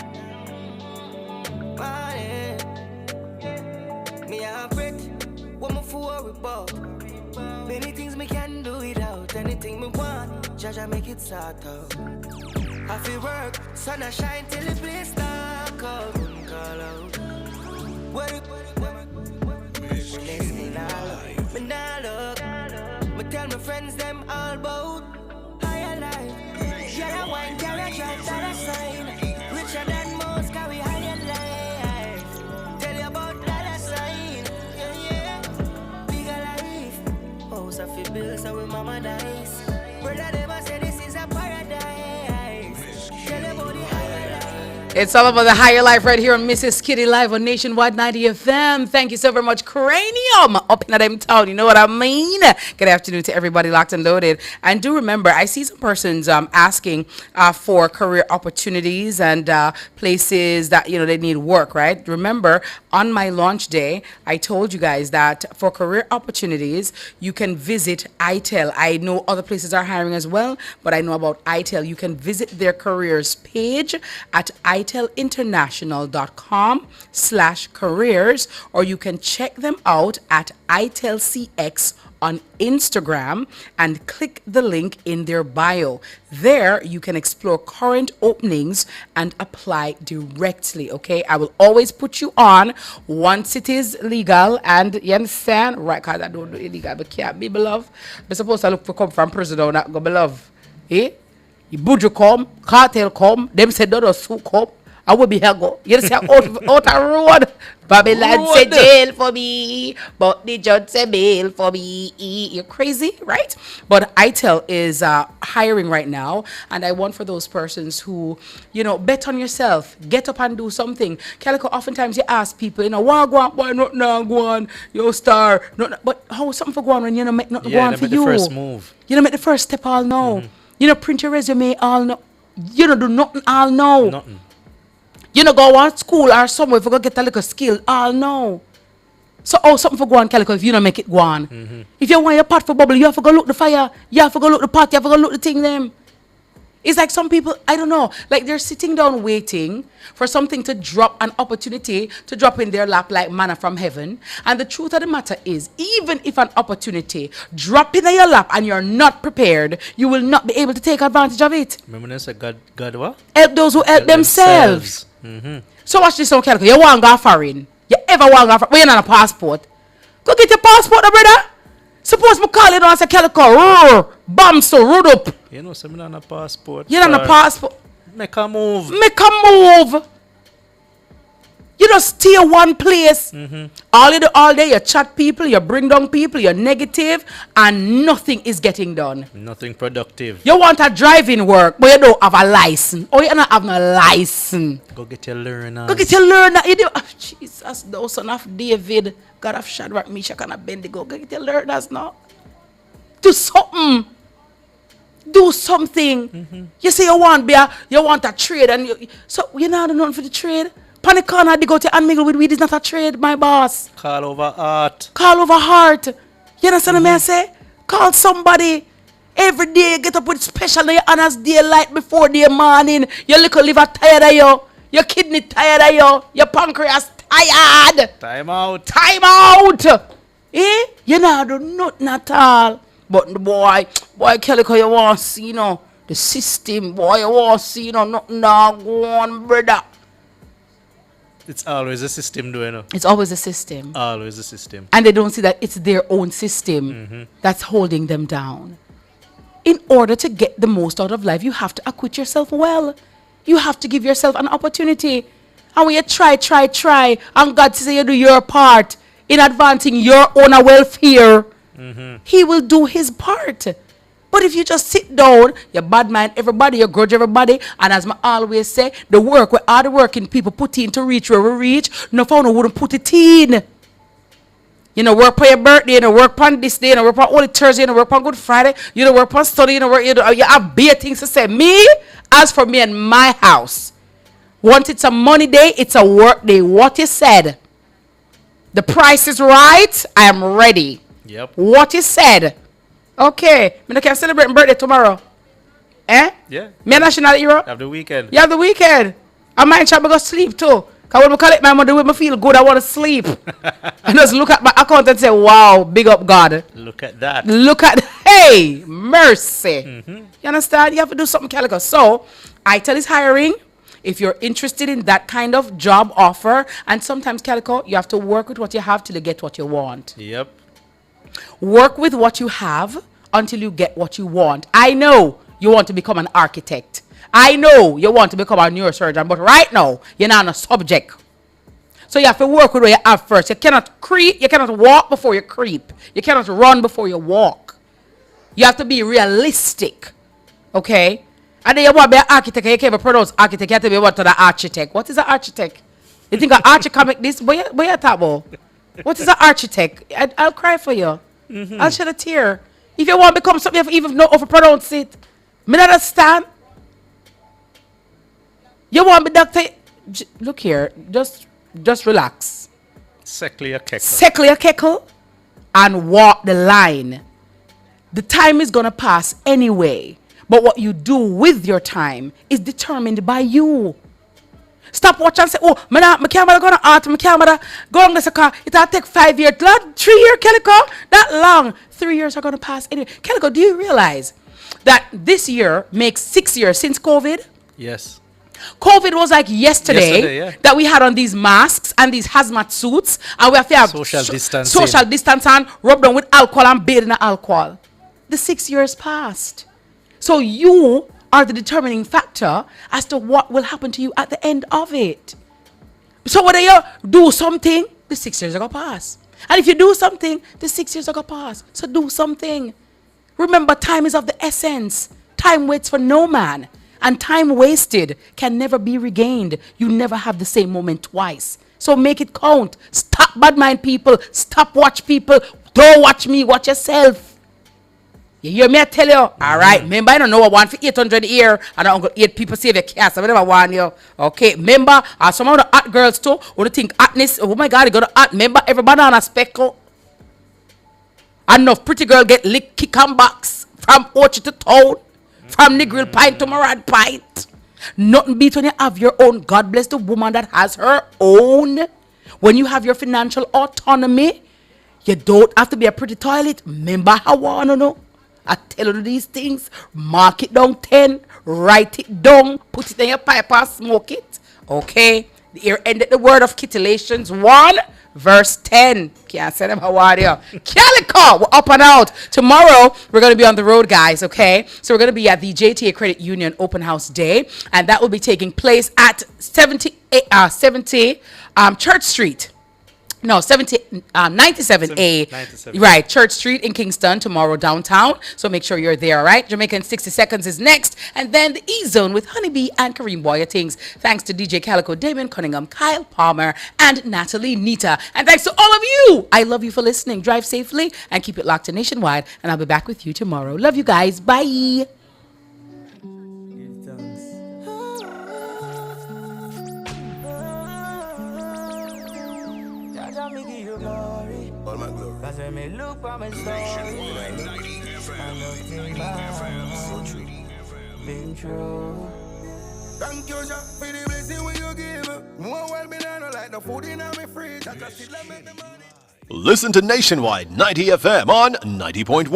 morning. Me a breath, what me for worry about? Many things me can do without, anything me want, Jaja make it sort out. I feel work, sun a shine till the place dark out, call out. What it, me nah look, me tell my friends them all about higher life. Yeah, wine carry drive dollar sign, richer than most carry higher life. Tell you about dollar sign, yeah, bigger life. House I feel bills so with mama dies. Brother never say this is a paradise. Tell you about the higher life. It's all about the higher life right here on Mrs. Kitty Live on Nationwide 90 FM. Thank you so very much, Cranium, up in them town. You know what I mean? Good afternoon to everybody locked and loaded. And do remember, I see some persons asking for career opportunities and places that, you know, they need work, right? Remember, on my launch day, I told you guys that for career opportunities, you can visit ITEL. I know other places are hiring as well, but I know about ITEL. You can visit their careers page at itelinternational.com/careers, or you can check them out at ITELCX on Instagram and click the link in their bio. There you can explore current openings and apply directly, okay? I will always put you on once it is legal, and you understand? Right, because I don't do illegal, but can't be beloved. We're supposed to look for come from prison, not go beloved. Eh? Buju come, cartel come, them said Dodo Su come, I will be here go. You see out a road. Babylon say jail for me, but the judge say bail for me. You're crazy, right? But ITEL is hiring right now, and I want for those persons who, you know, bet on yourself, get up and do something. Calico, oftentimes you ask people, you know, why go on, why not now go on, yo star, but how something for go on when you know make nothing go on for you? The first move. You know make the first step all now. You know print your resume all now. You know do nothing all now. Nothing. You know, go on school or somewhere if you go get a little skill. All no. So, something for go on, Calico, if you don't make it go on. If you want your pot for bubble, you have to go look the fire. You have to go look the pot. You have to go look the thing them. It's like some people, I don't know, like they're sitting down waiting for something to drop, an opportunity to drop in their lap like manna from heaven. And the truth of the matter is, even if an opportunity drop in your lap and you're not prepared, you will not be able to take advantage of it. Remember when I said God what? Help those who help themselves. So watch this on Calico. You want to go foreign? You ever want to go foreign? Well, you're not a passport. Go get your passport, brother. Suppose me call it on say Calico. Bam, so road up. You know, so I'm not on a passport. You're not on a passport. Make a move. Make a move. You just stay one place. All you do all day, you chat people, you bring down people, you're negative, and nothing is getting done. Nothing productive. You want a driving work, but you don't have a license. Or you don't have no license. Go get your learner. Go get your learner. You do. Oh, Jesus, thou son of David, God of Shadrach, Meshach, and Abednego. Go get your learners now. Do something. Do something. You say you want a trade, and so you not do nothing for the trade. Panic corner, they go to and mingle with weed is not a trade, my boss. Call over art. Call over heart. You understand what I say? Call somebody. Every day, get up with special on your honors daylight before the morning. Your little liver tired of you. Your kidney tired of you. Your pancreas tired. Time out. Time out. Eh? You know, do nothing at all. But the boy, Calico, you want to see, the system, boy, you want to see, nothing now go on, brother. It's always a system doing it. It's always a system. Always a system. And they don't see that it's their own system that's holding them down. In order to get the most out of life, you have to acquit yourself well. You have to give yourself an opportunity. And when you try, and God says you do your part in advancing your own welfare, He will do His part. But if you just sit down, you bad mind everybody, you grudge everybody, and as I always say, the work where all the working people put in to reach where we reach, no one wouldn't put it in. You know, work for your birthday, you know, work on this day, you know, work on Holy Thursday, you know, work on Good Friday, you know, work on study, you know, you have big things to say. Me, as for me and my house, once it's a money day, it's a work day. What you said, the price is right, I am ready. Yep. What you said, okay, I can celebrate my birthday tomorrow. Eh? Yeah. Me a national hero. Have the weekend. You have the weekend. I might try to go sleep too. Because when I collect my money, when I feel good, I want to sleep. I just look at my account and say, wow, big up God. Look at that. Look at, hey, mercy. You understand? You have to do something, Calico. So, ITEL is hiring. If you're interested in that kind of job offer, and sometimes, Calico, you have to work with what you have till you get what you want. Yep. Work with what you have until you get what you want. I know you want to become an architect. I know you want to become a neurosurgeon, but right now, you're not on a subject. So you have to work with what you have first. You cannot creep, you cannot walk before you creep. You cannot run before you walk. You have to be realistic. Okay? And then you want to be an architect, you can't even pronounce architect, you have to be what to the architect. What is an architect? You think an architect can make this? What you talk about? What is an architect? I'll cry for you. I'll shed a tear. If you want to become something, you have to even know how to pronounce it. Me not understand. You want to be doctor? Look here, just relax. Settle your keckle. Settle your keckle and walk the line. The time is going to pass anyway. But what you do with your time is determined by you. Stop watching and say, oh, my camera going to art, my camera go on this car. It'll take 5 years. 3 years, Calico? That long. 3 years are going to pass anyway. Calico, do you realize that this year makes 6 years since COVID? Yes. COVID was like yesterday yeah. that we had on these masks and these hazmat suits, and we have to have social distance and rub them with alcohol and bathe in the alcohol. The 6 years passed. So you are the determining factor as to what will happen to you at the end of it. So whether you do something, the 6 years are going to pass. And if you do something, the 6 years are going to pass. So do something. Remember, time is of the essence. Time waits for no man. And time wasted can never be regained. You never have the same moment twice. So make it count. Stop bad mind people. Stop watch people. Don't watch me. Watch yourself. You hear me? I tell you. All right. Remember, I don't know. I want for 800 a year. And I'm going to 8 people save your cast. I never want you. Okay. Remember, some of the hot girls too. Who think hotness. Oh my God. You got to hot. Remember, everybody on a speckle. Enough pretty girl get licked, kick and box from Orchard to town. From Negril Pint to Murad Pint. Nothing beats when you have your own. God bless the woman that has her own. When you have your financial autonomy, you don't have to be a pretty toilet. Remember how I want to know? I tell you these things. Mark it down 10. Write it down. Put it in your pipe and smoke it. Okay? Here ended the word of Kittilations 1. Verse 10. Can't say them how are you? Calico, we're up and out. Tomorrow, we're going to be on the road, guys, okay? So we're going to be at the JTA Credit Union Open House Day, and that will be taking place at 70 Church Street. No, 97A. 97. Right, Church Street in Kingston tomorrow downtown. So make sure you're there, all right? Jamaican 60 Seconds is next. And then the E-Zone with Honeybee and Kareem Boyatings. Thanks to DJ Calico, Damon Cunningham, Kyle Palmer, and Natalie Nita. And thanks to all of you. I love you for listening. Drive safely and keep it locked to Nationwide. And I'll be back with you tomorrow. Love you guys. Bye. glory. All my glory. Cause when me look for my story, and nothing bad been true. Thank you, Jah, for the blessing when you give. More well me than like the food in my fridge. I can still make the money. Listen to Nationwide 90 FM on 90.1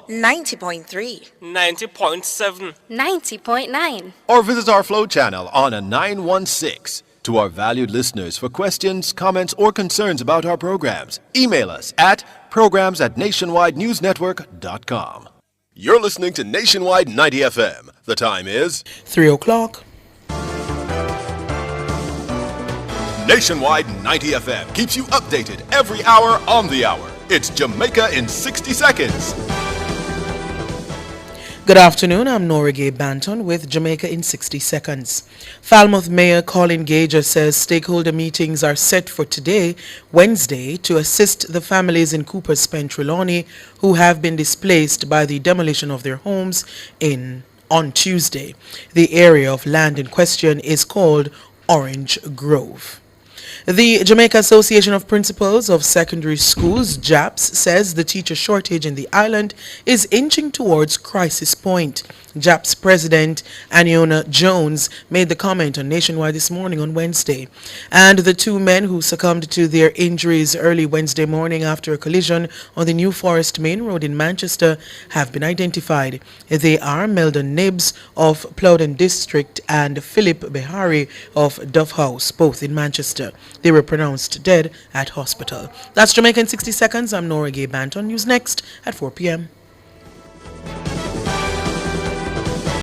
90.3, 90.7, 90.9. or visit our Flow channel on a 916. To our valued listeners, for questions, comments, or concerns about our programs, email us at programs@nationwidenewsnetwork.com. You're listening to Nationwide 90 FM. The time is 3 o'clock. Nationwide 90 FM keeps you updated every hour on the hour. It's Jamaica in 60 seconds. Good afternoon, I'm Nora Gay Banton with Jamaica in 60 seconds. Falmouth Mayor Colin Gager says stakeholder meetings are set for today, Wednesday, to assist the families in Cooper's Pen Trelawney who have been displaced by the demolition of their homes on Tuesday. The area of land in question is called Orange Grove. The Jamaica Association of Principals of Secondary Schools, JAPS, says the teacher shortage in the island is inching towards crisis point. JAPS President Aniona Jones made the comment on Nationwide this morning on Wednesday. And the two men who succumbed to their injuries early Wednesday morning after a collision on the New Forest Main Road in Manchester have been identified. They are Meldon Nibbs of Plowden District and Philip Behari of Dove House, both in Manchester. They were pronounced dead at hospital. That's Jamaica in 60 seconds. I'm Nora Gay Banton. News next at 4 p.m.